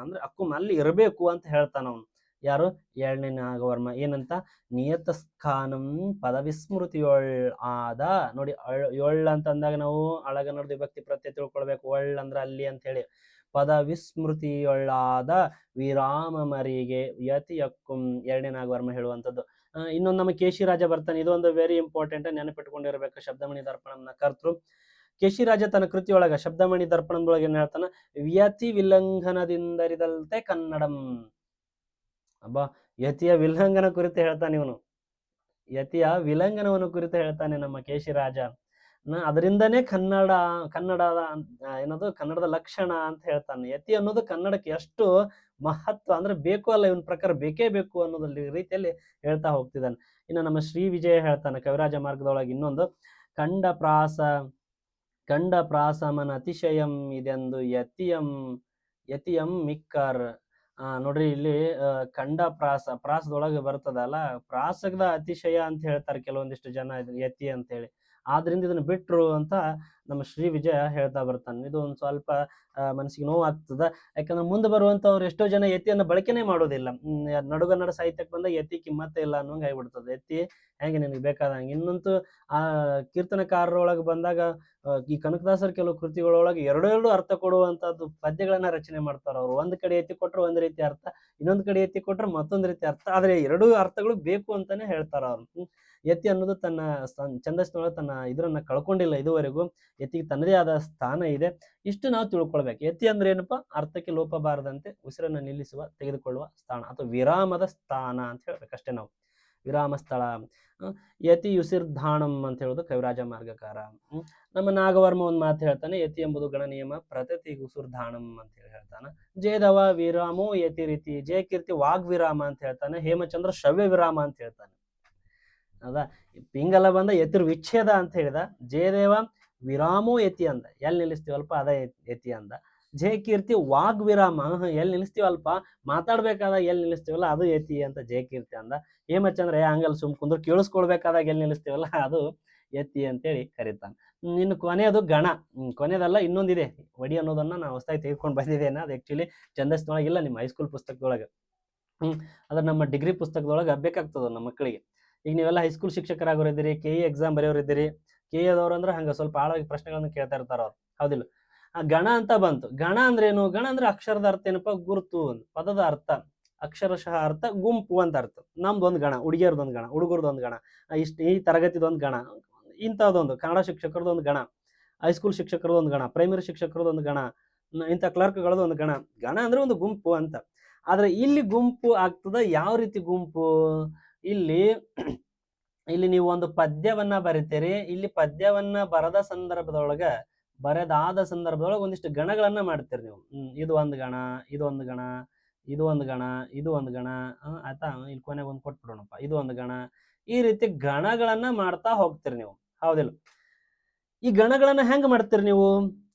ಅಂದ್ರೆ ಅಕ್ಕುಂ ಅಲ್ಲಿ ಇರಬೇಕು ಅಂತ ಹೇಳ್ತಾನ ಅವನು. ಯಾರು? ಎರಡನೇ ನಾಗವರ್ಮ. ಏನಂತ? ನಿಯತ ಸ್ಥಾನಂ ಪದ ವಿಸ್ಮೃತಿಯೊಳ್ ಆದ. ನೋಡಿ, ಯೊಳ್ ಅಂತ ಅಂದಾಗ ನಾವು ಅಳಗನ್ನಡ ವಿಭಕ್ತಿ ಪ್ರತ್ಯಯ ತಿಳ್ಕೊಳ್ಬೇಕು. ಒಳ್ ಅಂದ್ರೆ ಅಲ್ಲಿ ಅಂತ ಹೇಳಿ. ಪದ ವಿಸ್ಮೃತಿಯೊಳ್ಳಾದ ವಿರಾಮ ಮರಿಗೆ ಯತಿಯಕ್ಕುಂ, ಎರಡನೇ ನಾಗವರ್ಮ ಹೇಳುವಂಥದ್ದು. ಇನ್ನೊಂದು ನಮ್ಮ ಕೇಶಿರಾಜ ಬರ್ತಾನೆ. ಇದೊಂದು ವೆರಿ ಇಂಪಾರ್ಟೆಂಟ್, ನೆನಪಿಟ್ಕೊಂಡಿರ್ಬೇಕು. ಶಬ್ದಮಣಿ ದರ್ಪಣಂನ ಕರ್ತೃ ಕೇಶಿರಾಜ ತನ್ನ ಕೃತಿಯೊಳಗ ಶಬ್ದಮಣಿ ದರ್ಪಣದೊಳಗೆ ಏನ್ ಹೇಳ್ತಾನ? ವ್ಯತಿ ವಿಲಂಘನದಿಂದರಿದಲ್ತೆ ಕನ್ನಡಂ. ಅಬ್ಬಾ, ಯತಿಯ ವಿಲಂಘನ ಕುರಿತು ಹೇಳ್ತಾನೆ ಇವನು. ಯತಿಯ ವಿಲಂಘನವನ್ನು ಕುರಿತು ಹೇಳ್ತಾನೆ ನಮ್ಮ ಕೇಶಿರಾಜ. ಅದರಿಂದನೇ ಕನ್ನಡದ ಏನದು ಕನ್ನಡದ ಲಕ್ಷಣ ಅಂತ ಹೇಳ್ತಾನೆ. ಯತಿ ಅನ್ನೋದು ಕನ್ನಡಕ್ಕೆ ಎಷ್ಟು ಮಹತ್ವ ಅಂದ್ರೆ ಬೇಕು ಅಲ್ಲ, ಇವನ್ ಪ್ರಕಾರ ಬೇಕೇ ಬೇಕು ಅನ್ನೋದು ರೀತಿಯಲ್ಲಿ ಹೇಳ್ತಾ ಹೋಗ್ತಿದ್ದಾನೆ. ಇನ್ನು ನಮ್ಮ ಶ್ರೀ ವಿಜಯ ಹೇಳ್ತಾನೆ ಕವಿರಾಜ ಮಾರ್ಗದೊಳಗೆ ಇನ್ನೊಂದು, ಕಂಡ ಪ್ರಾಸಮನ ಅತಿಶಯಂ ಇದೆಂದು ಯತಿಯಂ ಮಿಕ್ಕರ್. ನೋಡ್ರಿ, ಇಲ್ಲಿ ಕಂಡ ಪ್ರಾಸದೊಳಗೆ ಬರ್ತದಲ್ಲ, ಪ್ರಾಸದ ಅತಿಶಯ ಅಂತ ಹೇಳ್ತಾರೆ ಕೆಲವೊಂದಿಷ್ಟು ಜನ ಯತಿ ಅಂತ ಹೇಳಿ. ಆದ್ರಿಂದ ಇದನ್ನ ಬಿಟ್ರು ಅಂತ ನಮ್ಮ ಶ್ರೀ ವಿಜಯ ಹೇಳ್ತಾ ಬರ್ತಾನೆ. ಇದು ಒಂದು ಸ್ವಲ್ಪ ಮನಸ್ಸಿಗೆ ನೋವು ಆಗ್ತದ. ಯಾಕಂದ್ರೆ ಮುಂದೆ ಬರುವಂತವ್ರು ಎಷ್ಟೋ ಜನ ಯತಿಯನ್ನು ಬಳಕೆನೇ ಮಾಡೋದಿಲ್ಲ. ನಡುಗನ್ನಡ ಸಾಹಿತ್ಯಕ್ಕೆ ಬಂದಾಗ ಯತಿ ಕಿಮ್ಮತ್ತೆ ಇಲ್ಲ ಅನ್ನೋಂಗೆ ಆಗ್ಬಿಡ್ತದೆ. ಯತಿ ಹೆಂಗೆ ನಿನಗೆ ಬೇಕಾದಂಗೆ. ಇನ್ನಂತೂ ಆ ಕೀರ್ತನಕಾರರೊಳಗೆ ಬಂದಾಗ ಈ ಕನಕದಾಸರ ಕೆಲವು ಕೃತಿಗಳೊಳಗೆ ಎರಡು ಅರ್ಥ ಕೊಡುವಂತದ್ದು ಪದ್ಯಗಳನ್ನ ರಚನೆ ಮಾಡ್ತಾರ ಅವ್ರು. ಒಂದ್ ಕಡೆ ಎತ್ತಿ ಕೊಟ್ರೆ ಒಂದ್ ರೀತಿ ಅರ್ಥ, ಇನ್ನೊಂದ್ ಕಡೆ ಎತ್ತಿ ಕೊಟ್ರೆ ಮತ್ತೊಂದ್ ರೀತಿ ಅರ್ಥ. ಆದ್ರೆ ಎರಡೂ ಅರ್ಥಗಳು ಬೇಕು ಅಂತಾನೆ ಹೇಳ್ತಾರ ಅವ್ರು. ಯತಿ ಅನ್ನೋದು ತನ್ನ ಛಂದಸ್ಸಿನೊಳಗೆ ತನ್ನ ಇದರನ್ನ ಕಳ್ಕೊಂಡಿಲ್ಲ ಇದುವರೆಗೂ. ಯತಿಗೆ ತನ್ನದೇ ಆದ ಸ್ಥಾನ ಇದೆ. ಇಷ್ಟು ನಾವು ತಿಳ್ಕೊಳ್ಬೇಕು. ಯತಿ ಅಂದ್ರೆ ಏನಪ್ಪಾ? ಅರ್ಥಕ್ಕೆ ಲೋಪ ಬಾರದಂತೆ ಉಸಿರನ್ನ ನಿಲ್ಲಿಸುವ, ತೆಗೆದುಕೊಳ್ಳುವ ಸ್ಥಾನ ಅಥವಾ ವಿರಾಮದ ಸ್ಥಾನ ಅಂತ ಹೇಳ್ಬೇಕಷ್ಟೇ ನಾವು. ವಿರಾಮ ಸ್ಥಳ. ಯತಿ ಯುಸಿರ್ಧಾಣಂ ಅಂತ ಹೇಳೋದು ಕವಿರಾಜ ಮಾರ್ಗಕಾರ. ನಮ್ಮ ನಾಗವರ್ಮ ಒಂದ್ ಮಾತು ಹೇಳ್ತಾನೆ, ಯತಿ ಎಂಬುದು ಗಣನಿಯಮ ಪ್ರತತಿ ಉಸುರ್ಧಾಣಂ ಅಂತ ಹೇಳಿ ಹೇಳ್ತಾನೆ. ಜಯದವ ವಿರಾಮೋ ಯತಿ ರೀತಿ, ಜಯಕೀರ್ತಿ ವಾಗ್ವಿರಾಮ ಅಂತ ಹೇಳ್ತಾನೆ. ಹೇಮಚಂದ್ರ ಶ್ರವ್ಯ ವಿರಾಮ ಅಂತ ಹೇಳ್ತಾನೆ. ಹೌದಾ? ಪಿಂಗಲ ಬಂದ ಯತಿರ್ ವಿಚ್ಛೇದ ಅಂತ ಹೇಳಿದ. ಜಯದೇವ ವಿರಾಮೋ ಯತಿ ಅಂದ, ಎಲ್ಲಿ ನಿಲ್ಲಿಸ್ತೀವಲ್ಪ ಅದ ಯತಿ ಅಂದ. ಜಯಕೀರ್ತಿ ವಾಗ್ವಿರಾಮ, ಎಲ್ಲಿ ನಿಲ್ಲಿಸ್ತೀವಲ್ಪ ಮಾತಾಡ್ಬೇಕಾದಾಗ ಎಲ್ಲಿ ನಿಲ್ಲಿಸ್ತೀವಲ್ಲ ಅದು ಯತಿ ಅಂತ ಜಯಕೀರ್ತಿ ಅಂದ. ಹೇಮಚಂದ್ರ ಹಂಗಲ್ ಸುಮ್ ಕುಂದ್ರು ಕೇಳಿಸ್ಕೊಳ್ಬೇಕಾದಾಗ ಎಲ್ಲಿ ನಿಲ್ಲಿಸ್ತೀವಲ್ಲ ಅದು ಯತಿ ಅಂತೇಳಿ ಕರೀತಾನೆ. ಇನ್ನು ಕೊನೆಯದು ಗಣ. ಕೊನೆಯದಲ್ಲ, ಇನ್ನೊಂದಿದೆ ವಡಿ ಅನ್ನೋದನ್ನ ನಾವು ಹೊಸದಾಗಿ ತೆಗೆದುಕೊಂಡು ಬಂದಿದ್ದೇನೆ. ಅದು ಆಕ್ಚುಲಿ ಛಂದಸ್ನೊಳಗೆ ಇಲ್ಲ, ನಿಮ್ಮ ಹೈಸ್ಕೂಲ್ ಪುಸ್ತಕದೊಳಗೆ. ಅದ್ರ ನಮ್ಮ ಡಿಗ್ರಿ ಪುಸ್ತಕದೊಳಗೆ ಬೇಕಾಗ್ತದ ನಮ್ಮ ಮಕ್ಕಳಿಗೆ. ಈಗ ನೀವೆಲ್ಲ ಹೈಸ್ಕೂಲ್ ಶಿಕ್ಷಕರಾಗೋರಿದ್ದೀರಿ, KE ಎಕ್ಸಾಮ್ ಬರೆಯೋರಿದ್ದೀರಿ. KE ಆದವ್ರು ಅಂದ್ರೆ ಹಂಗ ಸ್ವಲ್ಪ ಆಳವಾಗಿ ಪ್ರಶ್ನೆಗಳನ್ನ ಕೇಳ್ತಾ ಇರ್ತಾರ ಅವ್ರು, ಹೌದಿಲ್ಲ? ಆ ಗಣ ಅಂತ ಬಂತು. ಗಣ ಅಂದ್ರೆ ಏನು? ಗಣ ಅಂದ್ರೆ ಅಕ್ಷರದ ಅರ್ಥ ಏನಪ್ಪಾ? ಗುರುತು. ಪದದ ಅರ್ಥ ಅಕ್ಷರಶಃ ಅರ್ಥ ಗುಂಪು ಅಂತ ಅರ್ಥ. ನಮ್ದೊಂದು ಗಣ, ಹುಡುಗಿಯರ್ದೊಂದು ಗಣ, ಹುಡುಗರದೊಂದು ಗಣ, ಈ ತರಗತಿದೊಂದು ಗಣ, ಇಂಥದ್ದೊಂದು ಕನ್ನಡ ಶಿಕ್ಷಕರದೊಂದು ಗಣ, ಹೈಸ್ಕೂಲ್ ಶಿಕ್ಷಕರದೊಂದು ಗಣ, ಪ್ರೈಮರಿ ಶಿಕ್ಷಕರದೊಂದು ಗಣ, ಇಂಥ ಕ್ಲರ್ಕ್ಗಳದೊಂದು ಗಣ. ಗಣ ಅಂದ್ರೆ ಒಂದು ಗುಂಪು ಅಂತ. ಆದ್ರೆ ಇಲ್ಲಿ ಗುಂಪು ಆಗ್ತದ. ಯಾವ ರೀತಿ ಗುಂಪು? ಇಲ್ಲಿ ನೀವು ಒಂದು ಪದ್ಯವನ್ನ ಬರಿತೀರಿ. ಇಲ್ಲಿ ಪದ್ಯವನ್ನ ಬರೆದಾದ ಸಂದರ್ಭದೊಳಗ ಒಂದಿಷ್ಟು ಗಣಗಳನ್ನ ಮಾಡ್ತೀರಿ ನೀವು. ಇದು ಒಂದು ಗಣ, ಇದೊಂದು ಗಣ, ಇದು ಒಂದು ಗಣ, ಇದು ಒಂದು ಗಣ, ಆಯ್ತಾ? ಇಲ್ಲಿ ಕೊನೆಗೆ ಒಂದು ಕೊಟ್ಬಿಡೋಣಪ್ಪ, ಇದು ಒಂದು ಗಣ. ಈ ರೀತಿ ಗಣಗಳನ್ನ ಮಾಡ್ತಾ ಹೋಗ್ತೀರಿ ನೀವು, ಹೌದಿಲ್ಲ? ಈ ಗಣಗಳನ್ನ ಹೆಂಗ್ ಮಾಡ್ತೀರಿ ನೀವು?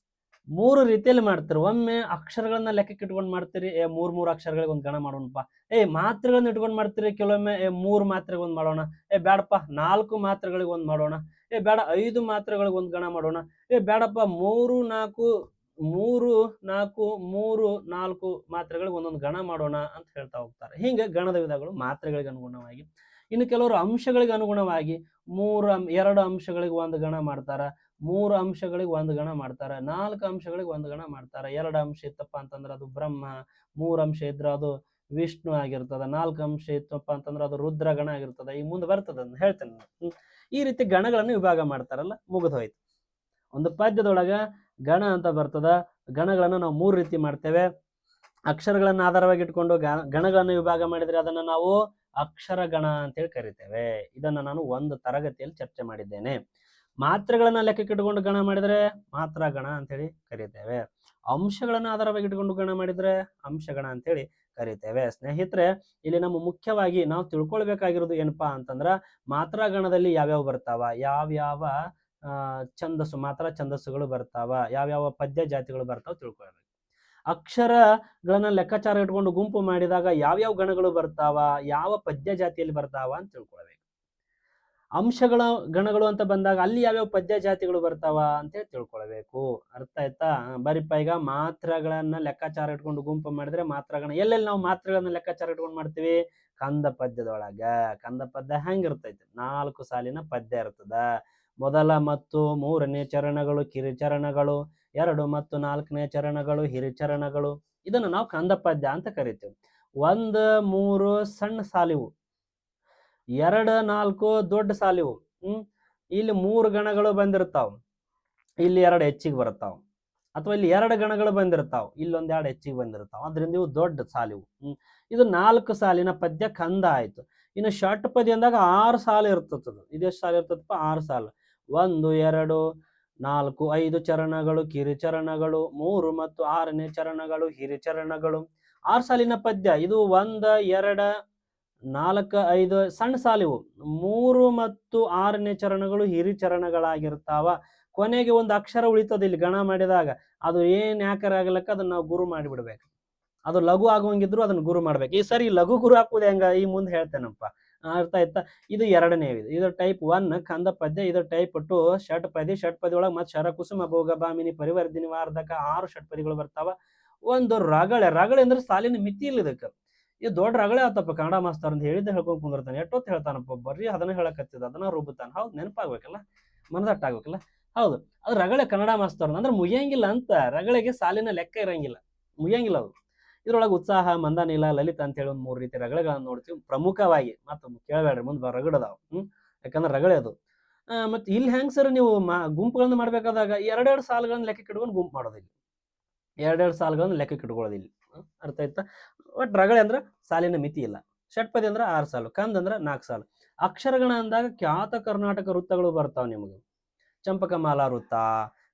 3 ರೀತಿಯಲ್ಲಿ ಮಾಡ್ತೀರಿ. ಒಮ್ಮೆ ಅಕ್ಷರಗಳನ್ನ ಲೆಕ್ಕಕ್ಕೆ ಇಟ್ಕೊಂಡು ಮಾಡ್ತೀರಿ. 3 ಅಕ್ಷರಗಳಿಗೆ ಒಂದು ಗಣ ಮಾಡೋಣಪ್ಪ. ಮಾತ್ರೆಗಳನ್ನ ಇಟ್ಕೊಂಡು ಮಾಡ್ತೀರಿ. ಕೆಲವೊಮ್ಮೆ 3 ಮಾತ್ರೆಗೆ ಒಂದು ಮಾಡೋಣ. ಬೇಡಪ್ಪ 4 ಮಾತ್ರೆಗಳಿಗೆ ಒಂದು ಮಾಡೋಣ. ಬೇಡ 5 ಮಾತ್ರೆಗಳಿಗೆ ಒಂದು ಗಣ ಮಾಡೋಣ. ಬೇಡಪ್ಪ 3 4 ಮಾತ್ರೆಗಳಿಗೆ ಒಂದೊಂದು ಗಣ ಮಾಡೋಣ ಅಂತ ಹೇಳ್ತಾ ಹೋಗ್ತಾರೆ. ಹಿಂಗೆ ಗಣದ ವಿಧಗಳು ಮಾತ್ರೆಗಳಿಗೆ ಅನುಗುಣವಾಗಿ. ಇನ್ನು ಕೆಲವರು ಅಂಶಗಳಿಗೆ ಅನುಗುಣವಾಗಿ 2 ಅಂಶಗಳಿಗೆ ಒಂದು ಗಣ ಮಾಡ್ತಾರ, 3 ಅಂಶಗಳಿಗೆ ಒಂದು ಗಣ ಮಾಡ್ತಾರ, 4 ಅಂಶಗಳಿಗೆ ಒಂದು ಗಣ ಮಾಡ್ತಾರ. 2 ಅಂಶ ಇತ್ತಪ್ಪ ಅಂತಂದ್ರೆ ಅದು ಬ್ರಹ್ಮ, 3 ಅಂಶ ಇದ್ರೆ ಅದು ವಿಷ್ಣು ಆಗಿರ್ತದ, 4 ಅಂಶ ಇತ್ತಪ್ಪ ಅಂತಂದ್ರೆ ಅದು ರುದ್ರ ಗಣ ಆಗಿರ್ತದ. ಈಗ ಮುಂದೆ ಬರ್ತದ ಅಂತ ಹೇಳ್ತೇನೆ. ಈ ರೀತಿ ಗಣಗಳನ್ನು ವಿಭಾಗ ಮಾಡ್ತಾರಲ್ಲ, ಮುಗಿದು ಹೋಯ್ತು. ಒಂದು ಪದ್ಯದೊಳಗ ಗಣ ಅಂತ ಬರ್ತದ, ಗಣಗಳನ್ನು ನಾವು 3 ರೀತಿ ಮಾಡ್ತೇವೆ. ಅಕ್ಷರಗಳನ್ನು ಆಧಾರವಾಗಿ ಇಟ್ಕೊಂಡು ಗಣಗಳನ್ನು ವಿಭಾಗ ಮಾಡಿದರೆ ಅದನ್ನು ನಾವು ಅಕ್ಷರ ಗಣ ಅಂತೇಳಿ ಕರಿತೇವೆ. ಇದನ್ನು ನಾನು ಒಂದು ತರಗತಿಯಲ್ಲಿ ಚರ್ಚೆ ಮಾಡಿದ್ದೇನೆ. ಮಾತ್ರೆಗಳನ್ನ ಲೆಕ್ಕಕ್ಕೆ ಇಟ್ಕೊಂಡು ಗಣ ಮಾಡಿದರೆ ಮಾತ್ರ ಗಣ ಅಂತೇಳಿ ಕರಿತೇವೆ. ಅಂಶಗಳನ್ನ ಆಧಾರವಾಗಿ ಇಟ್ಕೊಂಡು ಗಣ ಮಾಡಿದ್ರೆ ಅಂಶಗಣ ಅಂತೇಳಿ ಕರಿತೇವೆ. ಸ್ನೇಹಿತರೆ, ಇಲ್ಲಿ ನಮ್ಮ ಮುಖ್ಯವಾಗಿ ನಾವು ತಿಳ್ಕೊಳ್ಬೇಕಾಗಿರೋದು ಏನಪ್ಪಾ ಅಂತಂದ್ರ ಮಾತ್ರಾ ಗಣದಲ್ಲಿ ಯಾವ್ಯಾವ ಬರ್ತಾವ, ಯಾವ್ಯಾವ ಛಂದಸ್ಸು ಮಾತ್ರ ಛಂದಸ್ಸುಗಳು ಬರ್ತಾವ, ಯಾವ್ಯಾವ ಪದ್ಯ ಜಾತಿಗಳು ಬರ್ತಾವ ತಿಳ್ಕೊಳ್ಬೇಕು. ಅಕ್ಷರಗಳನ್ನ ಲೆಕ್ಕಾಚಾರ ಇಟ್ಕೊಂಡು ಗುಂಪು ಮಾಡಿದಾಗ ಯಾವ್ಯಾವ ಗಣಗಳು ಬರ್ತಾವ, ಯಾವ ಪದ್ಯ ಜಾತಿಯಲ್ಲಿ ಬರ್ತಾವ ಅಂತ ತಿಳ್ಕೊಳ್ಬೇಕು. ಅಂಶಗಳ ಗಣಗಳು ಅಂತ ಬಂದಾಗ ಅಲ್ಲಿ ಯಾವ್ಯಾವ ಪದ್ಯ ಜಾತಿಗಳು ಬರ್ತಾವ ಅಂತೇಳಿ ತಿಳ್ಕೊಳ್ಬೇಕು. ಅರ್ಥ ಆಯ್ತಾ? ಬರಿಪ್ಪ ಈಗ ಮಾತ್ರಗಳನ್ನ ಲೆಕ್ಕಾಚಾರ ಇಟ್ಕೊಂಡು ಗುಂಪು ಮಾಡಿದ್ರೆ ಮಾತ್ರಗಣ. ಎಲ್ಲೆಲ್ಲಿ ನಾವು ಮಾತ್ರಗಳನ್ನ ಲೆಕ್ಕಾಚಾರ ಇಟ್ಕೊಂಡು ಮಾಡ್ತೀವಿ? ಕಂದ ಪದ್ಯದೊಳಗ. ಕಂದ ಪದ್ಯ ಹೆಂಗಿರ್ತೈತಿ? 4 ಸಾಲಿನ ಪದ್ಯ ಇರ್ತದ. ಮೊದಲ ಮತ್ತು 3ನೇ ಚರಣಗಳು ಕಿರಿಚರಣಗಳು, 2 ಮತ್ತು 4ನೇ ಚರಣಗಳು ಹಿರಿಚರಣಗಳು. ಇದನ್ನು ನಾವು ಕಂದ ಪದ್ಯ ಅಂತ ಕರಿತೇವೆ. 1, 3 ಸಣ್ಣ ಸಾಲಿವು, 2, 4 ದೊಡ್ಡ ಸಾಲಿವು. ಇಲ್ಲಿ 3 ಗಣಗಳು ಬಂದಿರ್ತಾವ, ಇಲ್ಲಿ 2 ಹೆಚ್ಚಿಗೆ ಬರ್ತಾವ. ಅಥವಾ ಇಲ್ಲಿ 2 ಗಣಗಳು ಬಂದಿರ್ತಾವ, ಇಲ್ಲೊಂದ್ 2 ಹೆಚ್ಚಿಗೆ ಬಂದಿರ್ತಾವ. ಅದರಿಂದ ಇವು ದೊಡ್ಡ ಸಾಲಿವು. ಇದು 4 ಸಾಲಿನ ಪದ್ಯ ಕಂದ ಆಯ್ತು. ಇನ್ನು ಷಟ್ ಪದ್ಯ ಅಂದಾಗ 6 ಸಾಲು ಇರ್ತದ. ಇದೆಷ್ಟು ಸಾಲು ಇರ್ತದಪ್ಪ? 6 ಸಾಲು. 1, 2, 4, 5 ಚರಣಗಳು ಕಿರಿಚರಣಗಳು, 3 ಮತ್ತು 6ನೇ ಚರಣಗಳು ಹಿರಿಚರಣಗಳು. 6 ಸಾಲಿನ ಪದ್ಯ ಇದು. 1, 2, 4, 5 ಸಣ್ಣ ಸಾಲಿವು. 3 ಮತ್ತು 6ನೇ ಚರಣಗಳು ಹಿರಿಚರಣಗಳಾಗಿರ್ತಾವ. ಕೊನೆಗೆ ಒಂದು ಅಕ್ಷರ ಉಳಿತದ ಇಲ್ಲಿ ಗಣ ಮಾಡಿದಾಗ. ಅದು ಏನ್ ಯಾಕರ ಆಗ್ಲಕ್ಕ ಅದನ್ನ ನಾವು ಗುರು ಮಾಡಿಬಿಡ್ಬೇಕು. ಅದು ಲಘು ಆಗುವಂಗಿದ್ರು ಅದನ್ನ ಗುರು ಮಾಡ್ಬೇಕು. ಈ ಸರಿ ಲಘು ಗುರು ಹಾಕುವುದು ಹೆಂಗ ಈ ಮುಂದೆ ಹೇಳ್ತೇನಪ್ಪ. ಅರ್ಥ ಆಯ್ತಾ? ಇದು 2ನೇ. ಇದು ಟೈಪ್ 1 ಕಂದ ಪದ್ಯ. ಇದು ಟೈಪ್ 2 ಷಟ್ ಪದ್ಯ. ಷಟ್ ಪದ್ಯ ಒಳಗೆ ಮತ್ತೆ ಶರ ಕುಸುಮ ಭೋಗ ಭಾಮಿನಿ ಪರಿವರ್ಧಿನಿ ವಾರ್ಧಕ 6 ಷಟ್ ಪದ್ಯಗಳು ಬರ್ತಾವ. ಒಂದು ರಗಳೆ. ರಗಳೆ ಅಂದ್ರೆ ಸಾಲಿನ ಮಿತಿ ಇಲ್ಲ ಇದಕ್ಕೆ. ಇದು ದೊಡ್ಡ ರಗಳೆ ಆತಪ್ಪ ಕನ್ನಡ ಮಾಸ್ತರ್ ಅಂತ ಹೇಳಿದ್ದೆ ಹೇಳ್ಕೊಂಡ್ ಕುಂದಿರ್ತಾನೆ. ಎಷ್ಟೊತ್ತು ಹೇಳ್ತಾನಪ್ಪ, ಬರ್ರಿ ಅದನ್ನ ಹೇಳಕತ್ತಿದ, ಅದನ್ನ ರುಬ್ಬುತ್ತಾನ. ಹೌದು, ನೆನಪಾಗ್ಬೇಕಲ್ಲ, ಮನದಟ್ಟಾಗ್ಬೇಕಲ್ಲ. ಹೌದು, ಅದು ರಗಳೆ ಕನ್ನಡ ಮಾಸ್ತರ್ ಅಂದ್ರೆ ಮುಗಿಯಂಗಿಲ್ಲ ಅಂತ. ರಗಳೆಗೆ ಸಾಲಿನ ಲೆಕ್ಕ ಇರಂಗಿಲ್ಲ, ಮುಗಿಯಂಗಿಲ್ಲ ಅದು. ಇದ್ರೊಳಗೆ ಉತ್ಸಾಹ, ಮಂದಾನಿಲ, ಲಲಿತ ಅಂತ ಹೇಳಿ ಒಂದು 3 ರೀತಿ ರಗಳೆಗಳನ್ನ ನೋಡ್ತೀವಿ ಪ್ರಮುಖವಾಗಿ. ಮತ್ತೆ ಕೇಳಬೇಡ್ರಿ, ಮುಂದೆ ರಗಡದಾವ್. ಯಾಕಂದ್ರೆ ರಗಳೆ ಅದು. ಮತ್ತೆ ಇಲ್ಲಿ ಹೆಂಗ್ ಸರ್ ನೀವು ಗುಂಪುಗಳನ್ನ ಮಾಡ್ಬೇಕಾದಾಗ 2 ಸಾಲುಗಳನ್ನ ಲೆಕ್ಕಕ್ಕೆ ಇಟ್ಕೊಂಡು ಗುಂಪು ಮಾಡೋದಿಲ್ಲ. 2 ಸಾಲುಗಳನ್ನ ಲೆಕ್ಕಕ್ಕೆ ಇಟ್ಕೊಳ್ಳೋದಿಲ್ಲ. ಅರ್ಥ ಆಯ್ತಾ? ಒಟ್ಟು ರಗಳೆ ಅಂದ್ರೆ ಸಾಲಿನ ಮಿತಿ ಇಲ್ಲ. ಷಟ್ಪದಿ ಅಂದ್ರೆ 6 ಸಾಲು, ಕಂದ್ ಅಂದ್ರೆ 4 ಸಾಲು. ಅಕ್ಷರಗಣ ಅಂದಾಗ ಖ್ಯಾತ ಕರ್ನಾಟಕ ವೃತ್ತಗಳು ಬರ್ತಾವ ನಿಮಗೆ. ಚಂಪಕಮಾಲಾ ವೃತ್ತ,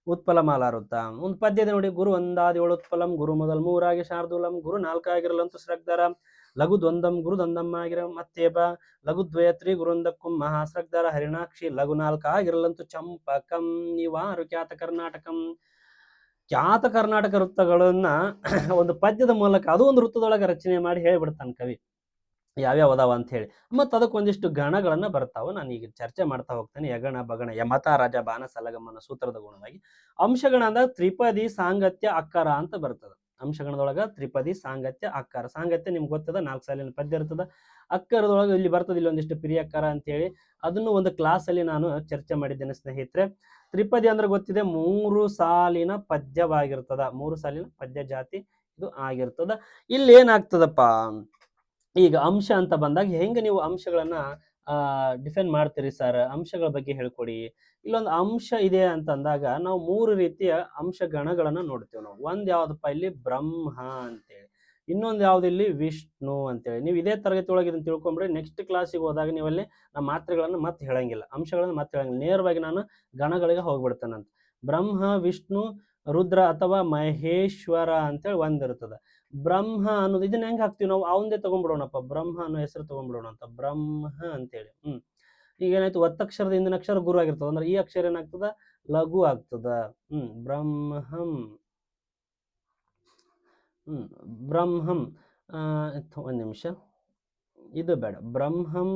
ಉತ್ಪಲಮಾಲಾ ವೃತ್ತ. ಒಂದು ಪದ್ಯದ ನೋಡಿ, ಗುರು ಒಂದಾದಿ ಉತ್ಪಲಂ, ಗುರು ಮೊದಲ್ 3 ಶಾರ್ದೂಲಂ, ಗುರು 4 ಆಗಿರಲಂತೂ ಶ್ರಗ್ಧರ, ಲಘು ದ್ವಂದಂ ಗುರು ದ್ವಂದಮ್ಮ ಆಗಿರ ಮತ್ತೇಬ, ಲಘು ದ್ವಯತ್ರಿ ಗುರುಂದಕ್ಕುಂ ಮಹಾಶ್ರಗ್ಧರ, ಹರಿಣಾಕ್ಷಿ ಲಘು 4 ಆಗಿರಲಂತೂ ಚಂಪಕಂ. ಇವಾರು ಖ್ಯಾತ ಕರ್ನಾಟಕಂ. ಖ್ಯಾತ ಕರ್ನಾಟಕ ವೃತ್ತಗಳನ್ನ ಒಂದು ಪದ್ಯದ ಮೂಲಕ ಅದು ಒಂದು ವೃತ್ತದೊಳಗೆ ರಚನೆ ಮಾಡಿ ಹೇಳ್ಬಿಡ್ತಾನೆ ಕವಿ ಯಾವ್ಯಾವ ಅದಾವ ಅಂತ ಹೇಳಿ. ಮತ್ತು ಅದಕ್ಕೊಂದಿಷ್ಟು ಗಣಗಳನ್ನ ಬರ್ತಾವ. ನಾನು ಈಗ ಚರ್ಚೆ ಮಾಡ್ತಾ ಹೋಗ್ತೇನೆ. ಯಗಣ, ಬಗಣ, ಯಮತ, ರಾಜ, ಬಾನ, ಸಲಗಮನ ಸೂತ್ರದ ಗುಣವಾಗಿ. ಅಂಶಗಣ ಅಂದಾಗ ತ್ರಿಪದಿ, ಸಾಂಗತ್ಯ, ಅಕ್ಕರ ಅಂತ ಬರ್ತದೆ. ಅಂಶಗಣದೊಳಗ ತ್ರಿಪದಿ, ಸಾಂಗತ್ಯ, ಅಕ್ಕರ. ಸಾಂಗತ್ಯ ನಿಮ್ಗೆ ಗೊತ್ತದ, 4 ಸಾಲಿನ ಪದ್ಯ ಇರ್ತದ. ಅಕ್ಕರದೊಳಗೆ ಇಲ್ಲಿ ಬರ್ತದೆ, ಇಲ್ಲಿ ಒಂದಿಷ್ಟು ಪಿರಿಯಕ್ಕರ ಅಂತೇಳಿ. ಅದನ್ನು ಒಂದು ಕ್ಲಾಸ್ ಅಲ್ಲಿ ನಾನು ಚರ್ಚೆ ಮಾಡಿದ್ದೇನೆ ಸ್ನೇಹಿತರೆ. ತ್ರಿಪದಿ ಅಂದ್ರೆ ಗೊತ್ತಿದೆ, 3 ಸಾಲಿನ ಪದ್ಯವಾಗಿರ್ತದ. 3 ಸಾಲಿನ ಪದ್ಯ ಜಾತಿ ಇದು ಆಗಿರ್ತದ. ಇಲ್ಲಿ ಏನಾಗ್ತದಪ್ಪ, ಈಗ ಅಂಶ ಅಂತ ಬಂದಾಗ ಹೆಂಗೆ ನೀವು ಅಂಶಗಳನ್ನ ಡಿಫೈನ್ ಮಾಡ್ತೀರಿ ಸರ್, ಅಂಶಗಳ ಬಗ್ಗೆ ಹೇಳ್ಕೊಡಿ. ಇಲ್ಲೊಂದು ಅಂಶ ಇದೆ ಅಂತ ಅಂದಾಗ ನಾವು 3 ರೀತಿಯ ಅಂಶ ಗಣಗಳನ್ನ ನೋಡ್ತೇವೆ ನಾವು. ಒಂದ್ ಯಾವ್ದಪ್ಪ ಇಲ್ಲಿ ಬ್ರಹ್ಮ ಅಂತೇಳಿ, ಇನ್ನೊಂದು ಯಾವ್ದು ಇಲ್ಲಿ ವಿಷ್ಣು ಅಂತೇಳಿ. ನೀವು ಇದೇ ತರಗತಿ ಒಳಗೆ ಇದನ್ನ ತಿಳ್ಕೊಂಡ್ರೆ ನೆಕ್ಸ್ಟ್ ಕ್ಲಾಸಿಗೆ ಹೋದಾಗ ನೀವಲ್ಲಿ ನಮ್ಮ ಮಾತ್ರೆಗಳನ್ನ ಮತ್ತೆ ಹೇಳಂಗಿಲ್ಲ, ಅಂಶಗಳನ್ನ ಮತ್ತೆ ಹೇಳಂಗಿಲ್ಲ. ನೇರವಾಗಿ ನಾನು ಗಣಗಳಿಗೆ ಹೋಗ್ಬಿಡ್ತೇನಂತ. ಬ್ರಹ್ಮ, ವಿಷ್ಣು, ರುದ್ರ ಅಥವಾ ಮಹೇಶ್ವರ ಅಂತೇಳಿ ಒಂದಿರ್ತದ. ಬ್ರಹ್ಮ ಅನ್ನೋದು ಇದನ್ನ ಹೆಂಗ್ ಹಾಕ್ತಿವಿ ನಾವು, ಅವಂದೇ ತಗೊಂಡ್ಬಿಡೋಣಪ್ಪ, ಬ್ರಹ್ಮ ಅನ್ನೋ ಹೆಸರು ತಗೊಂಡ್ಬಿಡೋಣ ಅಂತ, ಬ್ರಹ್ಮ ಅಂತೇಳಿ. ಈಗ ಏನಾಯ್ತು, ಒತ್ತಕ್ಷರದ ಹಿಂದಿನ ಅಕ್ಷರ ಗುರು ಆಗಿರ್ತದ, ಅಂದ್ರೆ ಈ ಅಕ್ಷರ ಏನಾಗ್ತದ, ಲಘು ಆಗ್ತದ. ಬ್ರಹ್ಮಂ. ಬ್ರಹ್ಮಂ. ಒಂದ್ ನಿಮಿಷ, ಇದು ಬೇಡ. ಬ್ರಹ್ಮಂ.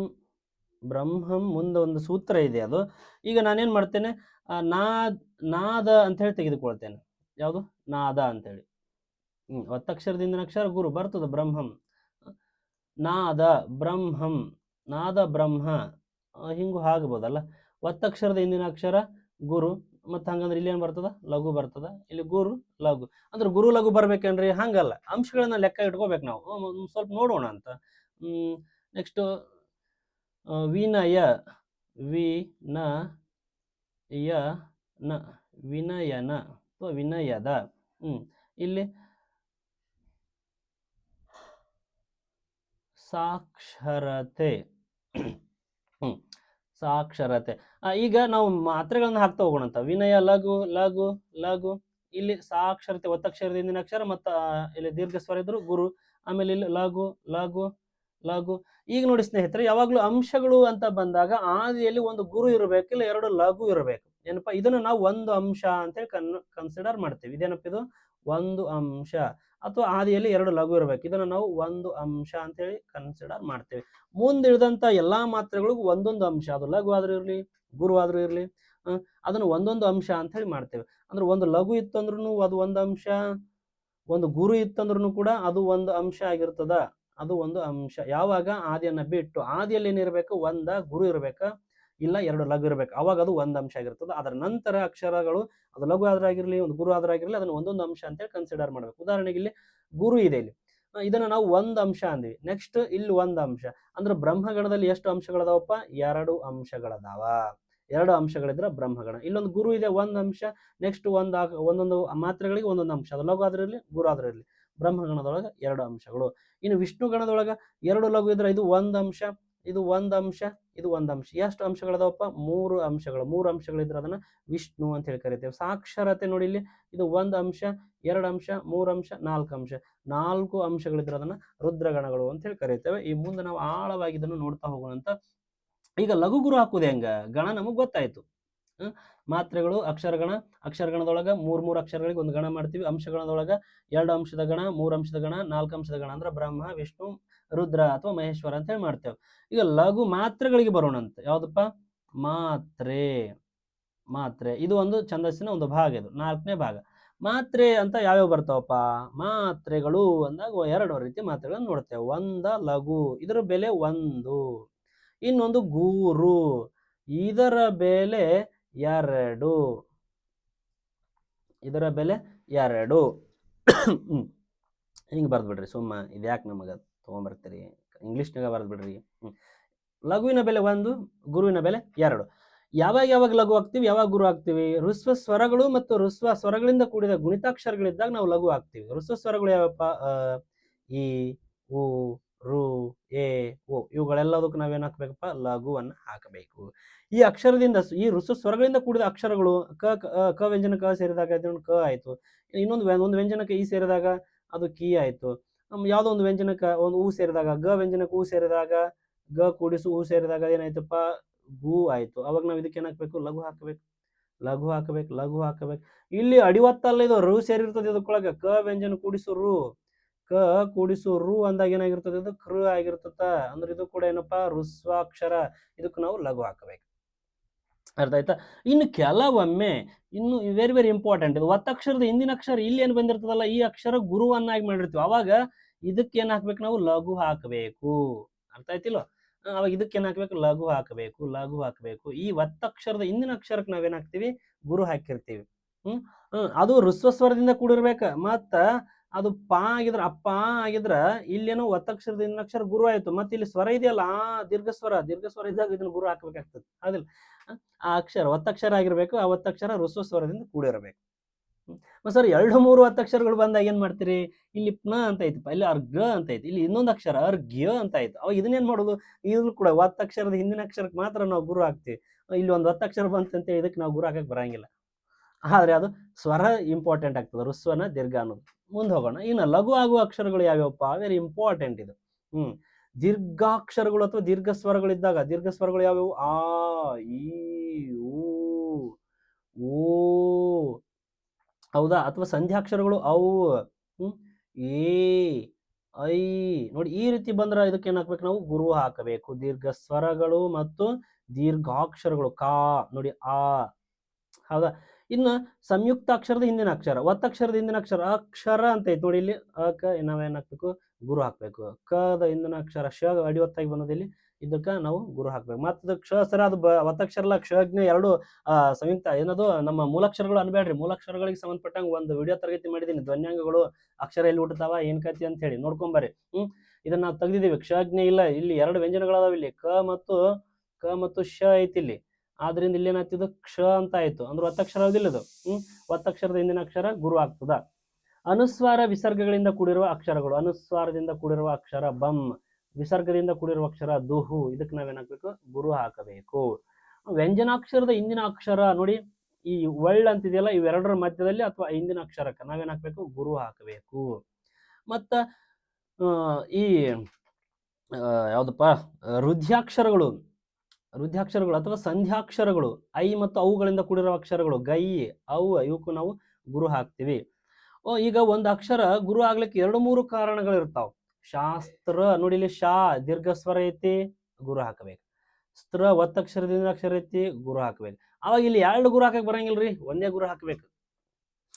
ಬ್ರಹ್ಮಂ ಮುಂದೆ ಒಂದು ಸೂತ್ರ ಇದೆ ಅದು. ಈಗ ನಾನೇನ್ ಮಾಡ್ತೇನೆ, ನಾದ ಅಂತ ಹೇಳಿ ತೆಗೆದುಕೊಳ್ತೇನೆ. ಯಾವುದು? ನಾದ ಅಂತೇಳಿ. ಒತ್ತಕ್ಷರದಿಂದ ಅಕ್ಷರ ಗುರು ಬರ್ತದ, ಬ್ರಹ್ಮಂ. ನಾದ ಬ್ರಹ್ಮಂ, ನಾದ ಬ್ರಹ್ಮ, ಹಿಂಗೂ ಆಗ್ಬೋದಲ್ಲ. ಒತ್ತಕ್ಷರದ ಹಿಂದಿನ ಅಕ್ಷರ ಗುರು, ಮತ್ತೆ ಹಂಗಂದ್ರೆ ಇಲ್ಲಿ ಏನ್ ಬರ್ತದ, ಲಘು ಬರ್ತದ. ಇಲ್ಲಿ ಗುರು ಲಘು ಅಂದ್ರೆ ಗುರು ಲಘು ಬರ್ಬೇಕೇನ್ರಿ? ಹಂಗಲ್ಲ, ಅಂಶಗಳನ್ನ ಲೆಕ್ಕ ಇಟ್ಕೋಬೇಕು ನಾವು. ಸ್ವಲ್ಪ ನೋಡೋಣ ಅಂತ. ನೆಕ್ಸ್ಟ್ ವಿನಯ, ವಿನಯನ, ವಿನಯನ ಅಥವಾ ವಿನಯದ. ಇಲ್ಲಿ ಸಾಕ್ಷರತೆ. ಸಾಕ್ಷರತೆ. ಈಗ ನಾವು ಮಾತ್ರೆಗಳನ್ನ ಹಾಕ್ತಾ ಹೋಗೋಣ ಅಂತ. ವಿನಯ ಲಘು ಲಘು ಲಘು. ಇಲ್ಲಿ ಸಾಕ್ಷರತೆ ಒತ್ತಕ್ಷರದ ಹಿಂದಿನ ಅಕ್ಷರ ಮತ್ತು ಇಲ್ಲಿ ದೀರ್ಘ ಸ್ವರ ಇದ್ರು ಗುರು. ಆಮೇಲೆ ಇಲ್ಲಿ ಲಘು ಲಘು ಲಘು. ಈಗ ನೋಡಿ ಸ್ನೇಹಿತರೆ, ಯಾವಾಗ್ಲೂ ಅಂಶಗಳು ಅಂತ ಬಂದಾಗ ಆದಿಯಲ್ಲಿ ಒಂದು ಗುರು ಇರಬೇಕು, ಇಲ್ಲ ಎರಡು ಲಘು ಇರಬೇಕು. ಏನಪ್ಪಾ, ಇದನ್ನು ನಾವು ಒಂದು ಅಂಶ ಅಂತೇಳಿ ಕನ್ಸಿಡರ್ ಮಾಡ್ತೀವಿ. ಇದೇನಪ್ಪ, ಇದು ಒಂದು ಅಂಶ. ಅಥವಾ ಆದಿಯಲ್ಲಿ ಎರಡು ಲಘು ಇರಬೇಕು, ಇದನ್ನು ನಾವು ಒಂದು ಅಂಶ ಅಂತೇಳಿ ಕನ್ಸಿಡರ್ ಮಾಡ್ತೇವೆ. ಮುಂದಿಳಿದಂತ ಎಲ್ಲಾ ಮಾತ್ರೆಗಳಿಗೂ ಒಂದೊಂದು ಅಂಶ, ಅದು ಲಘು ಆದ್ರೂ ಇರ್ಲಿ ಗುರು ಆದ್ರೂ ಇರ್ಲಿ, ಅದನ್ನು ಒಂದೊಂದು ಅಂಶ ಅಂತ ಹೇಳಿ ಮಾಡ್ತೇವೆ. ಅಂದ್ರೆ ಒಂದು ಲಘು ಇತ್ತಂದ್ರೂ ಅದು ಒಂದು ಅಂಶ, ಒಂದು ಗುರು ಇತ್ತಂದ್ರೂ ಕೂಡ ಅದು ಒಂದು ಅಂಶ ಆಗಿರ್ತದ. ಅದು ಒಂದು ಅಂಶ. ಯಾವಾಗ ಆದಿಯನ್ನ ಬಿಟ್ಟು, ಆದಿಯಲ್ಲಿ ಏನಿರ್ಬೇಕು, ಒಂದ ಗುರು ಇರ್ಬೇಕ, ಇಲ್ಲ ಎರಡು ಲಘು ಇರ್ಬೇಕು, ಅವಾಗ ಅದು ಒಂದು ಅಂಶ ಆಗಿರ್ತದೆ. ಅದರ ನಂತರ ಅಕ್ಷರಗಳು ಅದು ಲಘು ಆದ್ರಾಗಿರ್ಲಿ ಒಂದು ಗುರು ಆದ್ರಾಗಿರ್ಲಿ ಅದನ್ನು ಒಂದೊಂದು ಅಂಶ ಅಂತೇಳಿ ಕನ್ಸಿಡರ್ ಮಾಡ್ಬೇಕು. ಉದಾಹರಣೆಗೆ ಇಲ್ಲಿ ಗುರು ಇದೆ, ಇಲ್ಲಿ ಇದನ್ನ ನಾವು ಒಂದು ಅಂಶ ಅಂದ್ವಿ. ನೆಕ್ಸ್ಟ್ ಇಲ್ಲಿ ಒಂದು ಅಂಶ ಅಂದ್ರೆ ಬ್ರಹ್ಮಗಣದಲ್ಲಿ ಎಷ್ಟು ಅಂಶಗಳದಾವಪ್ಪ, ಎರಡು ಅಂಶಗಳದಾವ. ಎರಡು ಅಂಶಗಳಿದ್ರ ಬ್ರಹ್ಮಗಣ. ಇಲ್ಲೊಂದು ಗುರು ಇದೆ, ಒಂದು ಅಂಶ. ನೆಕ್ಸ್ಟ್ ಒಂದೊಂದು ಮಾತ್ರೆಗಳಿಗೆ ಒಂದೊಂದು ಅಂಶ, ಅದು ಲಘು ಆದ್ರೂ ಇರ್ಲಿ ಗುರು ಆದ್ರೂ ಇರ್ಲಿ. ಬ್ರಹ್ಮಗಣದೊಳಗ ಎರಡು ಅಂಶಗಳು. ಇನ್ನು ವಿಷ್ಣು ಗಣದೊಳಗ ಎರಡು ಲಘು ಇದ್ರೆ ಇದು ಒಂದು ಅಂಶ, ಇದು ಒಂದು ಅಂಶ, ಇದು ಒಂದು ಅಂಶ. ಎಷ್ಟು ಅಂಶಗಳದಾವಪ್ಪ, ಮೂರು ಅಂಶಗಳು. ಮೂರು ಅಂಶಗಳಿದ್ರೆ ಅದನ್ನ ವಿಷ್ಣು ಅಂತ ಹೇಳಿ ಕರಿತೇವೆ. ಸಾಕ್ಷರತೆ ನೋಡಿ, ಇಲ್ಲಿ ಇದು ಒಂದು ಅಂಶ, ಎರಡು ಅಂಶ, ಮೂರು ಅಂಶ, ನಾಲ್ಕು ಅಂಶ. ನಾಲ್ಕು ಅಂಶಗಳಿದ್ರೆ ಅದನ್ನ ರುದ್ರಗಣಗಳು ಅಂತ ಹೇಳಿ ಕರಿತೇವೆ. ಈ ಮುಂದೆ ನಾವು ಆಳವಾಗಿ ಇದನ್ನು ನೋಡ್ತಾ ಹೋಗೋಣ ಅಂತ. ಈಗ ಲಘು ಗುರು ಹಾಕುದು ಹೆಂಗ, ಗಣ ನಮಗ್ ಗೊತ್ತಾಯ್ತು. ಮಾತ್ರೆಗಳು ಅಕ್ಷರಗಣ, ಅಕ್ಷರಗಣದೊಳಗ ಮೂರ್ ಅಕ್ಷರಗಳಿಗೆ ಒಂದು ಗಣ ಮಾಡ್ತೀವಿ. ಅಂಶಗಣದೊಳಗ ಎರಡು ಅಂಶದ ಗಣ, ಮೂರು ಅಂಶದ ಗಣ, ನಾಲ್ಕು ಅಂಶದ ಗಣ ಅಂದ್ರೆ ಬ್ರಹ್ಮ ವಿಷ್ಣು ರುದ್ರ ಅಥವಾ ಮಹೇಶ್ವರ ಅಂತ ಹೇಳಿ ಮಾಡ್ತೇವೆ. ಈಗ ಲಘು ಮಾತ್ರೆಗಳಿಗೆ ಬರೋಣ ಅಂತ. ಯಾವ್ದಪ್ಪ, ಮಾತ್ರೆ. ಮಾತ್ರೆ ಇದು ಒಂದು ಛಂದಸ್ಸಿನ ಒಂದು ಭಾಗ, ಇದು ನಾಲ್ಕನೇ ಭಾಗ. ಮಾತ್ರೆ ಅಂತ ಯಾವ್ಯಾವ ಬರ್ತಾವಪ್ಪ, ಮಾತ್ರೆಗಳು ಅಂದಾಗ ಎರಡು ರೀತಿ ಮಾತ್ರೆಗಳನ್ನು ನೋಡ್ತೇವೆ. ಒಂದ ಲಘು, ಇದರ ಬೆಲೆ ಒಂದು. ಇನ್ನೊಂದು ಗೂರು, ಇದರ ಬೆಲೆ ಎರಡು, ಇದರ ಬೆಲೆ ಎರಡು. ಹಿಂಗೆ ಬರ್ದ್ಬಿಡ್ರಿ ಸುಮ್ಮ, ಇದ್ಯಾಕೆ ನಮಗೆ ತೊಗೊಂಬರ್ತೀರಿ, ಇಂಗ್ಲೀಷ್ನಾಗ ಬರ್ದ್ಬಿಡ್ರಿ. ಲಘುವಿನ ಬೆಲೆ ಒಂದು, ಗುರುವಿನ ಬೆಲೆ ಎರಡು. ಯಾವಾಗ ಲಘು ಆಗ್ತೀವಿ, ಯಾವಾಗ ಗುರು ಆಗ್ತೀವಿ, ಋಸ್ವ ಸ್ವರಗಳು ಮತ್ತು ಋಸ್ವ ಸ್ವರಗಳಿಂದ ಕೂಡಿದ ಗುಣಿತಾಕ್ಷರಗಳಿದ್ದಾಗ ನಾವು ಲಘು ಆಗ್ತೀವಿ. ಋಸ್ವ ಸ್ವರಗಳು ಯಾವಪ್ಪ, ಈ ಉ ರು ಎ ಓ, ಇವುಗಳೆಲ್ಲದಕ್ಕೂ ನಾವೇನ್ ಹಾಕ್ಬೇಕಪ್ಪ, ಲಘುವನ್ನು ಹಾಕಬೇಕು. ಈ ಅಕ್ಷರದಿಂದ, ಈ ಋಸ್ವ ಸ್ವರಗಳಿಂದ ಕೂಡಿದ ಅಕ್ಷರಗಳು ಕ ವ್ಯಂಜನ ಕ ಸೇರಿದಾಗ ಕ ಆಯ್ತು. ಒಂದು ವ್ಯಂಜನಕ್ಕೆ ಈ ಸೇರಿದಾಗ ಅದು ಕಿ ಆಯ್ತು. ಯಾವ್ದೋ ಒಂದು ವ್ಯಂಜನಕ್ಕೆ ಒಂದು ಹೂ ಸೇರಿದಾಗ, ಗ ವ್ಯಂಜನಕ್ಕೆ ಹೂ ಸೇರಿದಾಗ ಗ ಕೂಡಿಸು ಹೂ ಸೇರಿದಾಗ ಏನಾಯ್ತಪ್ಪ, ಗು ಆಯ್ತು. ಅವಾಗ ನಾವು ಇದಕ್ಕೆ ಏನ್ ಹಾಕ್ಬೇಕು, ಲಘು ಹಾಕಬೇಕು, ಲಘು ಹಾಕಬೇಕು, ಲಘು ಹಾಕಬೇಕು. ಇಲ್ಲಿ ಅಡಿವತ್ತಲ್ಲ, ಇದು ರು ಸೇರಿರ್ತದೆ. ಇದಕ್ಕೊಳಗ ಕ ವ್ಯಂಜನ ಕೂಡಿಸು ರು, ಕ ಕೂಡಿಸು ರು ಅಂದಾಗ ಏನಾಗಿರ್ತದೆ, ಇದು ಕೃ ಆಗಿರ್ತದ. ಅಂದ್ರೆ ಇದು ಕೂಡ ಏನಪ್ಪಾ, ಋಸ್ವಾಕ್ಷರ. ಇದಕ್ಕೆ ನಾವು ಲಘು ಹಾಕಬೇಕು. ಅರ್ಥ ಆಯ್ತಾ. ಇನ್ನು ಕೆಲವೊಮ್ಮೆ ಇನ್ನು ವೆರಿ ವೆರಿ ಇಂಪಾರ್ಟೆಂಟ್, ಇದು ಒತ್ತಕ್ಷರದ ಹಿಂದಿನ ಅಕ್ಷರ ಇಲ್ಲಿ ಏನ್ ಬಂದಿರ್ತದಲ್ಲ, ಈ ಅಕ್ಷರ ಗುರುವನ್ನಾಗಿ ಮಾಡಿರ್ತೀವಿ. ಅವಾಗ ಇದಕ್ಕೆ ಏನ್ ಹಾಕ್ಬೇಕು, ನಾವು ಲಘು ಹಾಕಬೇಕು. ಅರ್ಥ ಆಯ್ತಿಲ್ಲ. ಅವಾಗ ಇದಕ್ಕೆ ಏನ್ ಹಾಕ್ಬೇಕು, ಲಘು ಹಾಕಬೇಕು, ಲಘು ಹಾಕಬೇಕು. ಈ ಒತ್ತಕ್ಷರದ ಹಿಂದಿನ ಅಕ್ಷರಕ್ಕೆ ನಾವೇನ್ ಹಾಕ್ತಿವಿ, ಗುರು ಹಾಕಿರ್ತೀವಿ. ಅದು ಋಸ್ವ ಸ್ವರದಿಂದ ಕೂಡಿರ್ಬೇಕ. ಮತ್ತ ಅದು ಪಾ ಆಗಿದ್ರ, ಅಪ್ಪ ಆಗಿದ್ರ ಇಲ್ಲೇನೋ ಒತ್ತಕ್ಷರದ ಹಿಂದಿನ ಅಕ್ಷರ ಗುರು ಆಯ್ತು. ಮತ್ತೆ ಇಲ್ಲಿ ಸ್ವರ ಇದೆಯಲ್ಲ, ದೀರ್ಘ ಸ್ವರ ಇದ್ದಾಗ ಇದನ್ನ ಗುರು ಹಾಕ್ಬೇಕಾಗ್ತದೆ. ಅದಿಲ್ಲ, ಆ ಅಕ್ಷರ ಒತ್ತಕ್ಷರ ಆಗಿರ್ಬೇಕು. ಆ ಒತ್ತಕ್ಷರ ಋಸ್ವ ಸ್ವರದಿಂದ ಕೂಡಿರಬೇಕು. ಸರ್ 2-3 ಒತ್ತಕ್ಷರಗಳು ಬಂದಾಗ ಏನ್ ಮಾಡ್ತೀರಿ, ಇಲ್ಲಿ ನ ಅಂತ ಐತಪ್ಪ, ಇಲ್ಲಿ ಅರ್ಘ ಅಂತ ಐತಿ, ಇಲ್ಲಿ ಇನ್ನೊಂದು ಅಕ್ಷರ ಅರ್ಘ್ಯ ಅಂತ ಆಯ್ತು. ಅವಾಗ ಇದನ್ನೇನ್ ಮಾಡೋದು, ಇದ್ರೂ ಕೂಡ ಒತ್ತಕ್ಷರದ ಹಿಂದಿನ ಅಕ್ಷರಕ್ಕೆ ಮಾತ್ರ ನಾವು ಗುರು ಹಾಕ್ತಿವಿ. ಇಲ್ಲಿ ಒಂದು ಒತ್ತಕ್ಷರ ಬಂತಂತೇಳಿ ಇದಕ್ಕೆ ನಾವು ಗುರು ಹಾಕಕ್ ಬರಂಗಿಲ್ಲ. ಆದ್ರೆ ಅದು ಸ್ವರ ಇಂಪಾರ್ಟೆಂಟ್ ಆಗ್ತದೆ, ಋಸ್ವನ ದೀರ್ಘ ಅನ್ನೋದು. ಮುಂದೆ ಹೋಗೋಣ. ಇನ್ನು ಲಘು ಆಗುವ ಅಕ್ಷರಗಳು ಯಾವ್ಯಾವಪ್ಪ, ವೆರಿ ಇಂಪಾರ್ಟೆಂಟ್ ಇದು. ದೀರ್ಘಾಕ್ಷರಗಳು ಅಥವಾ ದೀರ್ಘ ಸ್ವರಗಳಿದ್ದಾಗ, ದೀರ್ಘ ಸ್ವರಗಳು ಯಾವ್ಯಾವು, ಆ ಈ ಊ ಹೌದಾ, ಅಥವಾ ಸಂಧ್ಯಾಕ್ಷರಗಳು ಅವು, ಏ ಐ ನೋಡಿ, ಈ ರೀತಿ ಬಂದ್ರೆ ಇದಕ್ಕೆ ಏನ್ ಹಾಕ್ಬೇಕು, ನಾವು ಗುರು ಹಾಕಬೇಕು. ದೀರ್ಘ ಸ್ವರಗಳು ಮತ್ತು ದೀರ್ಘಾಕ್ಷರಗಳು, ಕಾ ನೋಡಿ, ಆ ಹೌದಾ. ಇನ್ನು ಸಂಯುಕ್ತ ಅಕ್ಷರದ ಹಿಂದಿನ ಅಕ್ಷರ, ಒತ್ತಕ್ಷರದ ಹಿಂದಿನ ಅಕ್ಷರ ಅಕ್ಷರ ಅಂತ ಐತಿ ನೋಡಿ, ಇಲ್ಲಿ ಅಕ ನಾವೇನ್ ಹಾಕ್ಬೇಕು, ಗುರು ಹಾಕ್ಬೇಕು. ಕದ ಹಿಂದಿನ ಅಕ್ಷರ ಶ ಅಡಿವತ್ತಾಗಿ ಬಂದದಲ್ಲಿ ಇದಕ್ಕ ನಾವು ಗುರು ಹಾಕ್ಬೇಕು. ಮತ್ತೆ ಕ್ಷ ಸರ, ಅದು ಒತ್ತಕ್ಷರ ಅಲ್ಲ, ಕ್ಷಜ್ಞ ಎರಡು ಸಂಯುಕ್ತ. ಏನದು, ನಮ್ಮ ಮೂಲಾಕ್ಷರಗಳು ಅನ್ಬೇಡ್ರಿ. ಮೂಲಾಕ್ಷರಗಳಿಗೆ ಸಂಬಂಧಪಟ್ಟಂಗ ಒಂದು ವಿಡಿಯೋ ತರಗತಿ ಮಾಡಿದೀನಿ, ಧ್ವನ್ಯಾಂಗಗಳು ಅಕ್ಷರ ಎಲ್ಲಿ ಹುಟ್ಟತಾವ ಏನ್ ಕತಿ ಅಂತ ಹೇಳಿ ನೋಡ್ಕೊಂಬರ್ರಿ. ಇದನ್ನ ನಾವು ತೆಗ್ದಿದೀವಿ. ಕ್ಷಜ್ಞ ಇಲ್ಲ, ಇಲ್ಲಿ ಎರಡು ವ್ಯಂಜನಗಳದಾವ, ಇಲ್ಲಿ ಕ ಮತ್ತು ಶ ಐತಿ ಇಲ್ಲಿ. ಆದ್ರಿಂದ ಇಲ್ಲಿ ಏನಾಗ್ತಿದ್ದು, ಕ್ಷ ಅಂತ ಆಯ್ತು. ಅಂದ್ರೆ ಒತ್ತಕ್ಷರ ಹೌದಿಲ್ಲ ಇದು. ಒತ್ತಕ್ಷರದ ಹಿಂದಿನ ಅಕ್ಷರ ಗುರು ಆಗ್ತದ. ಅನುಸ್ವಾರ ವಿಸರ್ಗಗಳಿಂದ ಕೂಡಿರುವ ಅಕ್ಷರಗಳು. ಅನುಸ್ವಾರದಿಂದ ಕೂಡಿರುವ ಅಕ್ಷರ ಬಂ, ವಿಸರ್ಗದಿಂದ ಕೂಡಿರುವ ಅಕ್ಷರ ದುಹು. ಇದಕ್ಕೆ ನಾವೇನ್ ಹಾಕ್ಬೇಕು? ಗುರು ಹಾಕಬೇಕು. ವ್ಯಂಜನಾಕ್ಷರದ ಹಿಂದಿನ ಅಕ್ಷರ ನೋಡಿ, ಈ ಒಳ್ಳ ಅಂತಿದೆಯಲ್ಲ, ಇವೆರಡರ ಮಧ್ಯದಲ್ಲಿ ಅಥವಾ ಹಿಂದಿನ ಅಕ್ಷರಕ್ಕೆ ನಾವೇನ್ ಹಾಕ್ಬೇಕು? ಗುರು ಹಾಕಬೇಕು. ಮತ್ತ ಈ ಯಾವ್ದಪ್ಪ, ರುದ್ಯಾಕ್ಷರಗಳು ಅಥವಾ ಸಂಧ್ಯಾಕ್ಷರಗಳು, ಐ ಮತ್ತು ಅವುಗಳಿಂದ ಕೂಡಿರುವ ಅಕ್ಷರಗಳು ಗೈ, ಅವು, ಇವಕ್ಕೂ ನಾವು ಗುರು ಹಾಕ್ತಿವಿ. ಈಗ ಒಂದು ಅಕ್ಷರ ಗುರು ಆಗ್ಲಿಕ್ಕೆ 2-3 ಕಾರಣಗಳಿರ್ತಾವ. ಶಾಸ್ತ್ರ ನೋಡಿ, ಇಲ್ಲಿ ಶಾ ದೀರ್ಘ ಸ್ವರ ಐತಿ, ಗುರು ಹಾಕಬೇಕು. ಸ್ತ್ರ ಒತ್ತಕ್ಷರದಿಂದ ಅಕ್ಷರ ಐತಿ, ಗುರು ಹಾಕಬೇಕು. ಅವಾಗ ಇಲ್ಲಿ 2 ಗುರು ಹಾಕಕ್ ಬರಂಗಿಲ್ರಿ, ಒಂದೇ ಗುರು ಹಾಕಬೇಕು,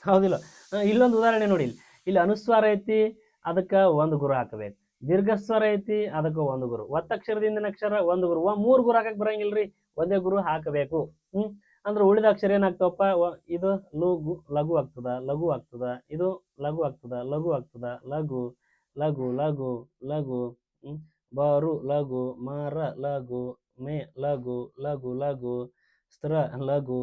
ಹೌದಿಲ್ಲ? ಇಲ್ಲೊಂದು ಉದಾಹರಣೆ ನೋಡಿ, ಇಲ್ಲಿ ಅನುಸ್ವಾರ ಐತಿ, ಅದಕ್ಕ 1 ಗುರು ಹಾಕಬೇಕು. ದೀರ್ಘಸ್ವರ ಐತಿ, ಅದಕ್ಕ 1 ಗುರು. ಒತ್ತಕ್ಷರದಿಂದ ಅಕ್ಷರ 1 ಗುರು. 3 ಗುರು ಹಾಕಕ್ ಬರಂಗಿಲ್ರಿ, ಒಂದೇ ಗುರು ಹಾಕಬೇಕು. ಅಂದ್ರೆ ಉಳಿದ ಅಕ್ಷರ ಏನಾಗ್ತಾವಪ್ಪ? ಇದು ಲಘು ಆಗ್ತದ, ಲಘು ಆಗ್ತದ, ಇದು ಲಘು ಆಗ್ತದ, ಲಘು ಆಗ್ತದ, ಲಘು ಲಘು ಲಘು ಲಘು, ಬರು ಲಘು, ಮರ ಲಘು, ಮೇ ಲಘು, ಲಘು ಲಘು, ಸ್ತ್ರ ಲಘು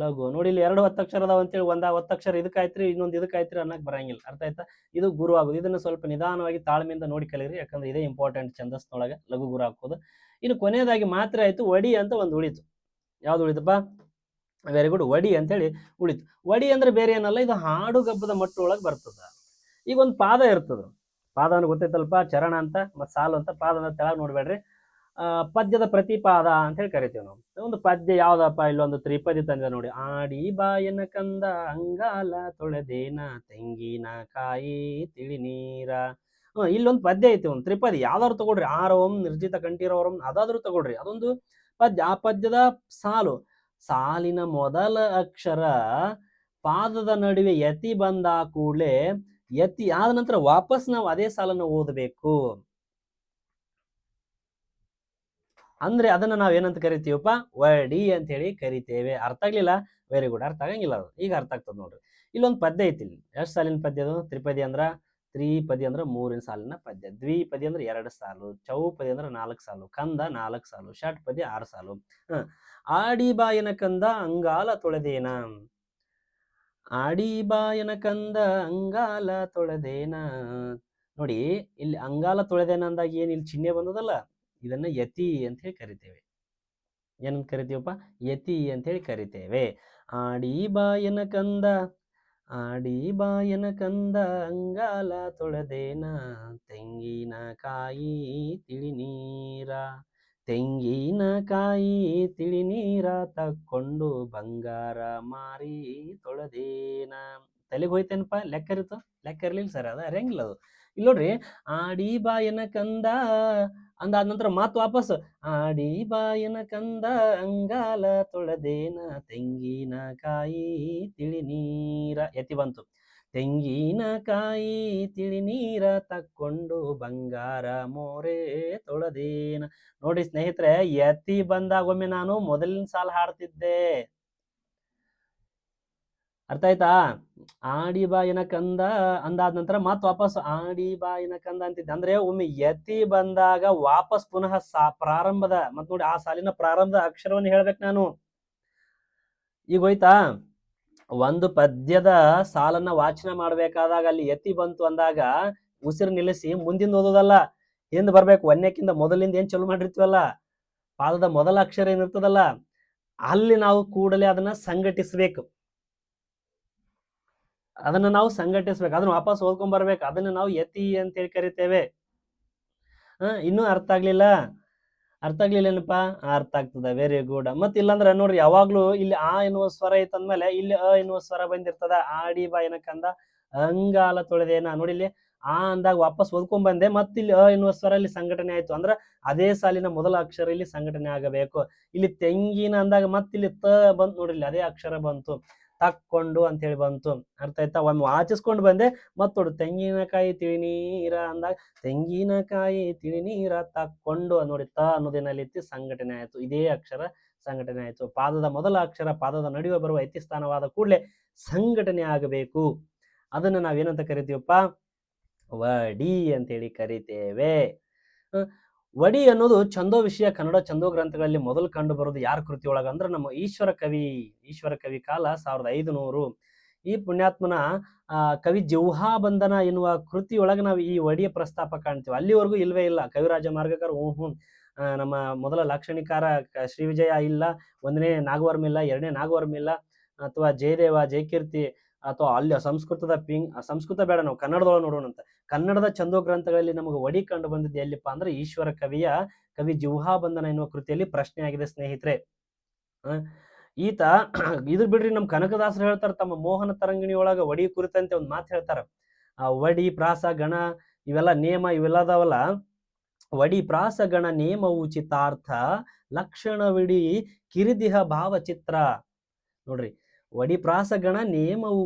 ಲಘು. ನೋಡಿ, ಇಲ್ಲಿ 2 ಒತ್ತಕ್ಷರ ಅದಾವ ಅಂತೇಳಿ ಒಂದ ಒತ್ತಕ್ಷರ ಇದಕ್ಕಾಯ್ತ್ರಿ, ಇನ್ನೊಂದು ಇದಕ್ಕಾಯ್ತ್ರಿ ಅನ್ನಕ್ ಬರಂಗಿಲ್ಲ. ಅರ್ಥ ಆಯ್ತಾ? ಇದು ಗುರು ಆಗುದು. ಇದನ್ನ ಸ್ವಲ್ಪ ನಿಧಾನವಾಗಿ ತಾಳ್ಮೆಯಿಂದ ನೋಡಿ ಕಲೀರಿ, ಯಾಕಂದ್ರೆ ಇದೇ ಇಂಪಾರ್ಟೆಂಟ್ ಛಂದಸ್ನೊಳಗೆ ಲಘು ಗುರು ಹಾಕೋದು. ಇನ್ನು ಕೊನೆಯದಾಗಿ ಮಾತ್ರ ಆಯ್ತು ವಡಿ ಅಂತ ಒಂದು ಉಳಿತು. ಯಾವ್ದು ಉಳಿತಪ್ಪ? ವೆರಿ ಗುಡ್, ವಡಿ ಅಂತೇಳಿ ಉಳಿತು. ವಡಿ ಅಂದ್ರೆ ಬೇರೆ ಏನಲ್ಲ, ಇದು ಹಾಡುಗಬ್ಬದ ಮಟ್ಟೊಳಗೆ ಬರ್ತದ. ಈಗ ಒಂದು ಪಾದ ಇರ್ತದ, ಪಾದ ಅಂದ್ರೆ ಗೊತ್ತೈತಲ್ಪ, ಚರಣ ಅಂತ ಮತ್ತೆ ಸಾಲು ಅಂತ. ಪಾದ ಅಂದ್ರೆ ತೆಳಗ್ ನೋಡ್ಬೇಡ್ರಿ, ಪದ್ಯದ ಪ್ರತಿಪಾದ ಅಂತ ಹೇಳಿ ಕರಿತೀವಿ ನಾವು. ಒಂದು ಪದ್ಯ ಯಾವ್ದಪ್ಪ? ಇಲ್ಲೊಂದು ತ್ರಿಪದಿ ತಂದ ನೋಡಿ. ಆಡಿ ಬಾಯನ ಕಂದ ಅಂಗಾಲ ತೊಳೆದೇನ ತೆಂಗಿನ ಕಾಯಿ ತಿಳಿ ನೀರ. ಇಲ್ಲೊಂದು ಪದ್ಯ ಐತಿ, ಒಂದು ತ್ರಿಪದಿ. ಯಾವ್ದಾದ್ರು ತಗೊಳ್ರಿ, ಆರವಂ ನಿರ್ಜಿತ ಕಂಠೀರವರಂ ಅದಾದ್ರೂ ತಗೊಳ್ರಿ, ಅದೊಂದು ಪದ್ಯ. ಆ ಪದ್ಯದ ಸಾಲಿನ ಮೊದಲ ಅಕ್ಷರ ಪಾದದ ನಡುವೆ ಯತಿ ಬಂದ ಕೂಡಲೇ ಯತಿ ಆದ ನಂತರ ವಾಪಸ್ ನಾವು ಅದೇ ಸಾಲನ್ನು ಓದಬೇಕು. ಅಂದ್ರೆ ಅದನ್ನ ನಾವ್ ಏನಂತ ಕರಿತೀವಪ್ಪ? ವಡಿ ಅಂತ ಹೇಳಿ ಕರಿತೇವೆ. ಅರ್ಥ ಆಗ್ಲಿಲ್ಲ? ವೆರಿ ಗುಡ್, ಅರ್ಥ ಆಗಂಗಿಲ್ಲ ಅದು, ಈಗ ಅರ್ಥ ಆಗ್ತದ ನೋಡ್ರಿ. ಇಲ್ಲೊಂದು ಪದ್ಯ ಐತಿ. ಎಷ್ಟು ಸಾಲಿನ ಪದ್ಯ ಅದು? ತ್ರಿಪದಿ ಅಂದ್ರ, ತ್ರಿಪದಿ ಅಂದ್ರ 3 ಸಾಲಿನ ಪದ್ಯ, ದ್ವಿಪದಿ ಅಂದ್ರೆ 2 ಸಾಲು, ಚೌಪದಿ ಅಂದ್ರೆ 4 ಸಾಲು, ಕಂದ 4 ಸಾಲು, ಷಟ್ಪದಿ 6 ಸಾಲು. ಆಡಿ ಬಾಯನ ಕಂದ ಅಂಗಾಲ ತೊಳೆದೇನ, ಆಡಿ ಬಾಯನ ಕಂದ ಅಂಗಾಲ ತೊಳೆದೇನ. ನೋಡಿ, ಇಲ್ಲಿ ಅಂಗಾಲ ತೊಳೆದೇನ ಅಂದಾಗ ಏನ್ ಇಲ್ಲಿ ಚಿಹ್ನೆ ಬಂದದಲ್ಲ, ಇದನ್ನ ಯತಿ ಅಂತ ಹೇಳಿ ಕರಿತೇವೆ. ಏನಂತ ಕರಿತೀವಪ್ಪ? ಯತಿ ಅಂತ ಹೇಳಿ ಕರಿತೇವೆ. ಆಡಿ ಬಾಯನ ಕಂದ, ಆಡಿ ಬಾಯನ ಕಂದ ಅಂಗಾಲ ತೊಳೆದೇನ ತೆಂಗಿನಕಾಯಿ ತಿಳಿ ನೀರ, ತೆಂಗಿನಕಾಯಿ ತಿಳಿ ನೀರ ತಕ್ಕೊಂಡು ಬಂಗಾರ ಮಾರಿ ತೊಳೆದೇನ. ತಲೆಗೆ ಹೋಯ್ತೇನಪ್ಪ? ಲೆಕ್ಕ ಇರುತ್ತ? ಲೆಕ್ಕ ಇರ್ಲಿಲ್ಲ ಸರ್, ಅದ ಅರಿಯಂಗಿಲ್ಲ ಅದು. ಇಲ್ಲಿ ನೋಡ್ರಿ, ಆಡಿ ಬಾಯನ ಕಂದ ಅಂದಾದ ನಂತರ ಮಾತು ವಾಪಸ್ ಆಡಿ ಬಾಯನ ಕಂದ ಅಂಗಾಲ ತೊಳೆದೇನ ತೆಂಗಿನಕಾಯಿ ತಿಳಿ ನೀರ, ಯತಿ ಬಂತು. ತೆಂಗಿನಕಾಯಿ ತಿಳಿ ನೀರ ತಕ್ಕೊಂಡು ಬಂಗಾರ ಮೋರೆ ತೊಳೆದೇನ. ನೋಡಿ ಸ್ನೇಹಿತರೆ, ಯತಿ ಬಂದಾಗ ಒಮ್ಮೆ ನಾನು ಮೊದಲಿನ ಸಾಲ ಹಾಡ್ತಿದ್ದೆ, ಅರ್ಥ ಆಯ್ತಾ? ಆಡಿ ಬಾಯಿನ ಕಂದ ಅಂದಾದ ನಂತರ ಮತ್ ವಾಪಸ್ ಆಡಿ ಬಾಯಿನ ಕಂದ ಅಂತಿದ್ದೆ. ಅಂದ್ರೆ ಒಮ್ಮೆ ಯತಿ ಬಂದಾಗ ವಾಪಸ್ ಪುನಃ ಪ್ರಾರಂಭದ ಮತ್ ನೋಡಿ ಆ ಸಾಲಿನ ಪ್ರಾರಂಭದ ಅಕ್ಷರವನ್ನು ಹೇಳ್ಬೇಕು ನಾನು. ಈಗ ಹೋಯ್ತಾ? ಒಂದು ಪದ್ಯದ ಸಾಲನ್ನ ವಾಚನ ಮಾಡ್ಬೇಕಾದಾಗ ಅಲ್ಲಿ ಯತಿ ಬಂತು ಅಂದಾಗ ಉಸಿರು ನಿಲ್ಲಿಸಿ ಮುಂದಿನ ಓದೋದಲ್ಲ, ಹಿಂದ್ ಬರ್ಬೇಕು. ಒಂದಕ್ಕಿಂತ ಮೊದಲಿಂದ ಏನ್ ಚಲೋ ಮಾಡಿರ್ತೀವಲ್ಲ, ಪಾದದ ಮೊದಲ ಅಕ್ಷರ ಏನಿರ್ತದಲ್ಲ, ಅಲ್ಲಿ ನಾವು ಕೂಡಲೇ ಅದನ್ನ ಸಂಘಟಿಸ್ಬೇಕು. ಅದನ್ನ ನಾವು ಸಂಘಟಿಸ್ಬೇಕು, ಅದನ್ನ ವಾಪಸ್ ಓದ್ಕೊಂಡ್ ಬರ್ಬೇಕು. ಅದನ್ನ ನಾವು ಯತಿ ಅಂತ ಹೇಳಿ ಕರಿತೇವೆ. ಇನ್ನೂ ಅರ್ಥ ಆಗ್ಲಿಲ್ಲ? ಅರ್ಥ ಆಗ್ಲಿಲ್ಲ ಏನಪ್ಪಾ? ಅರ್ಥ ಆಗ್ತದ, ವೆರಿ ಗುಡ್. ಮತ್ ಇಲ್ಲಾಂದ್ರೆ ನೋಡ್ರಿ, ಯಾವಾಗ್ಲೂ ಇಲ್ಲಿ ಆ ಎನ್ನುವ ಸ್ವರ ಐತಂದ್ಮೇಲೆ ಇಲ್ಲಿ ಅ ಎನ್ನುವ ಸ್ವರ ಬಂದಿರ್ತದ. ಆಡಿ ಬಾಯಿನ ಕಂದ ಅಂಗಾಲ ತೊಳೆದೇನ. ನೋಡಿ ಇಲ್ಲಿ ಆ ಅಂದಾಗ ವಾಪಸ್ ಓದ್ಕೊಂಡ್ ಬಂದೆ, ಮತ್ ಇಲ್ಲಿ ಅ ಎನ್ನುವ ಸ್ವರ ಇಲ್ಲಿ ಸಂಘಟನೆ ಆಯ್ತು. ಅಂದ್ರೆ ಅದೇ ಸಾಲಿನ ಮೊದಲ ಅಕ್ಷರ ಇಲ್ಲಿ ಸಂಘಟನೆ ಆಗಬೇಕು. ಇಲ್ಲಿ ತೆಂಗಿನ ಅಂದಾಗ ಮತ್ ಇಲ್ಲಿ ತ ಬಂತು, ನೋಡ್ರಿ ಇಲ್ಲಿ ಅದೇ ಅಕ್ಷರ ಬಂತು. ತಕ್ಕೊಂಡು ಅಂತ ಹೇಳಿ ಬಂತು. ಅರ್ಥ ಆಯ್ತಾ? ಒಮ್ಮೆ ವಾಚಿಸ್ಕೊಂಡು ಬಂದೆ, ಮತ್ ನೋಡು ತೆಂಗಿನಕಾಯಿ ತಿಳಿ ನೀರ ಅಂದಾಗ ತೆಂಗಿನಕಾಯಿ ತಿಳಿ ನೀರ ತಕ್ಕೊಂಡು ನೋಡಿ ತ ಅನ್ನೋದೇನಲ್ಲಿ ಎತ್ತಿ ಸಂಘಟನೆ ಆಯ್ತು. ಇದೇ ಅಕ್ಷರ ಸಂಘಟನೆ ಆಯ್ತು. ಪಾದದ ಮೊದಲ ಅಕ್ಷರ ಪಾದದ ನಡುವೆ ಬರುವ ಎತ್ತಿ ಸ್ಥಾನವಾದ ಕೂಡಲೇ ಸಂಘಟನೆ ಆಗಬೇಕು. ಅದನ್ನ ನಾವೇನಂತ ಕರಿತೀವಪ್ಪ? ವಡಿ ಅಂತೇಳಿ ಕರಿತೇವೆ. ವಡಿ ಅನ್ನೋದು ಛಂದೋ ವಿಷಯ ಕನ್ನಡ ಛಂದೋ ಗ್ರಂಥಗಳಲ್ಲಿ ಮೊದಲು ಕಂಡು ಬರೋದು ಯಾರ ಕೃತಿ ಒಳಗ ಅಂದ್ರೆ ನಮ್ಮ ಈಶ್ವರ ಕವಿ ಕಾಲ 1500. ಈ ಪುಣ್ಯಾತ್ಮನ ಕವಿ ಜೌಹಾಬಂಧನ ಎನ್ನುವ ಕೃತಿಯೊಳಗೆ ನಾವು ಈ ಒಡಿಯ ಪ್ರಸ್ತಾಪ ಕಾಣ್ತೀವಿ. ಅಲ್ಲಿವರೆಗೂ ಇಲ್ವೇ ಇಲ್ಲ. ಕವಿರಾಜ ಮಾರ್ಗಕಾರ ನಮ್ಮ ಮೊದಲ ಲಾಕ್ಷಣಿಕಾರ ಶ್ರೀ ವಿಜಯ ಇಲ್ಲ, 1ನೇ ನಾಗವರ್ಮ ಇಲ್ಲ, 2ನೇ ನಾಗವರ್ಮ ಇಲ್ಲ, ಅಥವಾ ಜಯದೇವ, ಜಯಕೀರ್ತಿ, ಅಥವಾ ಅಲ್ಲಿ ಸಂಸ್ಕೃತ ಬೇಡ, ನಾವು ಕನ್ನಡದೊಳಗೆ ನೋಡೋಣಂತ. ಕನ್ನಡದ ಛಂದೋ ಗ್ರಂಥಗಳಲ್ಲಿ ನಮಗೆ ಒಡಿ ಕಂಡು ಬಂದಿದ್ದು ಎಲ್ಲಿಪ್ಪ ಅಂದ್ರೆ ಈಶ್ವರ ಕವಿ ಜೌಹಾಬಂಧನ ಎನ್ನುವ ಕೃತಿಯಲ್ಲಿ ಪ್ರಶ್ನೆ ಆಗಿದೆ ಸ್ನೇಹಿತರೆ. ಈತ ಇದು ಬಿಡ್ರಿ, ನಮ್ ಕನಕದಾಸರು ಹೇಳ್ತಾರ ತಮ್ಮ ಮೋಹನ ತರಂಗಿಣಿ ಒಳಗ ಒಡಿ ಕುರಿತಂತೆ ಒಂದು ಮಾತು ಹೇಳ್ತಾರ. ವಡಿ, ಪ್ರಾಸ, ಗಣ ಇವೆಲ್ಲ ನೇಮ ಇವೆಲ್ಲದಾವಲ್ಲ, ವಡಿ ಪ್ರಾಸ ಗಣ ನೇಮವು ಚಿತ್ತಾರ್ಥ ಲಕ್ಷಣವಿಡಿ ಕಿರಿದಿಹ ಭಾವಚಿತ್ರ. ನೋಡ್ರಿ, ವಡಿ ಪ್ರಾಸ ಗಣ ನೇಮವು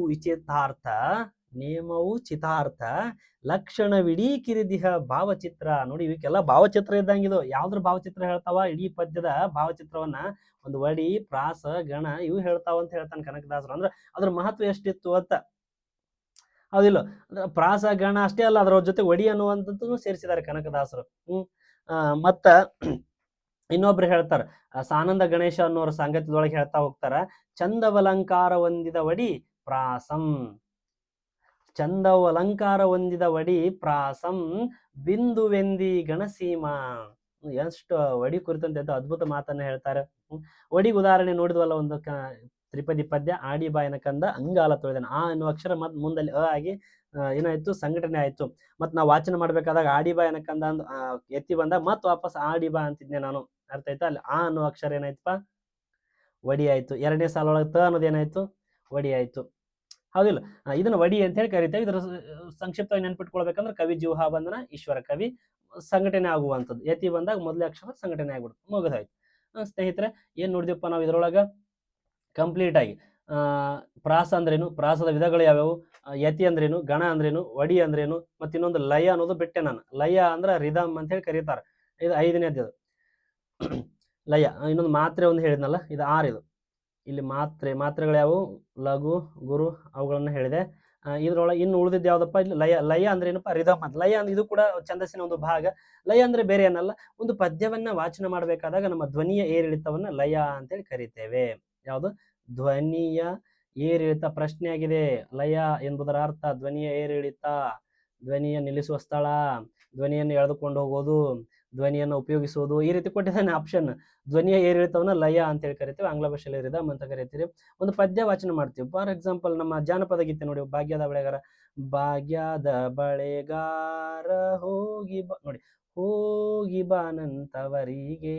ಚಿತಾರ್ಥ ಲಕ್ಷಣವಿಡೀ ಕಿರಿದಿಹ ಭಾವಚಿತ್ರ. ನೋಡಿ, ಇವಕ್ಕೆಲ್ಲ ಭಾವಚಿತ್ರ ಇದ್ದಂಗಿದು. ಯಾವ್ದ್ರ ಭಾವಚಿತ್ರ ಹೇಳ್ತಾವ? ಇಡೀ ಪದ್ಯದ ಭಾವಚಿತ್ರವನ್ನ ಒಂದು ವಡಿ, ಪ್ರಾಸ, ಗಣ ಇವು ಹೇಳ್ತಾವ ಅಂತ ಹೇಳ್ತಾನೆ ಕನಕದಾಸರು. ಅಂದ್ರೆ ಅದ್ರ ಮಹತ್ವ ಎಷ್ಟಿತ್ತು ಅಂತ. ಹೌದಿಲ್ಲ? ಪ್ರಾಸ, ಗಣ ಅಷ್ಟೇ ಅಲ್ಲ, ಅದರ ಜೊತೆ ಒಡಿ ಅನ್ನುವಂಥದ್ದು ಸೇರಿಸಿದ್ದಾರೆ ಕನಕದಾಸರು. ಮತ್ತ ಇನ್ನೊಬ್ರು ಹೇಳ್ತಾರ, ಸಾನಂದ ಗಣೇಶ ಅನ್ನೋರ ಸಂಗತಿದೊಳಗೆ ಹೇಳ್ತಾ ಹೋಗ್ತಾರ, ಚಂದವಲಂಕಾರ ಹೊಂದಿದ ವಡಿ ಪ್ರಾಸಂ, ಚಂದವಲಂಕಾರ ಹೊಂದಿದ ವಡಿ ಪ್ರಾಸಂ ಬಿಂದುವೆಂದಿ ಗಣಸೀಮಾ. ಎಷ್ಟು ಒಡಿ ಕುರಿತಂತೆ ಅದ್ಭುತ ಮಾತನ್ನ ಹೇಳ್ತಾರೆ. ಒಡಿಗೆ ಉದಾಹರಣೆ ನೋಡಿದ್ವಲ್ಲ, ಒಂದು ತ್ರಿಪದಿ ಪದ್ಯ, ಆಡಿ ಬಾಯನ ಕಂದ ಅಂಗಾಲ ತೊಳೆದನ. ಆ ಅನ್ನುವ ಅಕ್ಷರ ಮತ್ ಮುಂದಲ್ಲಿ ಆಗಿ ಏನಾಯ್ತು, ಸಂಘಟನೆ ಆಯ್ತು. ಮತ್ ನಾವು ವಾಚನ ಮಾಡ್ಬೇಕಾದಾಗ ಆಡಿ ಬಾಯನ ಕಂದ ಅಂದ್ ಎತ್ತಿ ಬಂದಾಗ ಮತ್ ವಾಪಸ್ ಆಡಿ ಬಾ ಅಂತಿದ್ನೆ ನಾನು. ಅರ್ಥ ಆಯ್ತಾ? ಅಲ್ಲಿ ಆ ಅನ್ನುವ ಅಕ್ಷರ ಏನಾಯ್ತಪ್ಪ, ವಡಿ ಆಯ್ತು. 2ನೇ ಸಾಲೊಳಗೆ ತ ಅನ್ನೋದು ಏನಾಯ್ತು, ವಡಿ ಆಯ್ತು. ಹೌದಿಲ್ಲ? ಇದನ್ನ ವಡಿ ಅಂತ ಹೇಳಿ ಕರಿತೇವೆ. ಇದರ ಸಂಕ್ಷಿಪ್ತವಾಗಿ ನೆನ್ಪಿಟ್ಕೊಳ್ಬೇಕಂದ್ರೆ ಕವಿ ಜೌಹಾಬಂಧನ, ಈಶ್ವರ ಕವಿ, ಸಂಘಟನೆ ಆಗುವಂಥದ್ದು. ಯತಿ ಬಂದಾಗ ಮೊದಲೇ ಅಕ್ಷರ ಸಂಘಟನೆ ಆಗ್ಬಿಡುತ್ತೆ, ಮುಗಿದಾಯ್ತು. ಸ್ನೇಹಿತರೆ, ಏನ್ ನೋಡಿದ್ಯಪ್ಪ ನಾವು ಇದ್ರೊಳಗ ಕಂಪ್ಲೀಟ್ ಆಗಿ? ಪ್ರಾಸ ಅಂದ್ರೇನು, ಪ್ರಾಸದ ವಿಧಗಳು ಯಾವ್ಯಾವು, ಯತಿ ಅಂದ್ರೇನು, ಗಣ ಅಂದ್ರೇನು, ವಡಿ ಅಂದ್ರೇನು, ಮತ್ತೆ ಇನ್ನೊಂದು ಲಯ ಅನ್ನೋದು ಬಿಟ್ಟೆ ನಾನು. ಲಯ ಅಂದ್ರ ರಿದಮ್ ಅಂತ ಹೇಳಿ ಕರೀತಾರ. ಇದು 5ನೇದು ಲಯ. ಇನ್ನೊಂದು ಮಾತ್ರೆ ಒಂದು ಹೇಳಿದ್ನಲ್ಲ, ಇದು 6 ಇದು. ಇಲ್ಲಿ ಮಾತ್ರೆಗಳು ಯಾವುವು? ಲಘು, ಗುರು, ಅವುಗಳನ್ನ ಹೇಳಿದೆ. ಇದ್ರೊಳಗೆ ಇನ್ನು ಉಳಿದಿದ್ದು ಯಾವ್ದಪ್ಪ? ಇಲ್ಲಿ ಲಯ ಅಂದ್ರೆ ಏನಪ್ಪ? ರಿದಮ್ ಅಂತ. ಲಯ ಅಂದ್ರೆ ಇದು ಕೂಡ ಛಂದಸ್ಸಿನ ಒಂದು ಭಾಗ. ಲಯ ಅಂದ್ರೆ ಬೇರೆ ಏನಲ್ಲ, ಒಂದು ಪದ್ಯವನ್ನ ವಾಚನ ಮಾಡಬೇಕಾದಾಗ ನಮ್ಮ ಧ್ವನಿಯ ಏರಿಳಿತವನ್ನ ಲಯ ಅಂತೇಳಿ ಕರಿತೇವೆ. ಯಾವುದು? ಧ್ವನಿಯ ಏರಿಳಿತ. ಪ್ರಶ್ನೆ ಆಗಿದೆ. ಲಯ ಎಂಬುದರ ಅರ್ಥ ಧ್ವನಿಯ ಏರಿಳಿತ, ಧ್ವನಿಯ ನಿಲ್ಲಿಸುವ ಸ್ಥಳ, ಧ್ವನಿಯನ್ನು ಎಳೆದುಕೊಂಡು ಹೋಗೋದು, ಧ್ವನಿಯನ್ನು ಉಪಯೋಗಿಸುವುದು, ಈ ರೀತಿ ಕೊಟ್ಟಿದ್ದಾನೆ ಆಪ್ಷನ್. ಧ್ವನಿಯ ಏರಿಳಿತವನ್ನ ಲಯ ಅಂತ ಹೇಳಿ ಕರಿತೀವಿ, ಆಂಗ್ಲ ಭಾಷೆಯಲ್ಲಿ ರಿದಮ್ ಅಂತ ಕರಿತೀವಿ. ಒಂದು ಪದ್ಯ ವಾಚನ ಮಾಡ್ತೀವಿ. ಫಾರ್ ಎಕ್ಸಾಂಪಲ್, ನಮ್ಮ ಜಾನಪದ ಗೀತೆ ನೋಡಿ, ಭಾಗ್ಯದ ಬಳೆಗಾರ, ಭಾಗ್ಯದ ಬಳೆಗಾರ ಹೋಗಿ ಬಾ, ನೋಡಿ, ಹೋಗಿ ಬಾನಂತವರಿಗೆ.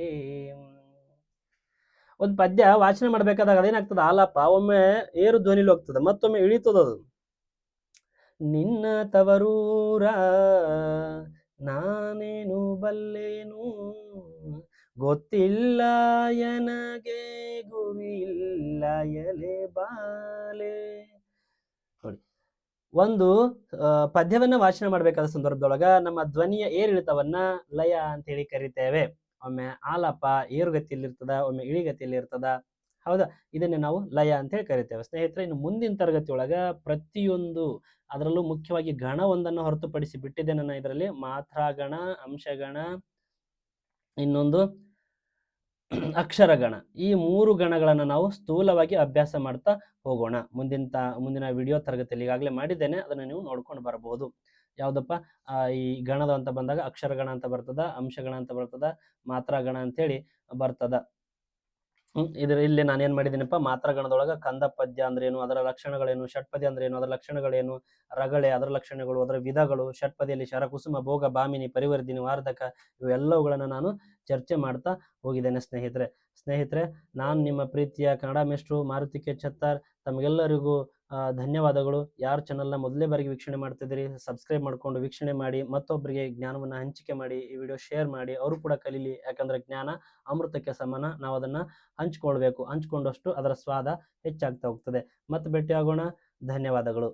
ಒಂದು ಪದ್ಯ ವಾಚನ ಮಾಡ್ಬೇಕಾದಾಗ ಅದೇನಾಗ್ತದ, ಆಲಾಪ ಒಮ್ಮೆ ಏರು ಧ್ವನಿಲಿ ಹೋಗ್ತದೆ, ಮತ್ತೊಮ್ಮೆ ಇಳಿತದದು. ನಿನ್ನ ತವರೂರ ನಾನೇನು ಬಲ್ಲೇನು, ಗೊತ್ತಿಲ್ಲ ಎನಗೆ ಗುರಿಯಿಲ್ಲ ಎಲೆ ಬಾಲೆ. ನೋಡಿ, ಒಂದು ಪದ್ಯವನ್ನ ವಾಚನ ಮಾಡ್ಬೇಕಾದ ಸಂದರ್ಭದೊಳಗ ನಮ್ಮ ಧ್ವನಿಯ ಏರಿಳಿತವನ್ನ ಲಯ ಅಂತ ಹೇಳಿ ಕರಿತೇವೆ. ಒಮ್ಮೆ ಆಲಾಪ ಏರುಗತಿಯಲ್ಲಿ ಇರ್ತದ, ಒಮ್ಮೆ ಇಳಿಗತಿಯಲ್ಲಿ ಇರ್ತದ. ಹೌದಾ? ಇದನ್ನೇ ನಾವು ಲಯ ಅಂತ ಹೇಳಿ ಕರಿತೇವೆ. ಸ್ನೇಹಿತರೆ, ಇನ್ನು ಮುಂದಿನ ತರಗತಿಯೊಳಗ ಪ್ರತಿಯೊಂದು, ಅದರಲ್ಲೂ ಮುಖ್ಯವಾಗಿ ಗಣ ಒಂದನ್ನು ಹೊರತುಪಡಿಸಿ ಬಿಟ್ಟಿದ್ದೆ ನನ್ನ ಇದರಲ್ಲಿ, ಮಾತ್ರಾಗಣ, ಅಂಶಗಣ, ಇನ್ನೊಂದು ಅಕ್ಷರಗಣ. ಈ 3 ಗಣಗಳನ್ನು ನಾವು ಸ್ಥೂಲವಾಗಿ ಅಭ್ಯಾಸ ಮಾಡ್ತಾ ಹೋಗೋಣ. ಮುಂದಿನ ವಿಡಿಯೋ ತರಗತಿಯಲ್ಲಿ ಈಗಾಗಲೇ ಮಾಡಿದ್ದೇನೆ, ಅದನ್ನು ನೀವು ನೋಡ್ಕೊಂಡು ಬರಬಹುದು. ಯಾವ್ದಪ್ಪ? ಈ ಗಣದ ಅಂತ ಬಂದಾಗ ಅಕ್ಷರಗಣ ಅಂತ ಬರ್ತದ, ಅಂಶಗಣ ಅಂತ ಬರ್ತದ, ಮಾತ್ರಾಗಣ ಅಂತೇಳಿ ಬರ್ತದ. ಇಲ್ಲಿ ನಾನೇನ್ ಮಾಡಿದ್ದೀನಪ್ಪ, ಮಾತ್ರಾಗಣದೊಳಗ ಕಂದ ಪದ್ಯ ಅಂದ್ರೇನು, ಅದರ ಲಕ್ಷಣಗಳೇನು, ಷಟ್ಪದಿ ಅಂದ್ರೇನು, ಅದರ ಲಕ್ಷಣಗಳೇನು, ರಗಳೆ ಅದರ ಲಕ್ಷಣಗಳು, ಅದರ ವಿಧಗಳು, ಷಟ್ಪದಿಯಲ್ಲಿ ಶರಕುಸುಮ, ಭೋಗ, ಭಾಮಿನಿ, ಪರಿವರ್ಧಿನಿ, ವಾರ್ಧಕ, ಇವೆಲ್ಲವುಗಳನ್ನು ನಾನು ಚರ್ಚೆ ಮಾಡ್ತಾ ಹೋಗಿದ್ದೇನೆ. ಸ್ನೇಹಿತರೆ, ನಾನು ನಿಮ್ಮ ಪ್ರೀತಿಯ ಕನ್ನಡ ಮೇಷ್ಟ್ರು ಮಾರುತಿ ಕೆ ಛತ್ತಾರ್. ತಮಗೆಲ್ಲರಿಗೂ ಧನ್ಯವಾದಗಳು. ಯಾರು ಚಾನಲ್ನ ಮೊದಲೇ ಬಾರಿಗೆ ವೀಕ್ಷಣೆ ಮಾಡ್ತಿದ್ದೀರಿ, ಸಬ್ಸ್ಕ್ರೈಬ್ ಮಾಡ್ಕೊಂಡು ವೀಕ್ಷಣೆ ಮಾಡಿ, ಮತ್ತೊಬ್ಬರಿಗೆ ಜ್ಞಾನವನ್ನು ಹಂಚಿಕೆ ಮಾಡಿ, ಈ ವಿಡಿಯೋ ಶೇರ್ ಮಾಡಿ, ಅವರು ಕೂಡ ಕಲೀಲಿ. ಯಾಕಂದ್ರೆ ಜ್ಞಾನ ಅಮೃತಕ್ಕೆ ಸಮಾನ. ನಾವು ಅದನ್ನ ಹಂಚ್ಕೊಳ್ಬೇಕು, ಹಂಚ್ಕೊಂಡಷ್ಟು ಅದರ ಸ್ವಾದ ಹೆಚ್ಚಾಗ್ತಾ ಹೋಗ್ತದೆ. ಮತ್ತೆ ಭೇಟಿ ಆಗೋಣ. ಧನ್ಯವಾದಗಳು.